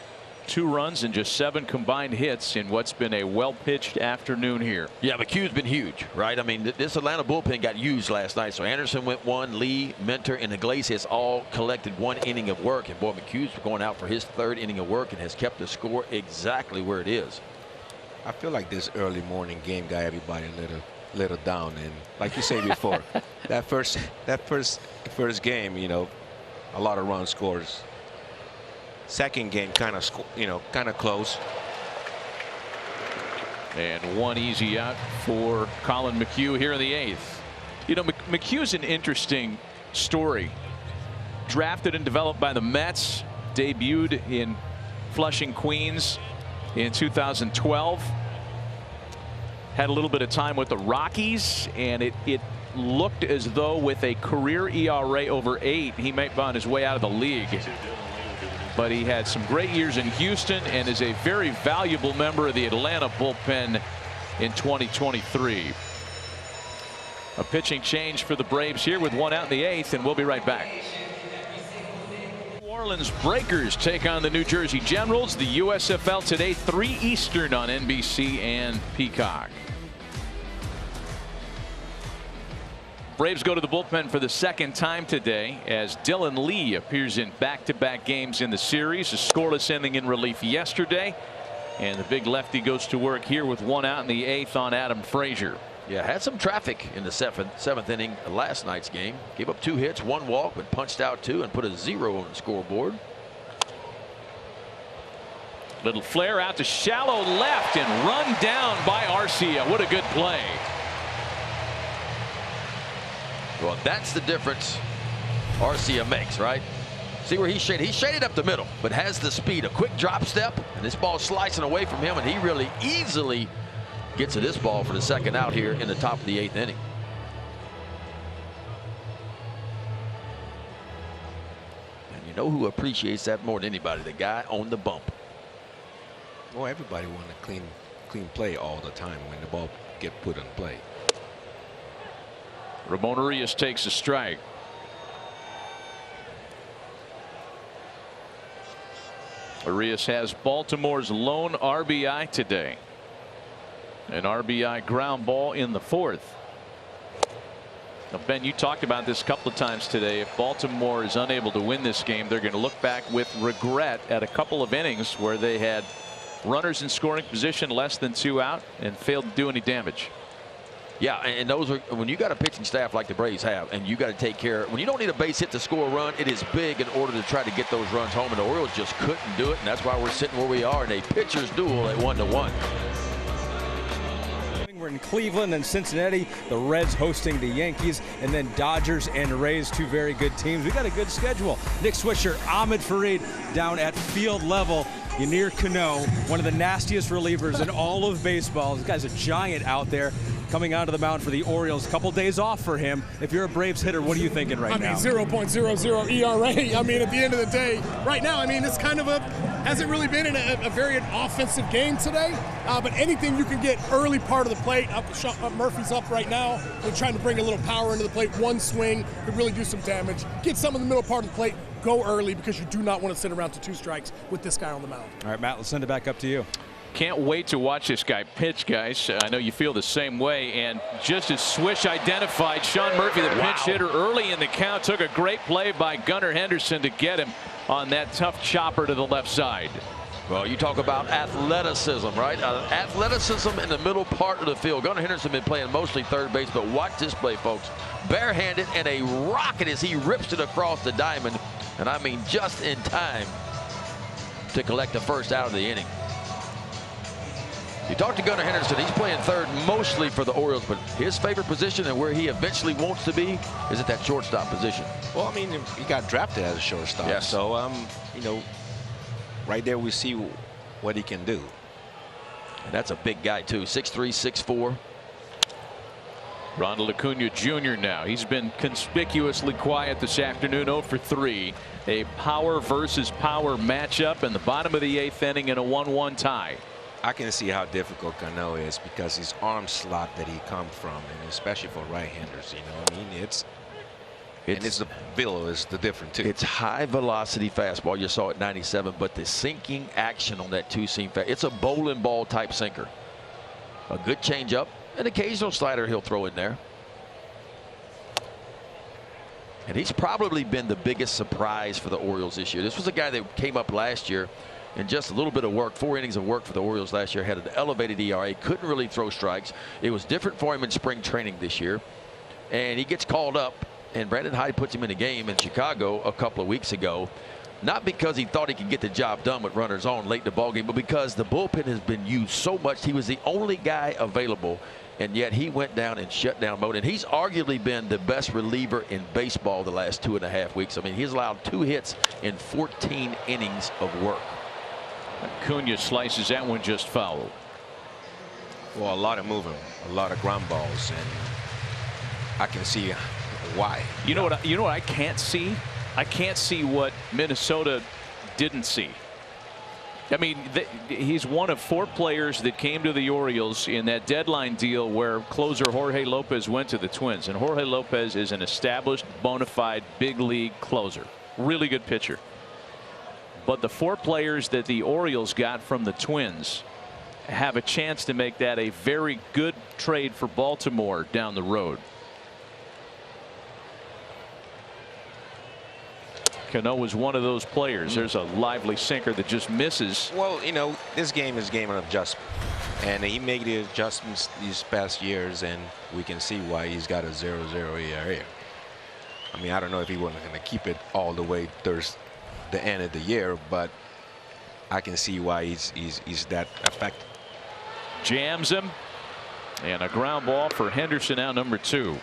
2 runs and just 7 combined hits in what's been a well-pitched afternoon here. Yeah, McHugh's been huge, right? I mean, this Atlanta bullpen got used last night. So Anderson went 1, Lee, Mentor, and Iglesias all collected 1 inning of work. And boy, McHugh's going out for his 3rd inning of work and has kept the score exactly where it is. I feel like this early morning game got everybody a little down. And like you said before, that first game, you know, a lot of run scores. Second game kind of close. And 1 easy out for Colin McHugh here in the 8th. You know, McHugh's an interesting story. Drafted and developed by the Mets, debuted in Flushing, Queens in 2012. Had a little bit of time with the Rockies, and it looked as though with a career ERA over 8, he might be on his way out of the league. But he had some great years in Houston and is a very valuable member of the Atlanta bullpen in 2023. A pitching change for the Braves here with 1 out in the 8th, and we'll be right back. New Orleans Breakers take on the New Jersey Generals. The USFL today, 3 Eastern on NBC and Peacock. Braves go to the bullpen for the 2nd time today as Dylan Lee appears in back-to-back games in the series. A scoreless inning in relief yesterday, and the big lefty goes to work here with 1 out in the 8th on Adam Frazier. Yeah, had some traffic in the 7th inning of last night's game. Gave up 2 hits, 1 walk, but punched out 2 and put a 0 on the scoreboard. Little flare out to shallow left and run down by Arcia. What a good play. Well, that's the difference Arcia makes, right? See where he shaded up the middle, but has the speed, a quick drop step, and this ball slicing away from him, and he really easily gets to this ball for the 2nd out here in the top of the 8th inning. You know who appreciates that more than anybody? The guy on the bump. Well, everybody wants a clean play all the time when the ball get put in play. Ramon Urias takes a strike. Urias has Baltimore's lone RBI today. An RBI ground ball in the 4th. Now, Ben, you talked about this a couple of times today. If Baltimore is unable to win this game, they're going to look back with regret at a couple of innings where they had runners in scoring position, less than 2 out, and failed to do any damage. Yeah, and those are when you got a pitching staff like the Braves have, and you got to take care. When you don't need a base hit to score a run, it is big in order to try to get those runs home. And the Orioles just couldn't do it, and that's why we're sitting where we are in a pitcher's duel at 1-1. We're in Cleveland and Cincinnati, the Reds hosting the Yankees, and then Dodgers and Rays, 2 very good teams. We got a good schedule. Nick Swisher, Ahmed Fareed down at field level. Yennier Cano, one of the nastiest relievers in all of baseball. This guy's a giant out there, coming onto the mound for the Orioles. A couple days off for him. If you're a Braves hitter, what are you thinking right now? 0.00 ERA. I mean, at the end of the day, right now, I mean, it's kind of hasn't really been in a very offensive game today. But anything you can get early part of the plate, Murphy's up right now. They're trying to bring a little power into the plate. One swing could really do some damage. Get some in the middle part of the plate. Go early because you do not want to sit around to 2 strikes with this guy on the mound. All right, Matt, let's send it back up to you. Can't wait to watch this guy pitch, guys. I know you feel the same way. And just as Swish identified, Sean Murphy, the pinch hitter, early in the count, took a great play by Gunnar Henderson to get him on that tough chopper to the left side. Well, you talk about athleticism, right? Athleticism in the middle part of the field. Gunnar Henderson been playing mostly third base, but watch this play, folks. Barehanded and a rocket as he rips it across the diamond. And I mean just in time to collect the first out of the inning. You talk to Gunnar Henderson, he's playing third mostly for the Orioles, but his favorite position and where he eventually wants to be is at that shortstop position. Well, I mean, he got drafted as a shortstop. Yes. So, you know, right there we see what he can do. And that's a big guy, too. 6'3", 6'4". Ronald Acuna Jr. now. He's been conspicuously quiet this afternoon, 0 for 3. A power versus power matchup in the bottom of the 8th inning in a 1-1 tie. I can see how difficult Cano is because his arm slot that he comes from, and especially for right-handers, you know, I mean, it's the velo is the difference too. It's high velocity fastball. You saw it 97, but the sinking action on that 2-seam fastball, it's a bowling ball type sinker. A good changeup, an occasional slider he'll throw in there. And he's probably been the biggest surprise for the Orioles this year. This was a guy that came up last year and just a little bit of work, 4 innings of work for the Orioles last year, had an elevated ERA, couldn't really throw strikes. It was different for him in spring training this year. And he gets called up, and Brandon Hyde puts him in a game in Chicago a couple of weeks ago. Not because he thought he could get the job done with runners on late in the ballgame, but because the bullpen has been used so much. He was the only guy available, and yet he went down in shutdown mode. And he's arguably been the best reliever in baseball the last 2.5 weeks. I mean, he's allowed 2 hits in 14 innings of work. Acuna slices that one just foul. Well, a lot of movement, a lot of ground balls, and I can see why. You know what I can't see? I can't see what Minnesota didn't see. I mean, he's one of 4 players that came to the Orioles in that deadline deal where closer Jorge Lopez went to the Twins, and Jorge Lopez is an established, bona fide big league closer, really good pitcher. But the 4 players that the Orioles got from the Twins have a chance to make that a very good trade for Baltimore down the road. Cano was one of those players. There's a lively sinker that just misses. Well, you know, this game is a game of adjustment, and he made the adjustments these past years, and we can see why he's got a 0.00 ERA. I mean, I don't know if he wasn't going to keep it all the way towards the end of the year, but I can see why he's that effective. Jams him, and a ground ball for Henderson, out number 2.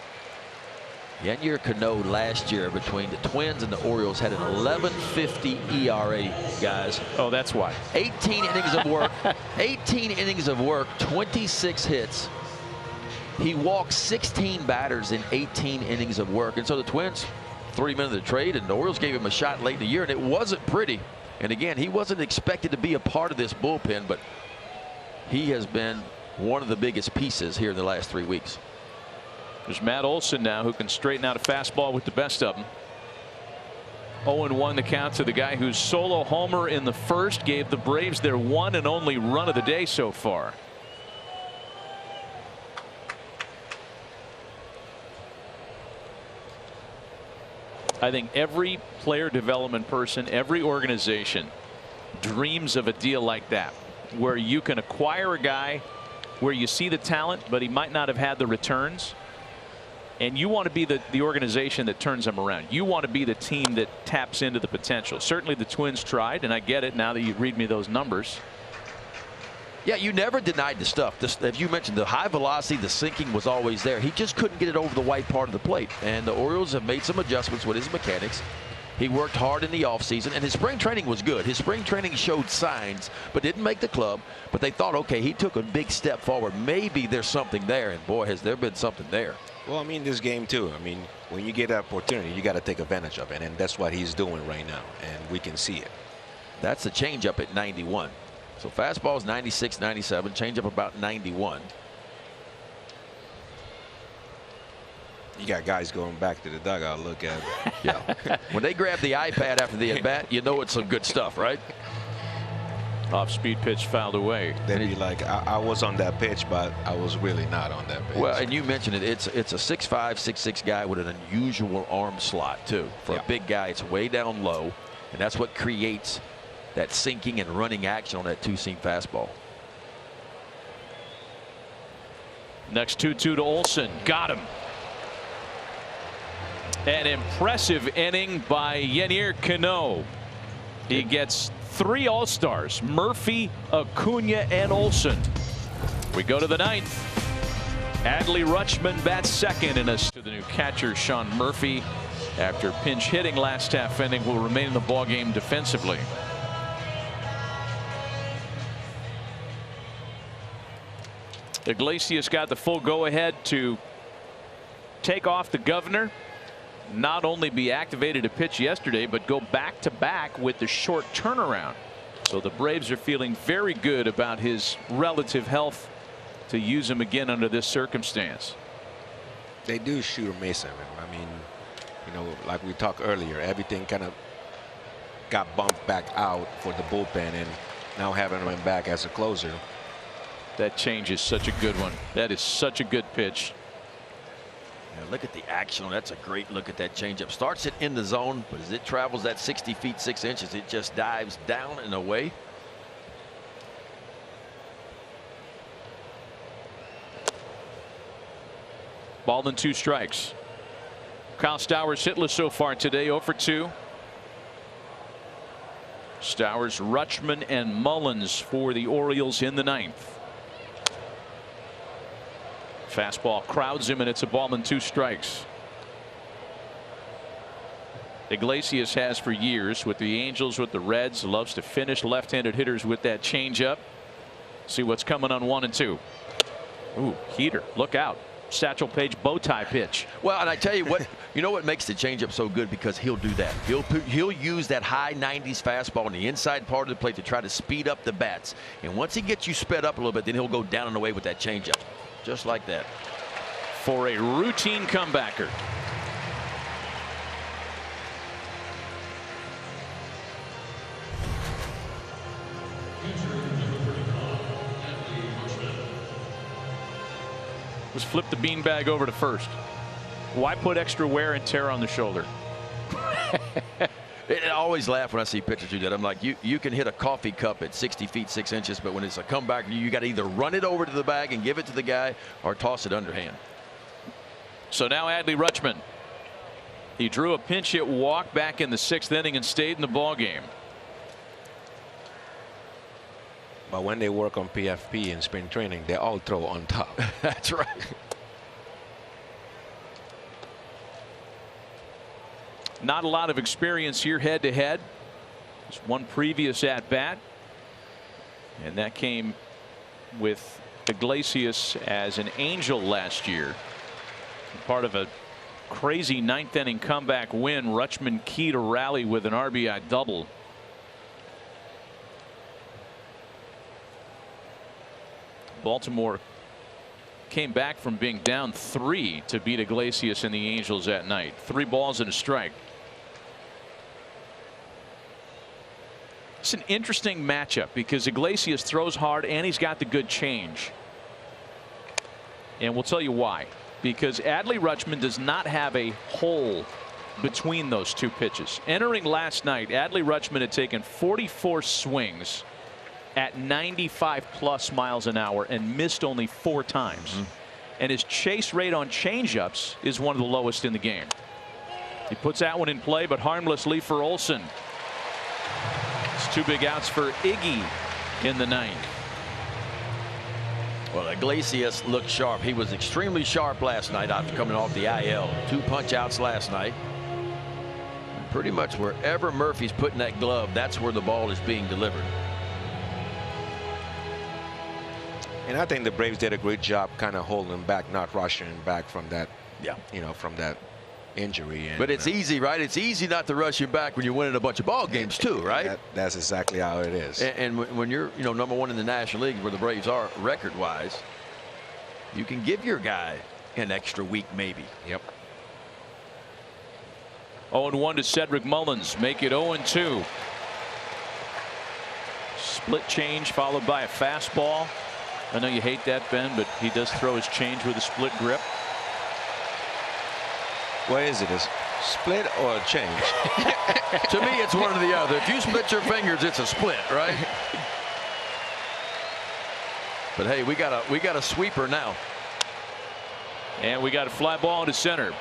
Yennier Cano last year between the Twins and the Orioles had an 11.50 ERA, guys. Oh, that's why. 18 innings of work. 18 innings of work, 26 hits. He walked 16 batters in 18 innings of work. And so the Twins 3 men of the trade, and the Orioles gave him a shot late in the year, and it wasn't pretty. And again, he wasn't expected to be a part of this bullpen, but he has been one of the biggest pieces here in the last 3 weeks. There's Matt Olson now, who can straighten out a fastball with the best of them. 0-1 the count to the guy whose solo homer in the first gave the Braves their one and only run of the day so far. I think every player development person, every organization dreams of a deal like that, where you can acquire a guy where you see the talent, but he might not have had the returns. And you want to be the organization that turns them around. You want to be the team that taps into the potential. Certainly the Twins tried, and I get it now that you read me those numbers. Yeah, you never denied the stuff. As you mentioned, the high velocity, the sinking was always there. He just couldn't get it over the white part of the plate. And the Orioles have made some adjustments with his mechanics. He worked hard in the offseason, and his spring training was good. His spring training showed signs, but didn't make the club. But they thought, okay, he took a big step forward. Maybe there's something there. And boy, has there been something there. Well, I mean, this game too. I mean, when you get an opportunity, you got to take advantage of it, and that's what he's doing right now, and we can see it. That's the changeup at 91. So fastball is 96, 97, changeup about 91. You got guys going back to the dugout. Look at it. Yeah. When they grab the iPad after the at bat, you know it's some good stuff, right? Off speed pitch fouled away. They'd be like, I was on that pitch, but I was really not on that pitch. Well, and you mentioned it. It's a 6'5", 6'6" guy with an unusual arm slot too. For a big guy, it's way down low, and that's what creates that sinking and running action on that two-seam fastball. Next 2-2 to Olson. Got him. An impressive inning by Yennier Cano. He gets 3 All-Stars: Murphy, Acuna, and Olson. We go to the 9th. Adley Rutschman bats second, and to the new catcher Sean Murphy, after pinch hitting last half inning, will remain in the ballgame defensively. Iglesias got the full go-ahead to take off the governor. Not only be activated to pitch yesterday, but go back-to-back with the short turnaround. So the Braves are feeling very good about his relative health to use him again under this circumstance. They do shoot or miss him. I mean, you know, like we talked earlier, everything kind of got bumped back out for the bullpen, and now having him back as a closer. That change is such a good one. That is such a good pitch. Yeah, look at the action. That's a great look at that changeup. Starts it in the zone, but as it travels that 60 feet 6 inches, it just dives down and away. Ball and 2 strikes. Kyle Stowers hitless so far today, 0 for 2. Stowers, Rutschman, and Mullins for the Orioles in the 9th. Fastball crowds him, and it's a ball and 2 strikes. Iglesias has for years with the Angels, with the Reds, loves to finish left-handed hitters with that changeup. See what's coming on 1 and 2. Ooh, heater, look out. Satchel Paige bow tie pitch. Well, and I tell you what, you know what makes the changeup so good, because he'll do that. He'll use that high 90s fastball on the inside part of the plate to try to speed up the bats. And once he gets you sped up a little bit, then he'll go down and away with that changeup. Just like that. For a routine comebacker. Let's flip the beanbag over to first. Why put extra wear and tear on the shoulder? I always laugh when I see pitchers do that. I'm like, you can hit a coffee cup at 60 feet 6 inches, but when it's a comeback, you got to either run it over to the bag and give it to the guy, or toss it underhand. So now Adley Rutschman. He drew a pinch hit walk back in the 6th inning and stayed in the ball game. But when they work on PFP in spring training, they all throw on top. That's right. Not a lot of experience here head to head. Just one previous at bat, and that came with Iglesias as an Angel last year, part of a crazy ninth inning comeback win. Rutschman key to rally with an RBI double. Baltimore came back from being down 3 to beat Iglesias and the Angels that night. 3 balls and a strike. It's an interesting matchup because Iglesias throws hard and he's got the good change. And we'll tell you why. Because Adley Rutschman does not have a hole between those two pitches. Entering last night, Adley Rutschman had taken 44 swings at 95+ miles an hour and missed only 4 times. And his chase rate on changeups is one of the lowest in the game. He puts that one in play, but harmlessly for Olsen. It's 2 big outs for Iggy in the 9th. Well, Iglesias looked sharp. He was extremely sharp last night after coming off the IL. 2 punch outs last night. Pretty much wherever Murphy's putting that glove, that's where the ball is being delivered. And I think the Braves did a great job kind of holding him back, not rushing him back from that, from that injury. And, but it's easy, right? It's easy not to rush him back when you're winning a bunch of ball games too, right? That's exactly how it is. And when you're, number 1 in the National League, where the Braves are record-wise, you can give your guy an extra week, maybe. Yep. 0-1 to Cedric Mullins. Make it 0-2. Split change followed by a fastball. I know you hate that, Ben, but he does throw his change with a split grip. What is it? A split or a change? To me, it's one or the other. If you split your fingers, it's a split, right? But hey, we got a sweeper now. And we got a fly ball into center.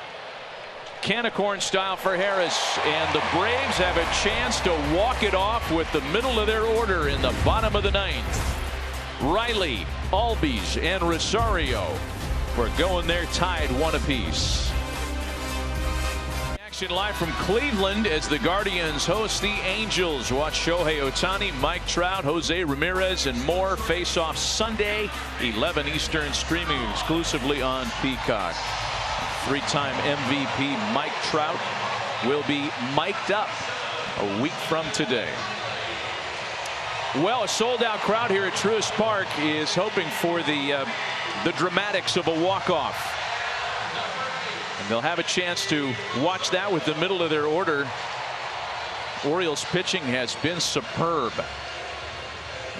Can of corn style for Harris, and the Braves have a chance to walk it off with the middle of their order in the bottom of the 9th. Riley, Albies, and Rosario were going there tied 1 apiece. Action live from Cleveland as the Guardians host the Angels. Watch Shohei Ohtani, Mike Trout, Jose Ramirez, and more face off Sunday, 11 Eastern, streaming exclusively on Peacock. 3-time MVP Mike Trout will be mic'd up a week from today. Well, a sold-out crowd here at Truist Park is hoping for the dramatics of a walk-off. And they'll have a chance to watch that with the middle of their order. Orioles pitching has been superb.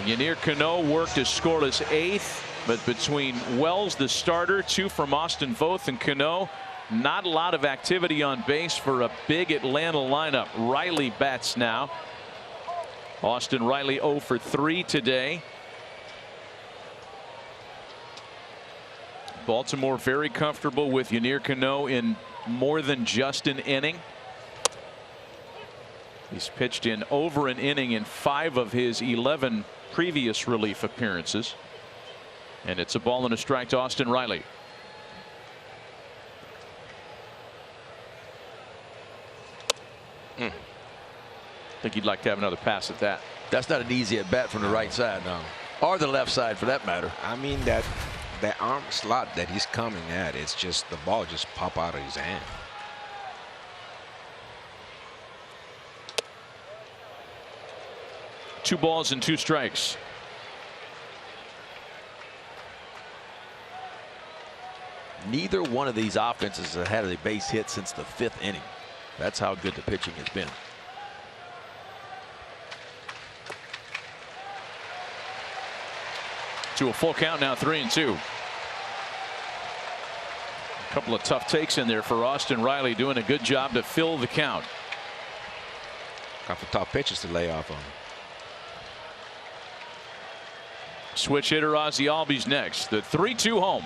Yennier Cano worked a scoreless 8th, but between Wells, the starter, 2 from Austin Voth and Cano, not a lot of activity on base for a big Atlanta lineup. Riley bats now. Austin Riley 0 for 3 today. Baltimore very comfortable with Yennier Cano in more than just an inning. He's pitched in over an inning in 5 of his 11 previous relief appearances. And it's a ball and a strike to Austin Riley. I think you'd like to have another pass at that. That's not an easy at bat from the right side, no, or the left side for that matter. I mean, that arm slot that he's coming at, it's just the ball just pop out of his hand. Two balls and 2 strikes. Neither one of these offenses has had a base hit since the 5th inning. That's how good the pitching has been. To a full count now, 3-2. A couple of tough takes in there for Austin Riley, doing a good job to fill the count. Couple tough pitches to lay off on. Switch hitter Ozzie Albies next. The 3-2 home.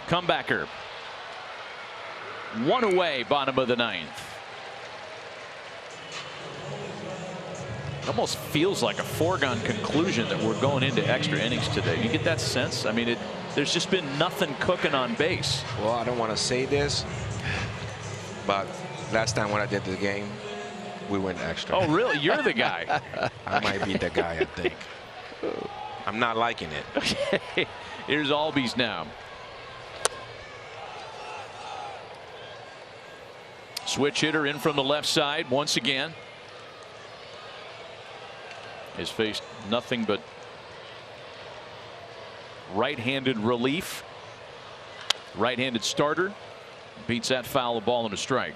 Comebacker. 1 away, bottom of the 9th. It almost feels like a foregone conclusion that we're going into extra innings today. You get that sense? I mean, there's just been nothing cooking on base. Well, I don't want to say this, but last time when I did the game, we went extra. Oh, really? You're the guy. I might be the guy, I think. I'm not liking it. Okay. Here's Albies now. Switch hitter in from the left side once again. Has faced nothing but right-handed relief. Right-handed starter beats that foul, a ball and a strike.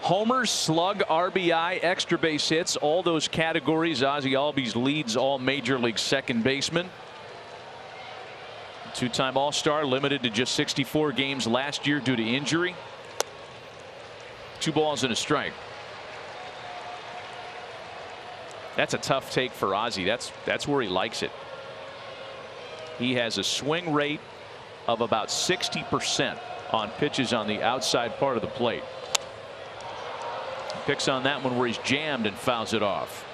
Homers, slug, RBI, extra base hits, all those categories. Ozzie Albies leads all major league second basemen. Two-time All-Star, limited to just 64 games last year due to injury. 2 balls and a strike. That's a tough take for Ozzie. That's where he likes it. He has a swing rate of about 60% on pitches on the outside part of the plate. Picks on that one where he's jammed and fouls it off.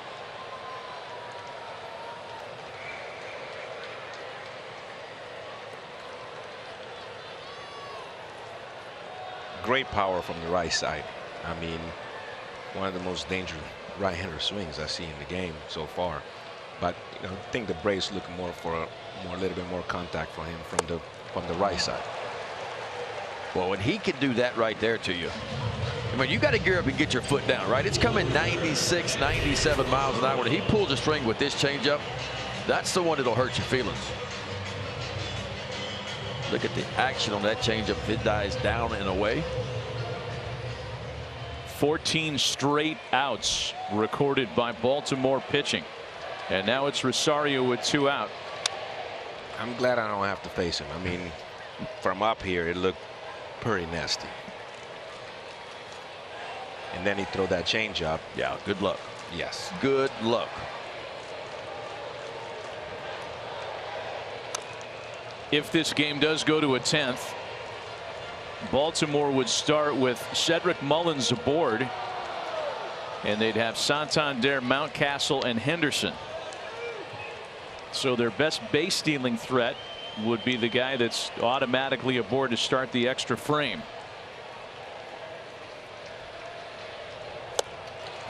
Great power from the right side. I mean, one of the most dangerous right-hander swings I see in the game so far. But I think the Braves looking more for a little bit more contact for him from the right side. Well, when he can do that right there to you, I mean, you got to gear up and get your foot down, right? It's coming 96, 97 miles an hour. When he pulls a string with this changeup, that's the one that'll hurt your feelings. Look at the action on that changeup. It dies down and away. 14 straight outs recorded by Baltimore pitching. And now it's Rosario with 2 out. I'm glad I don't have to face him. I mean, from up here, it looked pretty nasty. And then he threw that changeup. Yeah, good luck. Yes. Good luck. If this game does go to a 10th, Baltimore would start with Cedric Mullins aboard, and they'd have Santander, Mountcastle, and Henderson. So their best base stealing threat would be the guy that's automatically aboard to start the extra frame.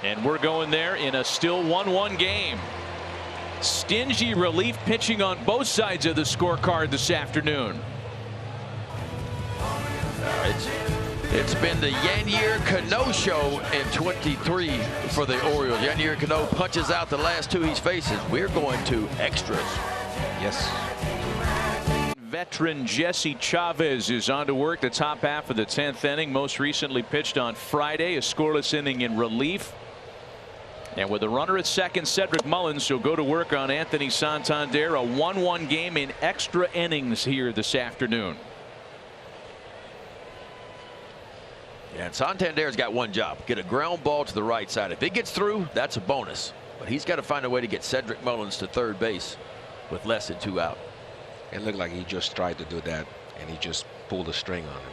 And we're going there in a still 1-1 game. Stingy relief pitching on both sides of the scorecard this afternoon. It's been the Yanier Cano show in 23 for the Orioles. Yanier Cano punches out the last 2 he's facing. We're going to extras. Yes. Veteran Jesse Chavez is on to work the top half of the 10th inning. Most recently pitched on Friday, a scoreless inning in relief. And with a runner at second, Cedric Mullins will go to work on Anthony Santander. A 1-1 game in extra innings here this afternoon. And Santander's got one job: get a ground ball to the right side. If it gets through, that's a bonus. But he's got to find a way to get Cedric Mullins to third base with less than 2 out. It looked like he just tried to do that, and he just pulled a string on him.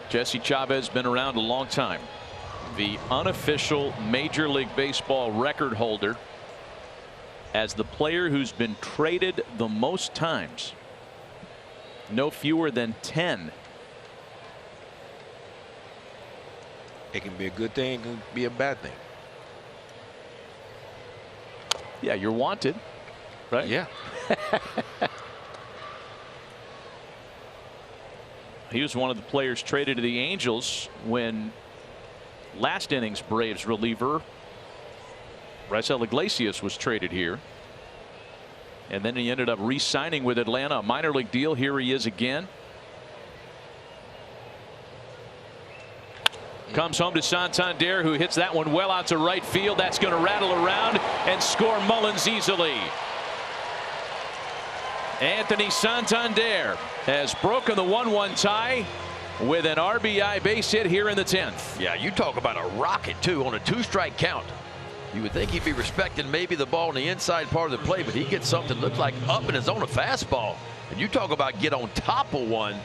Jesse Chavez been around a long time. The unofficial Major League Baseball record holder as the player who's been traded the most times. No fewer than 10. It can be a good thing, it can be a bad thing. Yeah, you're wanted, right? Yeah. He was one of the players traded to the Angels when last inning's Braves reliever Raisel Iglesias was traded here. And then he ended up re-signing with Atlanta, a minor league deal. Here he is again. Comes home to Santander, who hits that one well out to right field. That's going to rattle around and score Mullins easily. Anthony Santander has broken the 1-1 tie with an RBI base hit here in the 10th. Yeah, you talk about a rocket, too, on a 2-strike count. You would think he'd be respecting maybe the ball in the inside part of the play, but he gets something that looked like up in his own, a fastball. And you talk about get on top of one.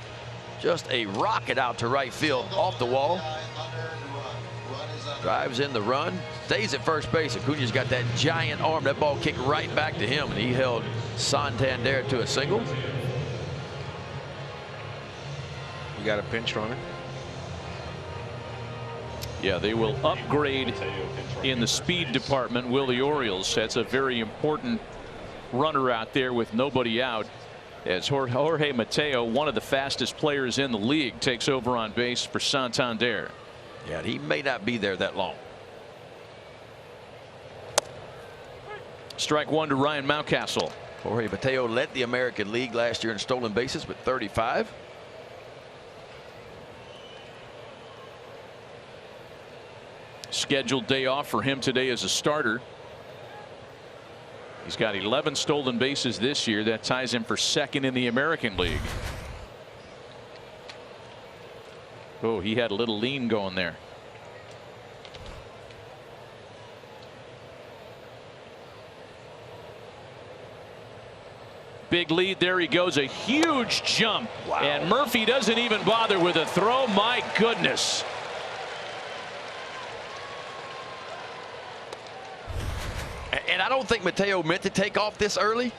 Just a rocket out to right field, off the wall. Drives in the run, stays at first base. Acuña's got that giant arm. That ball kicked right back to him, and he held Santander to a single. We got a pinch runner. Yeah, they will upgrade in the speed department, will the Orioles. That's a very important runner out there with nobody out. as Jorge Mateo, one of the fastest players in the league, takes over on base for Santander. Yeah, he may not be there that long. Strike one to Ryan Mountcastle. Jorge Mateo led the American League last year in stolen bases with 35. Scheduled day off for him today as a starter. He's got 11 stolen bases this year. That ties him for second in the American League. Oh, he had a little lean going there. Big lead. There he goes. A huge jump. Wow. And Murphy doesn't even bother with a throw. My goodness. And I don't think Mateo meant to take off this early,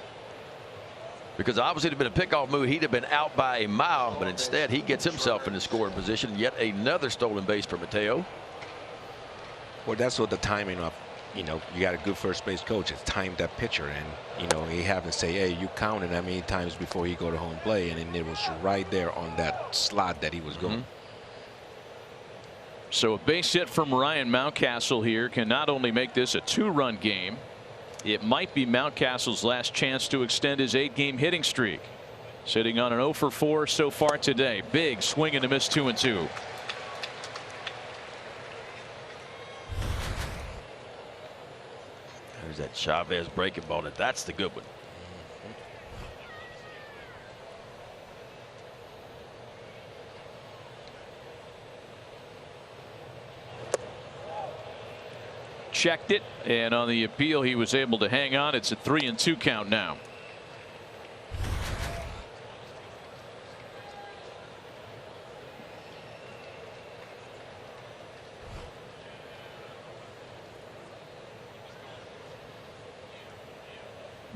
because obviously it'd have been a pickoff move. He'd have been out by a mile, but instead he gets himself in the scoring position. Yet another stolen base for Mateo. Well, that's what the timing of, you got a good first base coach. It's timed that pitcher, and he have to say, hey, you counted how many times before he go to home play, and then it was right there on that slot that he was going. So a base hit from Ryan Mountcastle here can not only make this a 2-run game, it might be Mountcastle's last chance to extend his 8-game hitting streak. Sitting on an 0 for 4 so far today. Big swing and a miss, 2-2. There's that Chavez breaking ball. That's the good one. Checked it, and on the appeal he was able to hang on. It's a 3-2 count now.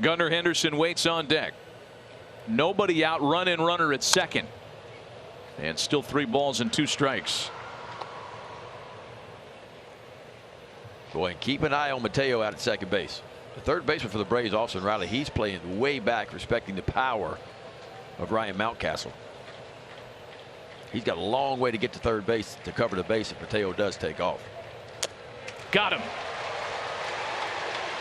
Gunnar Henderson waits on deck. Nobody out. Run-in runner at second, and still 3 balls and 2 strikes. Boy, and keep an eye on Mateo out at second base. The third baseman for the Braves, Austin Riley, he's playing way back, respecting the power of Ryan Mountcastle. He's got a long way to get to third base to cover the base if Mateo does take off. Got him.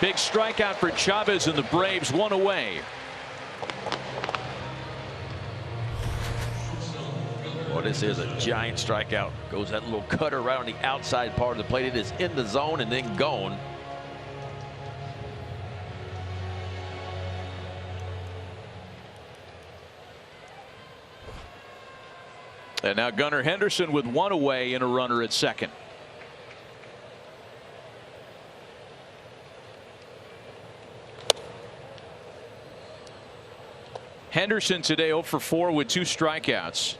Big strikeout for Chavez and the Braves, 1 away. Well, this is a giant strikeout. Goes that little cutter around the outside part of the plate. It is in the zone and then gone. And now Gunnar Henderson with 1 away and a runner at second. Henderson today 0 for 4 with 2 strikeouts.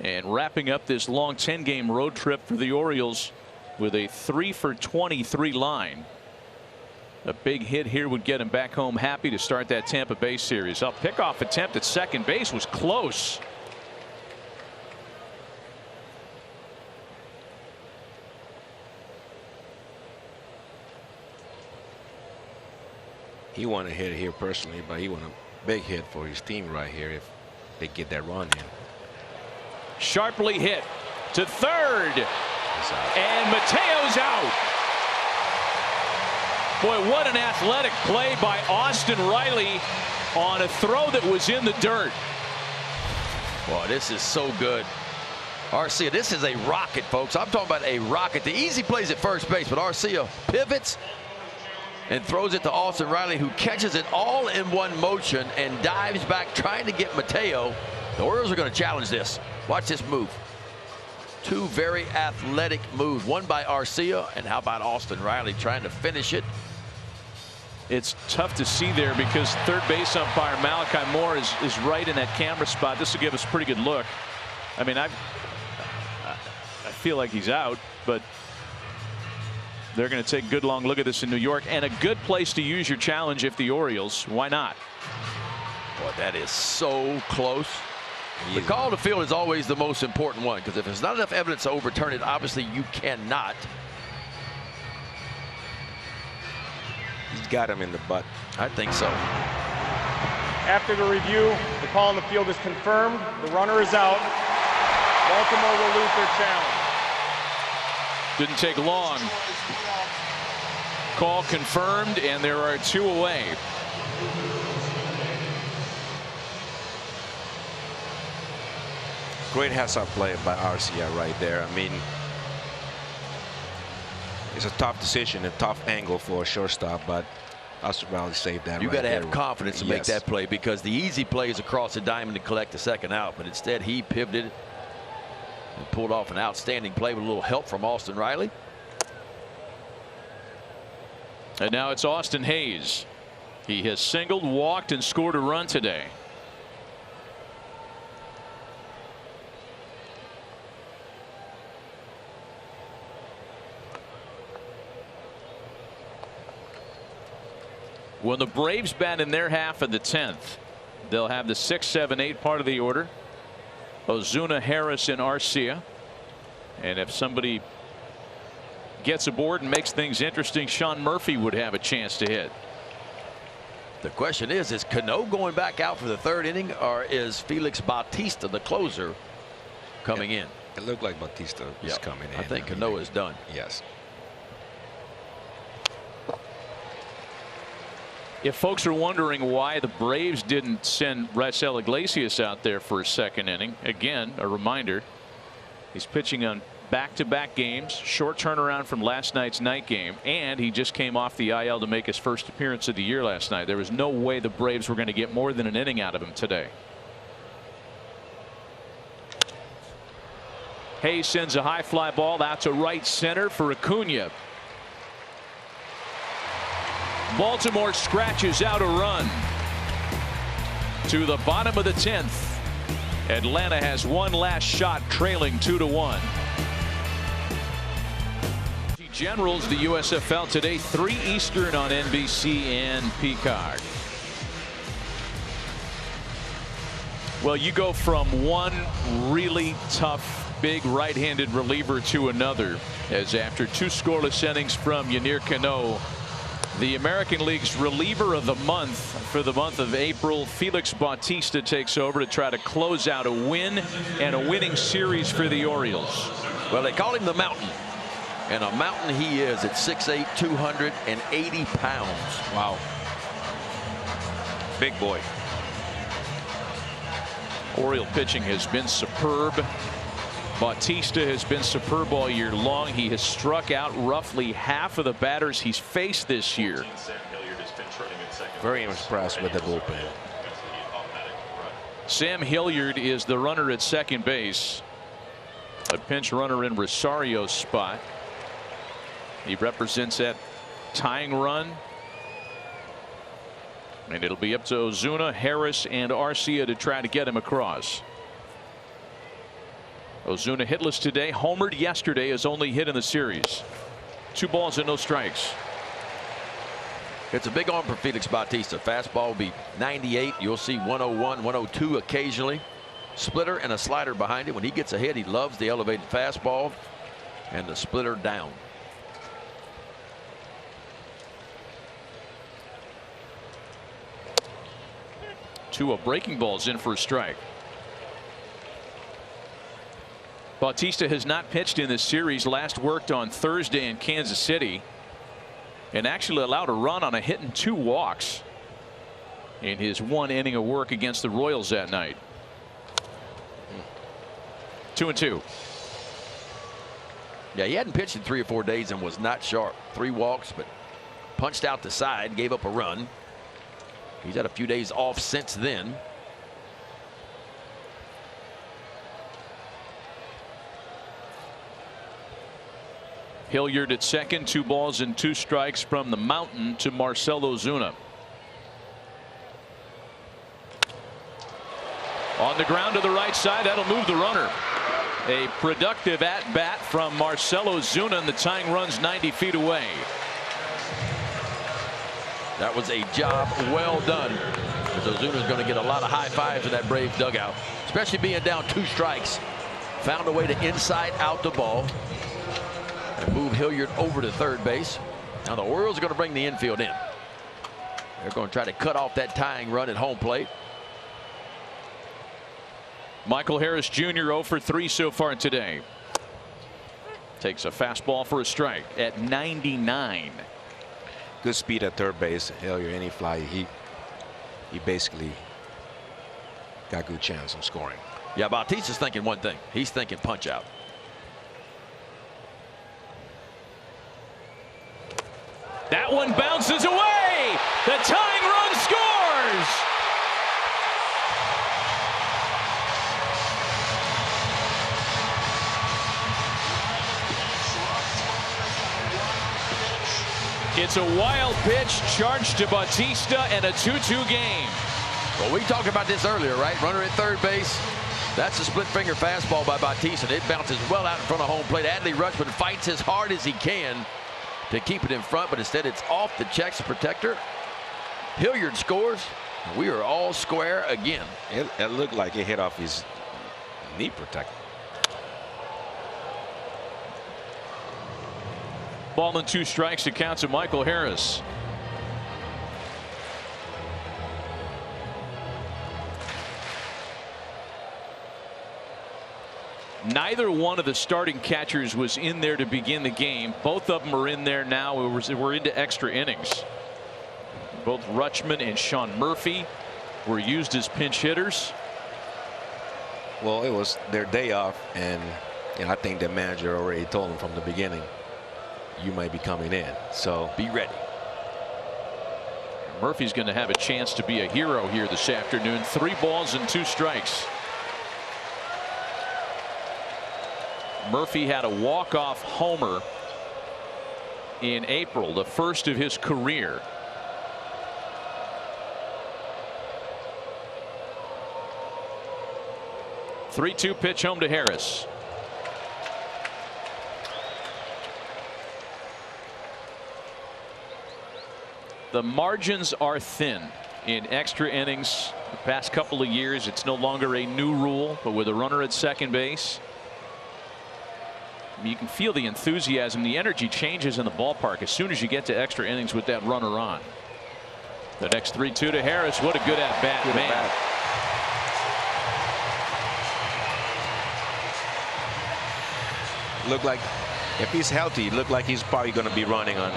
And wrapping up this long 10-game road trip for the Orioles with a 3 for 23 line. A big hit here would get him back home happy to start that Tampa Bay series. A pickoff attempt at second base was close. He want to hit it here personally, but he want a big hit for his team right here if they get that run in. Sharply hit to third, and Mateo's out. Boy, what an athletic play by Austin Riley on a throw that was in the dirt. Boy, this is so good. Arcia, this is a rocket, folks. I'm talking about a rocket. The easy plays at first base, but Arcia pivots and throws it to Austin Riley, who catches it all in one motion and dives back trying to get Mateo. The Orioles are going to challenge this. Watch this move. 2 very athletic moves. One by Arcia, and how about Austin Riley trying to finish it? It's tough to see there because third base umpire Malachi Moore is right in that camera spot. This will give us a pretty good look. I mean, I feel like he's out, but they're going to take a good long look at this in New York, and a good place to use your challenge if the Orioles. Why not? Boy, that is so close. The call to field is always the most important one, because if there's not enough evidence to overturn it, obviously you cannot. He's got him in the butt. I think so. After the review, the call on the field is confirmed. The runner is out. Baltimore will lose their challenge. Didn't take long. Call confirmed, and there are 2 away. Great heads-up play by Arcia right there. I mean, it's a tough decision, a tough angle for a shortstop, but Osterwalder saved that. You right got to there. have confidence to make that play, because the easy play is across the diamond to collect the second out, but instead he pivoted and pulled off an outstanding play with a little help from Austin Riley. And now it's Austin Hayes. He has singled, walked, and scored a run today. When the Braves bat in their half of the 10th, they'll have the 6, 7, 8 part of the order. Ozuna, Harris, and Arcia. And if somebody gets aboard and makes things interesting, Sean Murphy would have a chance to hit. The question is Cano going back out for the 3rd inning, or is Felix Bautista, the closer, coming in? It looked like Bautista is coming in. I think Cano is done. Yes. If folks are wondering why the Braves didn't send Raisel Iglesias out there for a 2nd inning, again, a reminder, he's pitching on back-to-back games, short turnaround from last night's night game, and he just came off the IL to make his first appearance of the year last night. There was no way the Braves were going to get more than an inning out of him today. Hayes sends a high fly ball out to right center for Acuna. Baltimore scratches out a run. To the bottom of the 10th. Atlanta has one last shot, trailing 2-1. Generals, the USFL today, 3 Eastern on NBC and Peacock. Well, you go from one really tough, big right-handed reliever to another, as after 2 scoreless innings from Yennier Cano, the American League's reliever of the month for the month of April, Felix Bautista, takes over to try to close out a win and a winning series for the Orioles. Well, they call him the Mountain, and a mountain he is at 6'8", 280 pounds. Wow. Big boy. Oriole pitching has been superb. Bautista has been superb all year long. He has struck out roughly half of the batters he's faced this year. Very impressed with the bullpen. Sam Hilliard is the runner at second base. A pinch runner in Rosario's spot. He represents that tying run. And it'll be up to Ozuna, Harris, and Arcia to try to get him across. Ozuna hitless today, homered yesterday, his only hit in the series. 2 balls and no strikes. It's a big arm for Felix Bautista. Fastball will be 98. You'll see 101, 102 occasionally. Splitter and a slider behind it. When he gets a hit, he loves the elevated fastball and the splitter down. Two breaking balls in for a strike. Bautista has not pitched in this series. Last worked on Thursday in Kansas City, and actually allowed a run on a hit and 2 walks in his 1 inning of work against the Royals that night. 2-2. Yeah, he hadn't pitched in 3 or 4 days and was not sharp. 3 walks, but punched out the side, gave up a run. He's had a few days off since then. Hilliard at second, 2 balls and 2 strikes from the Mountain to Marcell Ozuna. On the ground to the right side, that'll move the runner. A productive at bat from Marcell Ozuna, and the tying run's 90 feet away. That was a job well done, because Ozuna's going to get a lot of high fives in that Braves dugout, especially being down 2 strikes. Found a way to inside out the ball and move Hilliard over to third base. Now the Orioles are going to bring the infield in. They're going to try to cut off that tying run at home plate. Michael Harris Jr. 0 for 3 so far today. Takes a fastball for a strike at 99. Good speed at third base. Hillier, any fly, he basically got a good chance of scoring. Yeah, Bautista's thinking one thing. He's thinking punch out. That one bounces away. The tying run scores. It's a wild pitch charged to Bautista and a 2-2 game. Well, we talked about this earlier, right? Runner at third base. That's a split finger fastball by Bautista. It bounces well out in front of home plate. Adley Rutschman fights as hard as he can to keep it in front, but instead it's off the checks protector. Hilliard scores. We are all square again. It looked like it hit off his knee protector. Ball and 2 strikes. It counts to Michael Harris. Neither one of the starting catchers was in there to begin the game. Both of them are in there now. We're into extra innings. Both Rutschman and Sean Murphy were used as pinch hitters. Well, it was their day off, and I think the manager already told them from the beginning, you might be coming in, so be ready. Murphy's going to have a chance to be a hero here this afternoon. 3 balls and 2 strikes. Murphy had a walk-off homer in April, the first of his career. (3-2) pitch home to Harris. The margins are thin in extra innings. The past couple of years, it's no longer a new rule, but with a runner at second base, you can feel the enthusiasm. The energy changes in the ballpark as soon as you get to extra innings with that runner on. The next 3-2 to Harris. What a good at bat, man. Look like, if he's healthy, look like he's probably going to be running on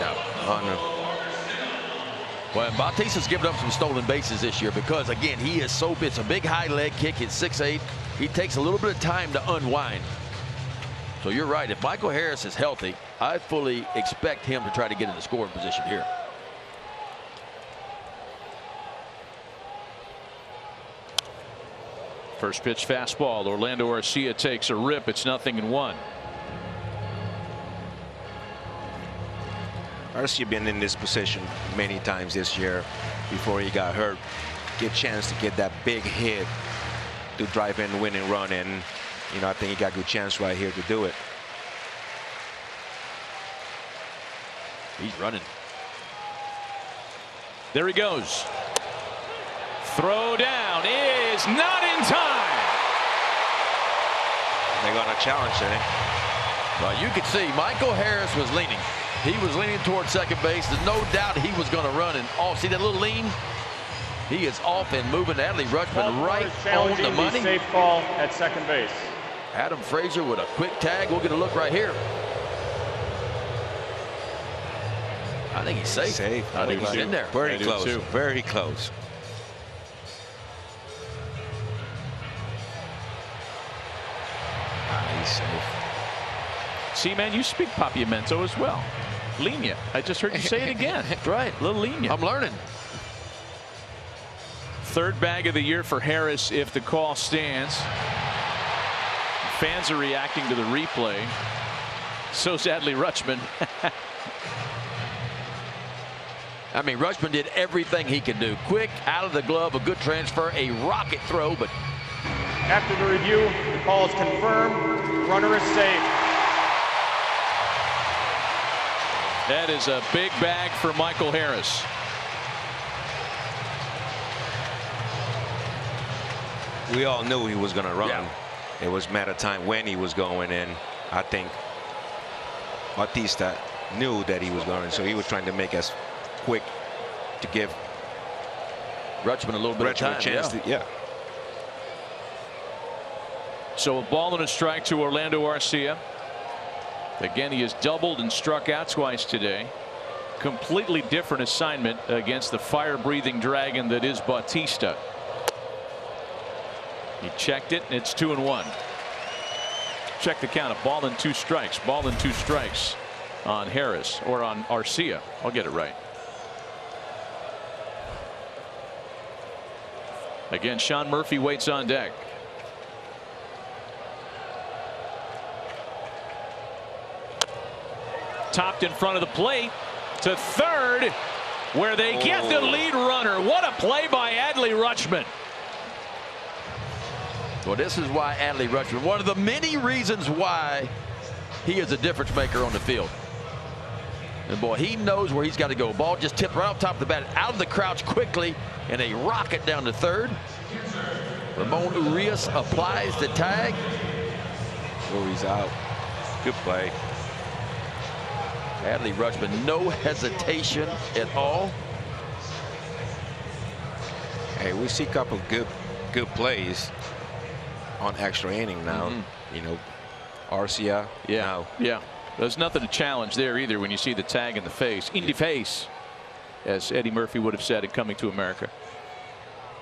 Well, Bautista's given up some stolen bases this year because, again, he is so, it's a big high leg kick. It's 6'8". He takes a little bit of time to unwind. So you're right. If Michael Harris is healthy, I fully expect him to try to get in the scoring position here. First pitch fastball. Orlando Arcia takes a rip. It's 0-1. Arcia been in this position many times this year before he got hurt. Get a chance to get that big hit to drive in the winning run, and I think he got a good chance right here to do it. He's running. There he goes. Throw down is not in time. They're going to challenge it. Well, you can see Michael Harris was leaning. He was leaning toward second base. There's no doubt he was going to run and off. See that little lean? He is off and moving. Adley Rutschman right on the money. Safe call at second base. Adam Frazier with a quick tag. We'll get a look right here. I think he's safe. I think he's in there. Very close. Very close. He's safe. See, man, you speak Papiamento as well. Linea. I just heard you say it again. Right. A little Linea. I'm learning. Third bag of the year for Harris if the call stands. Fans are reacting to the replay. So's Adley Rutschman. I mean, Rutschman did everything he could do. Quick, out of the glove, a good transfer, a rocket throw, but after the review, the call is confirmed. Runner is safe. That is a big bag for Michael Harris. We all knew he was going to run. Yeah. It was a matter of time when he was going, and I think Bautista knew that he was going, so he was trying to make us quick to give Rutschman a little bit of time. Chance yeah. So a ball and a strike to Orlando Arcia. Again, he has doubled and struck out twice today. Completely different assignment against the fire-breathing dragon that is Bautista. He checked it, and it's 2-1. Check the count of ball and 2 strikes. Ball and 2 strikes on Harris, or on Arcia. I'll get it right. Again, Sean Murphy waits on deck. Topped in front of the plate to third, where they get the lead runner. What a play by Adley Rutschman. Well, this is why Adley Rutschman, one of the many reasons why he is a difference maker on the field. And boy, he knows where he's got to go. Ball just tipped right off top of the bat, out of the crouch quickly, and a rocket down to third. Ramon Urias applies the tag. Oh, he's out. Good play. Adley Rutschman, no hesitation at all. Hey, we see a couple of good plays on extra inning now. You know, Arcia. Yeah. There's nothing to challenge there either when you see the tag in the face. In the face, as Eddie Murphy would have said in Coming to America.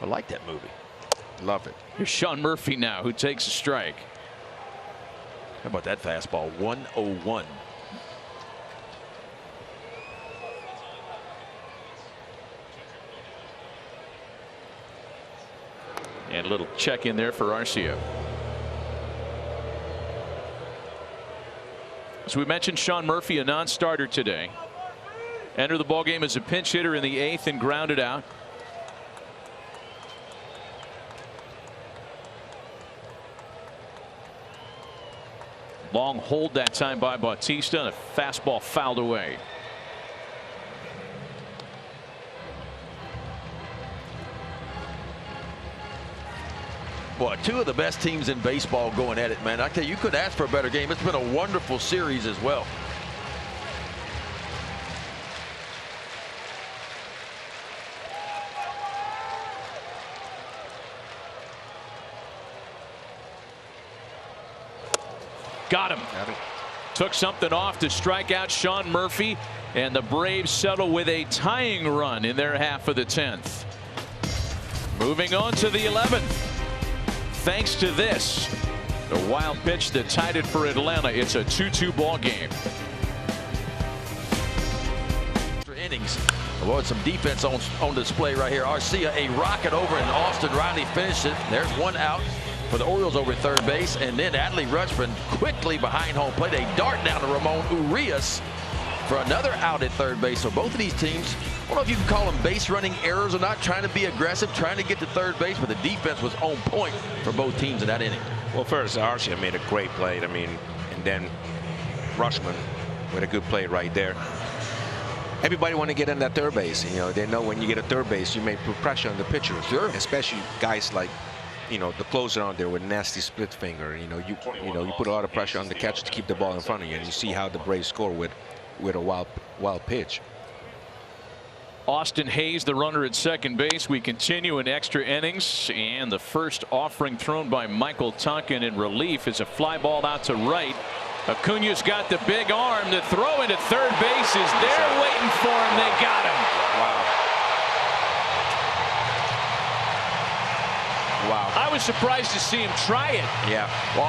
I like that movie. Love it. Here's Sean Murphy now, who takes a strike. How about that fastball? 101. And a little check in there for Arcia. As we mentioned, Sean Murphy, a non-starter today. Entered the ballgame as a pinch hitter in the 8th and grounded out. Long hold that time by Bautista, and a fastball fouled away. Boy, 2 of the best teams in baseball going at it, man. I tell you, you couldn't ask for a better game. It's been a wonderful series as well. Got him. Took something off to strike out Sean Murphy, and the Braves settle with a tying run in their half of the 10th. Moving on to the 11th. Thanks to this, the wild pitch that tied it for Atlanta. It's a 2-2 ball game. Innings. Well, some defense on display right here. Arcia, a rocket over, and Austin Riley finished it. There's one out for the Orioles over at third base, and then Adley Rutschman quickly behind home plate. A dart down to Ramon Urias for another out at third base. So both of these teams, I don't know if you can call them base running errors or not, trying to be aggressive, trying to get to third base, but the defense was on point for both teams in that inning. Well, first, Arcia made a great play. I mean, and then Rutschman with a good play right there. Everybody want to get in that third base. You know, they know when you get a third base, you may put pressure on the pitcher. Sure. Especially guys like, you know, the closer on there with nasty split finger. You put a lot of pressure on the catcher to keep the ball in front of you, and you see how the Braves score with a wild pitch. Austin Hayes, the runner at second base. We continue in extra innings, and the first offering thrown by Michael Tonkin in relief is a fly ball out to right. Acuna's got the big arm. The throw into third base is there waiting for him. They got him. Wow. I was surprised to see him try it. Yeah. Well,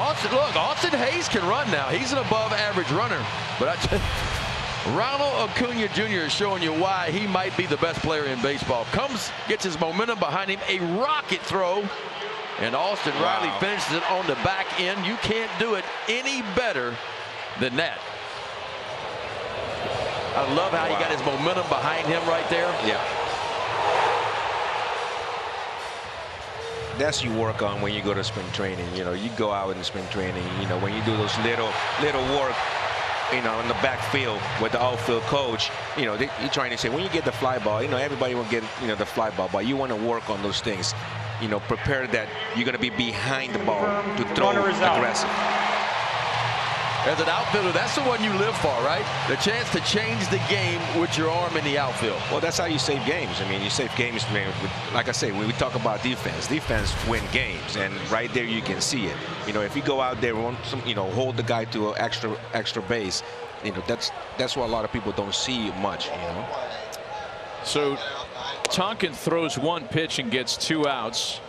Austin Hayes can run now. He's an above average runner. But Ronald Acuna Jr. is showing you why he might be the best player in baseball. Gets his momentum behind him. A rocket throw. And Austin Riley finishes it on the back end. You can't do it any better than that. I love how he got his momentum behind him right there. Yeah. That's you work on when you go to spring training. You know, you go out in spring training, you know, when you do those little work, you know, in the backfield with the outfield coach, you know, you're trying to say, when you get the fly ball, you know, everybody will get, you know, the fly ball, but you want to work on those things. You know, prepare that you're going to be behind the ball to throw aggressive. As an outfielder, that's the one you live for, right? The chance to change the game with your arm in the outfield. Well, that's how you save games. I mean, you save games, man. Like I say, when we talk about defense win games, and right there you can see it. You know, if you go out there and hold the guy to an extra base, you know, that's what a lot of people don't see much. You know. So Tonkin throws one pitch and gets 2 outs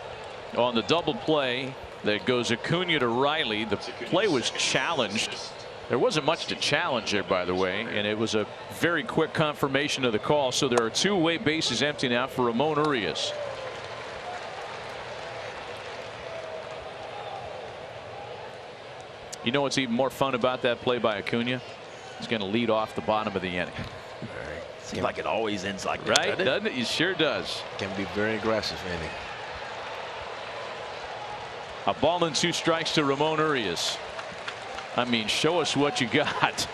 on the double play. That goes Acuna to Riley. The play was challenged. There wasn't much to challenge there, by the way, and it was a very quick confirmation of the call. So there are 2 away bases empty now for Ramon Urias. You know what's even more fun about that play by Acuna? He's going to lead off the bottom of the inning. Seems like it always ends like that, right? Doesn't it? It sure does. Can be very aggressive, Andy. A ball and 2 strikes to Ramon Urias. I mean, show us what you got.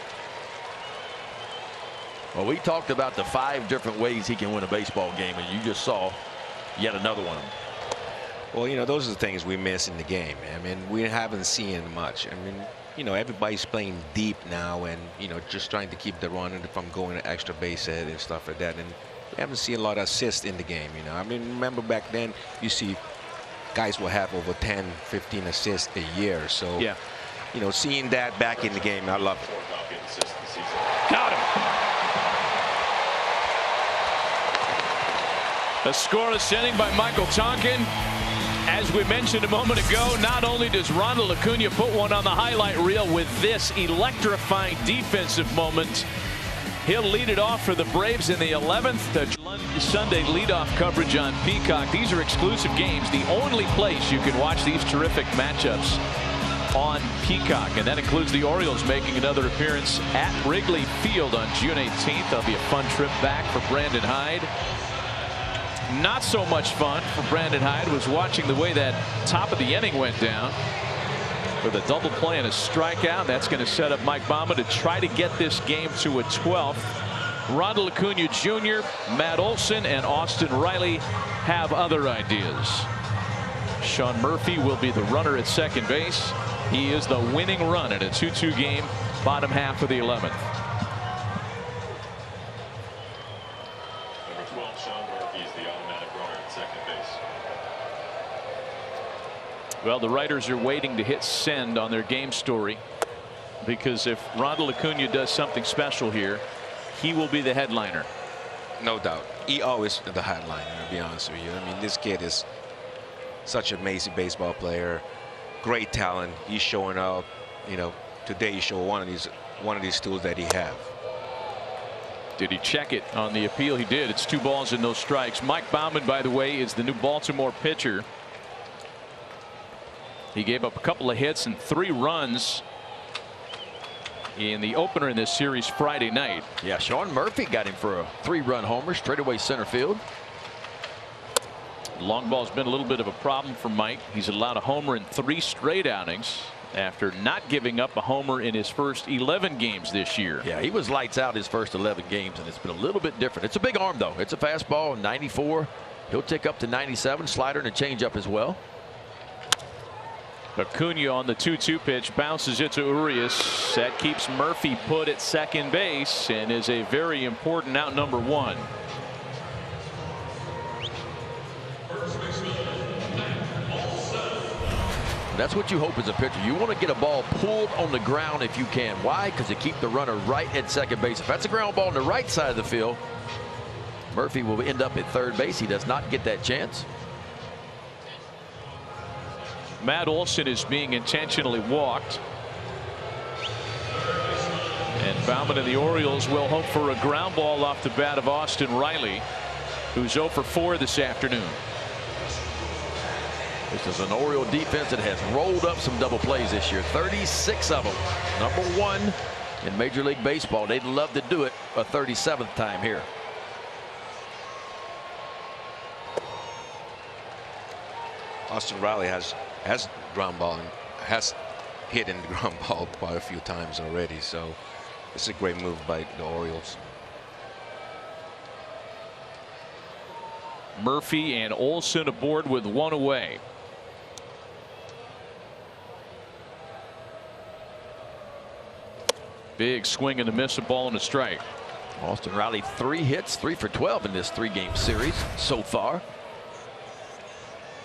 Well, we talked about the 5 different ways he can win a baseball game, and you just saw yet another one. Well, you know, those are the things we miss in the game. I mean, we haven't seen much. I mean, you know, everybody's playing deep now, and you know, just trying to keep the runner from going to extra base hit and stuff like that. And we haven't seen a lot of assists in the game. You know, I mean, remember back then you see guys will have over 10, 15 assists a year. So, yeah, you know, seeing that back in the game, I love it. Got him. A scoreless inning by Michael Tonkin. As we mentioned a moment ago, not only does Ronald Acuna put one on the highlight reel with this electrifying defensive moment, he'll lead it off for the Braves in the 11th. The Sunday leadoff coverage on Peacock. These are exclusive games, the only place you can watch these terrific matchups on Peacock, and that includes the Orioles making another appearance at Wrigley Field on June 18th. That'll be a fun trip back for Brandon Hyde. Not so much fun for Brandon Hyde was watching the way that top of the inning went down with a double play and a strikeout. That's going to set up Mike Baumann to try to get this game to a 12th. Ronald Acuna Jr., Matt Olson, and Austin Riley have other ideas. Sean Murphy will be the runner at second base. He is the winning run in a 2-2 game, bottom half of the 11th. Number 12, Sean Murphy is the automatic runner at second base. Well, the writers are waiting to hit send on their game story, because if Ronald Acuna does something special here, he will be the headliner. No doubt. He always the headliner, to be honest with you. I mean, this kid is such an amazing baseball player. Great talent. He's showing up. You know, today he showed one of these tools that he have. Did he check it on the appeal? He did. It's 2 balls and no strikes. Mike Baumann, by the way, is the new Baltimore pitcher. He gave up a couple of hits and 3 runs in the opener in this series Friday night. Yeah, Sean Murphy got him for a 3-run homer straightaway center field. Long ball's been a little bit of a problem for Mike. He's allowed a homer in 3 straight outings after not giving up a homer in his first 11 games this year. Yeah, he was lights out his first 11 games, and it's been a little bit different. It's a big arm, though. It's a fastball, 94. He'll tick up to 97, slider and a changeup as well. Acuna on the 2-2 pitch bounces it to Urias. That keeps Murphy put at second base and is a very important out number 1. That's what you hope as a pitcher. You want to get a ball pulled on the ground if you can. Why? Because you keep the runner right at second base. If that's a ground ball on the right side of the field, Murphy will end up at third base. He does not get that chance. Matt Olson is being intentionally walked. And Baumann and the Orioles will hope for a ground ball off the bat of Austin Riley, who's 0 for 4 this afternoon. This is an Oriole defense that has rolled up some double plays this year. 36 of them. Number 1 in Major League Baseball. They'd love to do it a 37th time here. Austin Riley has ground ball and has hit in the ground ball quite a few times already. So it's a great move by the Orioles. Murphy and Olson aboard with 1 away. Big swing and a miss, a ball and a strike. Austin Riley 3 hits, 3 for 12 in this 3-game series so far.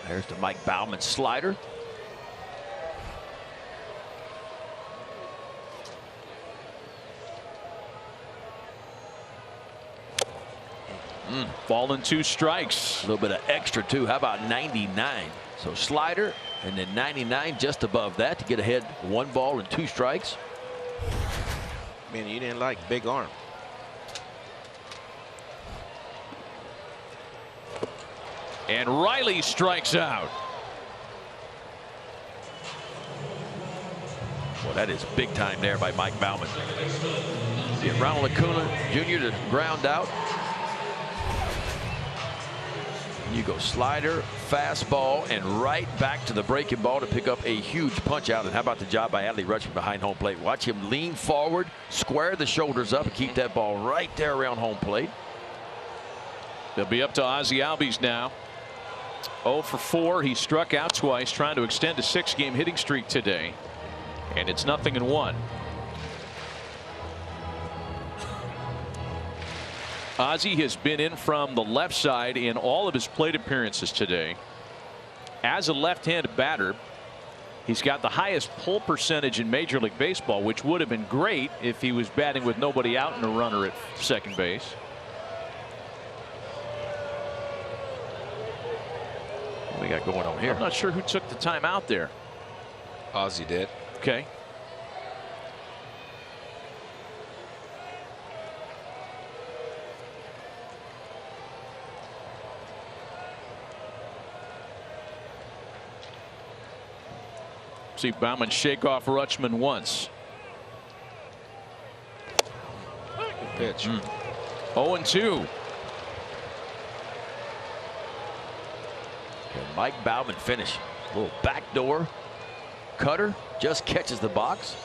There's the Mike Baumann slider. Ball and 2 strikes. A little bit of extra too. How about 99? So slider and then 99 just above that to get ahead 1 ball and 2 strikes. Man, you didn't like big arm. And Riley strikes out. Well, that is big time there by Mike Baumann. Get Ronald Acuna Jr. to ground out. You go slider, fastball, and right back to the breaking ball to pick up a huge punch out. And how about the job by Adley Rutschman behind home plate? Watch him lean forward, square the shoulders up, and keep that ball right there around home plate. They'll be up to Ozzie Albies now. 0 for 4. He struck out twice, trying to extend a 6-game hitting streak today. And it's 0-1. Ozzie has been in from the left side in all of his plate appearances today. As a left-handed batter, he's got the highest pull percentage in Major League Baseball, which would have been great if he was batting with nobody out and a runner at second base. What we got going on here? I'm not sure who took the time out there. Ozzie did. Okay. See Baumann shake off Rutschman once. Good pitch. 0-2. Can Mike Baumann finish? A little backdoor cutter, just catches the box.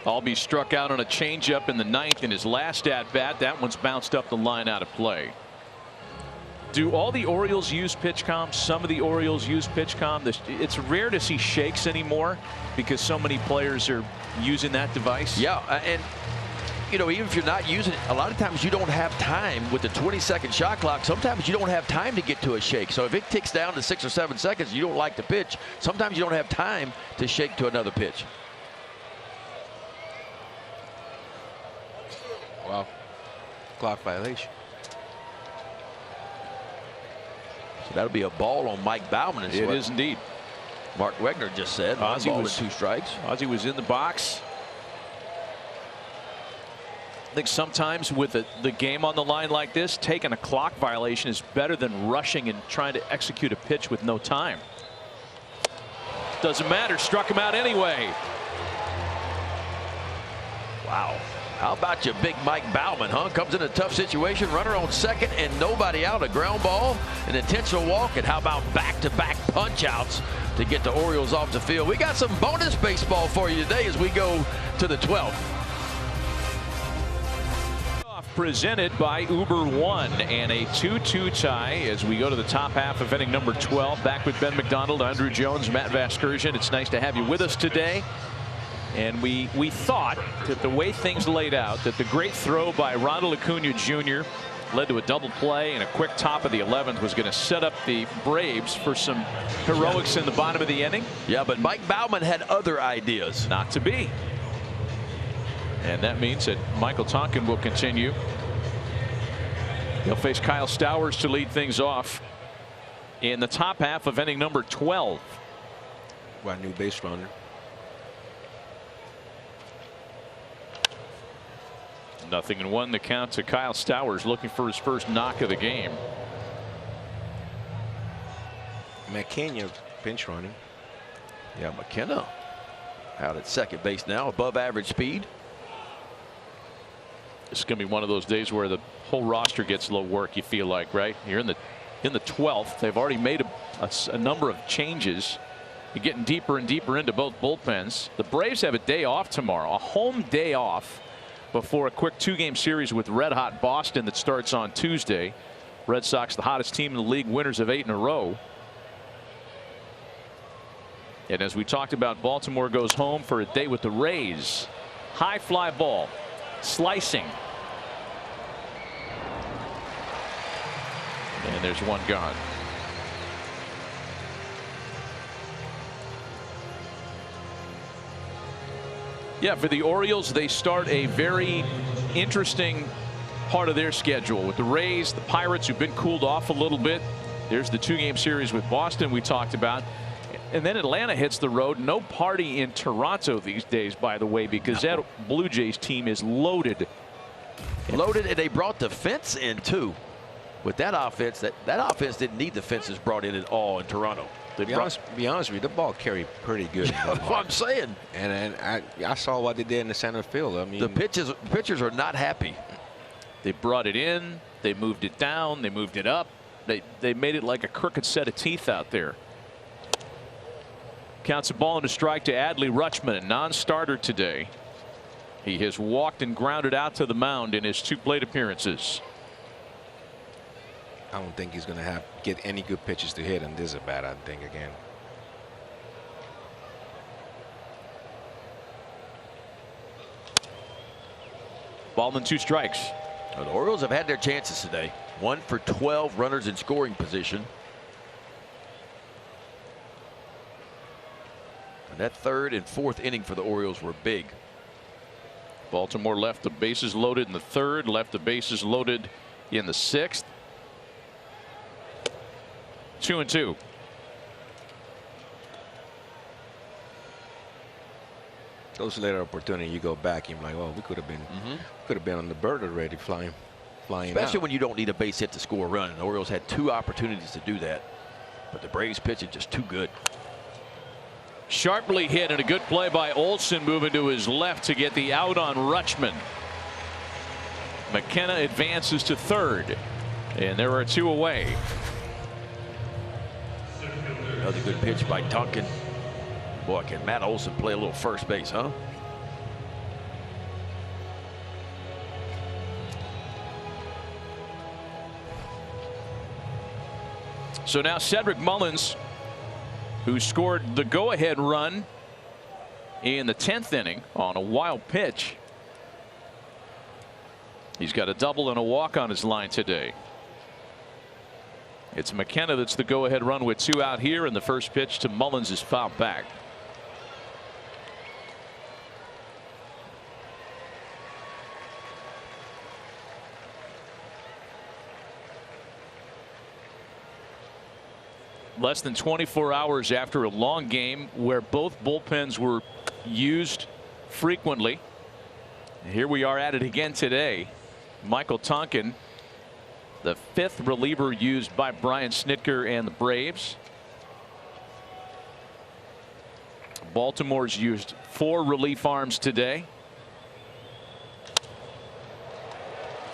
Albie struck out on a changeup in the 9th in his last at bat. That one's bounced up the line out of play. Do all the Orioles use PitchCom? Some of the Orioles use PitchCom. It's rare to see shakes anymore because so many players are using that device. Yeah, and you know, even if you're not using it, a lot of times you don't have time with the 20-second shot clock. Sometimes you don't have time to get to a shake. So if it ticks down to 6 or 7 seconds, you don't like to pitch. Sometimes you don't have time to shake to another pitch. Wow. Clock violation. So that'll be a ball on Mike Baumann. It is indeed. Mark Wegner just said. Ozzie ball was and 2 strikes. Ozzie was in the box. I think sometimes with the game on the line like this, taking a clock violation is better than rushing and trying to execute a pitch with no time. Doesn't matter. Struck him out anyway. Wow. How about your big Mike Baumann, huh? Comes in a tough situation, runner on second and nobody out, a ground ball, an intentional walk, and how about back-to-back punch-outs to get the Orioles off the field? We got some bonus baseball for you today as we go to the 12th. Presented by Uber One, and a 2-2 tie as we go to the top half of inning number 12. Back with Ben McDonald, Andrew Jones, Matt Vasgersian. It's nice to have you with us today. And we thought that the way things laid out, that the great throw by Ronald Acuna Jr. led to a double play and a quick top of the 11th was going to set up the Braves for some heroics in the bottom of the inning. Yeah, but Mike Baumann had other ideas. Not to be. And that means that Michael Tonkin will continue. He'll face Kyle Stowers to lead things off in the top half of inning number 12. Well, new base runner. 0-1 the count to Kyle Stowers, looking for his first knock of the game. McKenna pinch running. Yeah, McKenna out at second base now, above average speed. It's going to be one of those days where the whole roster gets low work, you feel like, right? You're in the 12th. They've already made a number of changes. You're getting deeper and deeper into both bullpens. The Braves have a day off tomorrow, a home day off, before a quick 2-game series with red hot Boston that starts on Tuesday. Red Sox, the hottest team in the league, winners of 8 in a row. And as we talked about, Baltimore goes home for a day with the Rays. High fly ball, slicing. And there's one gone. Yeah, for the Orioles, they start a very interesting part of their schedule with the Rays, the Pirates, who've been cooled off a little bit. There's the 2-game series with Boston we talked about. And then Atlanta hits the road. No party in Toronto these days, by the way, because that Blue Jays team is loaded. Loaded, and they brought the fence in, too. With that offense, that offense didn't need the fences brought in at all in Toronto. To be honest with you, the ball carried pretty good. That's what I'm saying. And I saw what they did in the center field. I mean, the pitchers are not happy. They brought it in. They moved it down. They moved it up. They made it like a crooked set of teeth out there. Counts a ball and a strike to Adley Rutschman, a non-starter today. He has walked and grounded out to the mound in his 2 plate appearances. I don't think he's going to get any good pitches to hit, and this is a bad, I think, again. Ball and 2 strikes. Well, the Orioles have had their chances today. 1 for 12 runners in scoring position. And that 3rd and 4th inning for the Orioles were big. Baltimore left the bases loaded in the 3rd, left the bases loaded in the 6th. 2-2. Those later opportunity, you go back, you're like, oh, we could have been on the bird already, flying Especially out. when you don't need a base hit to score a run. And the Orioles had 2 opportunities to do that, but the Braves pitching just too good. Sharply hit, and a good play by Olsen moving to his left to get the out on Rutschman. McKenna advances to 3rd, and there are 2 away. Another good pitch by Duncan. Boy, can Matt Olson play a little first base, huh? So now Cedric Mullins, who scored the go-ahead run in the 10th inning on a wild pitch. He's got a double and a walk on his line today. It's McKenna that's the go-ahead run with 2 out here, and the first pitch to Mullins is fouled back. Less than 24 hours after a long game where both bullpens were used frequently. Here we are at it again today. Michael Tonkin, the 5th reliever used by Brian Snitker and the Braves. Baltimore's used 4 relief arms today.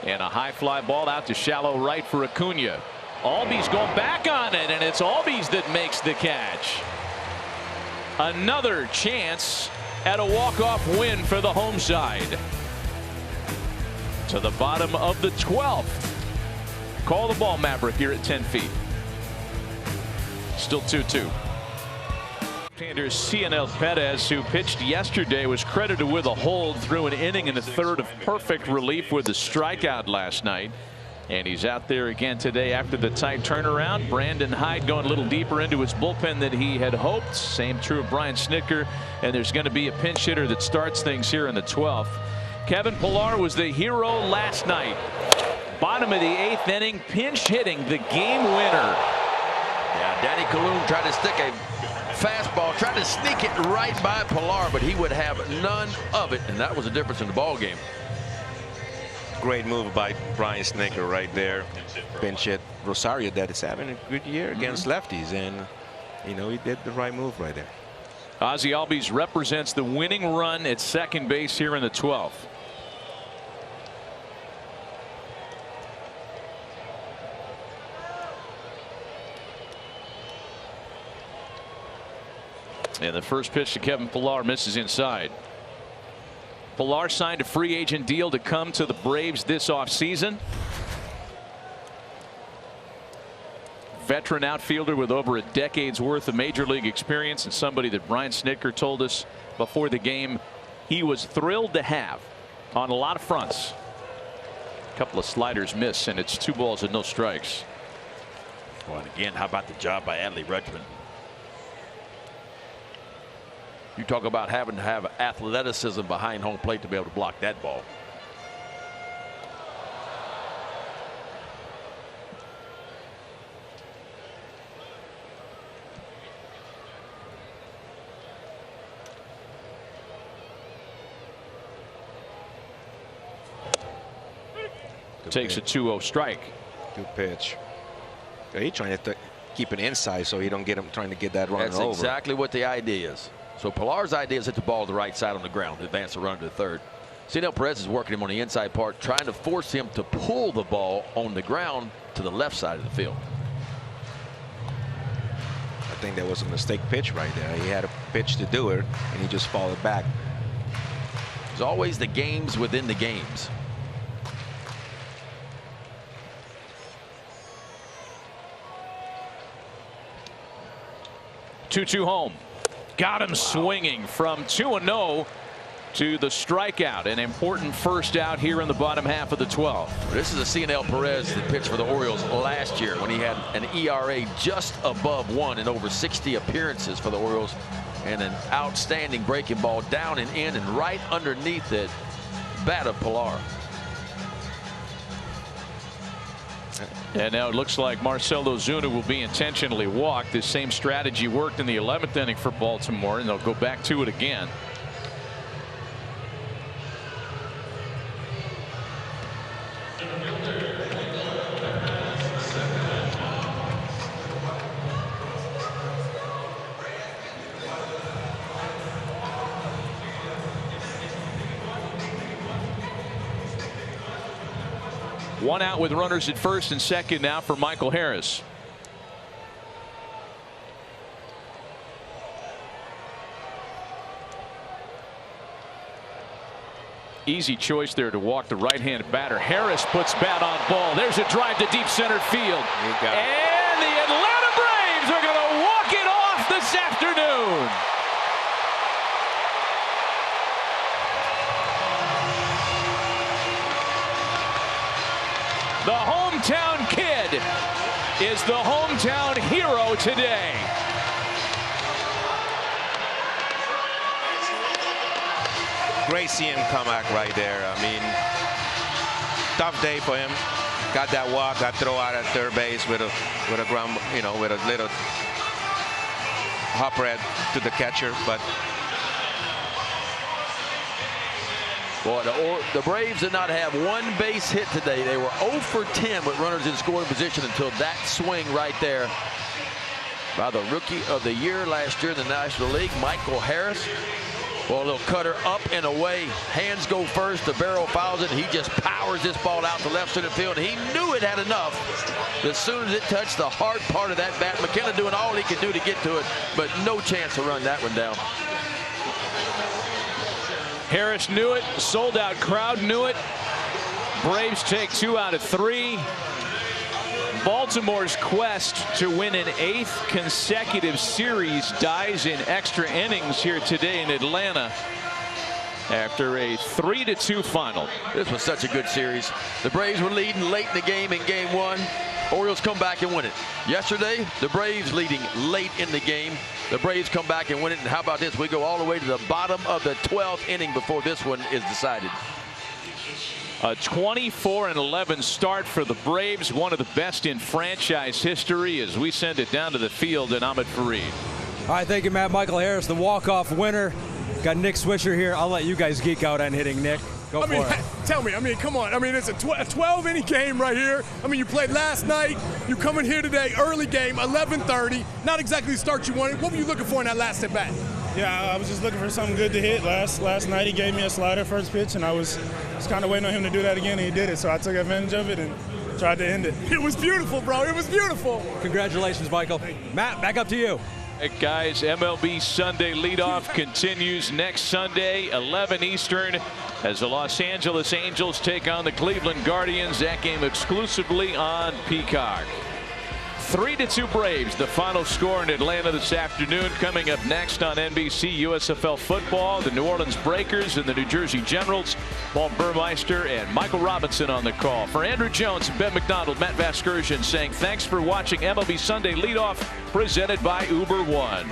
And a high fly ball out to shallow right for Acuna. Albies going back on it, and it's Albies that makes the catch. Another chance at a walk-off win for the home side. To the bottom of the 12th. Call the ball, Maverick, here at 10 feet. Still 2-2. Left-hander Cianel Perez, who pitched yesterday, was credited with a hold through an inning and a 1/3 of perfect relief with a strikeout last night. And he's out there again today after the tight turnaround. Brandon Hyde going a little deeper into his bullpen than he had hoped. Same true of Brian Snitker. And there's going to be a pinch hitter that starts things here in the 12th. Kevin Pillar was the hero last night. Bottom of the 8th inning, pinch hitting the game winner. Yeah, Danny Calhoun tried to stick a fastball, tried to sneak it right by Pillar, but he would have none of it, and that was the difference in the ball game. Great move by Brian Snitker right there. Pinch hit Rosario that is having a good year against lefties, and you know, he did the right move right there. Ozzie Albies represents the winning run at second base here in the 12th. And the first pitch to Kevin Pillar misses inside. Pillar signed a free agent deal to come to the Braves this offseason. veteran outfielder with over a decade's worth of major league experience, and somebody that Brian Snitker told us before the game he was thrilled to have on a lot of fronts. A couple of sliders miss, and it's 2 balls and no strikes. Well, and again, how about the job by Adley Rutschman? You talk about having to have athleticism behind home plate to be able to block that ball. Takes a 2-0 strike. Good pitch. He's trying to keep it inside so he don't get him trying to get that run over. That's exactly what the idea is. So Pilar's idea is hit the ball to the right side on the ground to advance the runner to third. Cionel Perez is working him on the inside part, trying to force him to pull the ball on the ground to the left side of the field. I think that was a mistake pitch right there. He had a pitch to do it, and he just followed back. There's always the games within the games. 2-2 home. Got him swinging from 2-0 to the strikeout. An important first out here in the bottom half of the 12th. This is a Cionel Perez that pitched for the Orioles last year when he had an ERA just above 1 in over 60 appearances for the Orioles, and an outstanding breaking ball down and in and right underneath it. Bat of Pilar. And now it looks like Marcell Ozuna will be intentionally walked. The same strategy worked in the 11th inning for Baltimore, and they'll go back to it again. One out with runners at first and second now for Michael Harris. Easy choice there to walk the right-handed batter. Harris puts bat on ball. There's a drive to deep center field. And the Atlanta Braves are going to walk it off this afternoon. The hometown kid is the hometown hero today. Great seeing him come back right there. I mean, tough day for him. Got that walk, got throw out at third base with a ground, you know, with a little hopper to the catcher, but. Boy, the Braves did not have one base hit today. They were 0 for 10 with runners in scoring position until that swing right there by the Rookie of the Year last year in the National League, Michael Harris. Well, a little cutter up and away. Hands go first. The barrel fouls it. He just powers this ball out to left center field. He knew it had enough. As soon as it touched the hard part of that bat, McKenna doing all he could do to get to it, but no chance to run that one down. Harris knew it. Sold out crowd knew it. Braves take 2 out of 3. Baltimore's quest to win an 8th consecutive series dies in extra innings here today in Atlanta after a 3-2 final. This was such a good series. The Braves were leading late in the game in game 1. Orioles come back and win it. Yesterday, the Braves leading late in the game. The Braves come back and win it. And how about this? We go all the way to the bottom of the 12th inning before this one is decided. A 24-11 start for the Braves, one of the best in franchise history, as we send it down to the field and Ahmed Fareed. All right, thank you, Matt. Michael Harris, the walk-off winner. Got Nick Swisher here. I'll let you guys geek out on hitting, Nick. Go for it. Tell me, come on. I mean, it's a 12-inning game right here. I mean, you played last night. You come in here today, early game, 11:30. Not exactly the start you wanted. What were you looking for in that last at bat? Yeah, I was just looking for something good to hit. Last night he gave me a slider first pitch, and I was kind of waiting on him to do that again, and he did it. So I took advantage of it and tried to end it. It was beautiful, bro. It was beautiful. Congratulations, Michael. Matt, back up to you. Hey guys, MLB Sunday leadoff continues next Sunday, 11 Eastern, as the Los Angeles Angels take on the Cleveland Guardians. That game exclusively on Peacock. 3-2 Braves, the final score in Atlanta this afternoon. Coming up next on NBC, USFL football, the New Orleans Breakers and the New Jersey Generals. Paul Burmeister and Michael Robinson on the call. For Andrew Jones and Ben McDonald, Matt Vasgersian saying thanks for watching MLB Sunday Leadoff, presented by Uber One.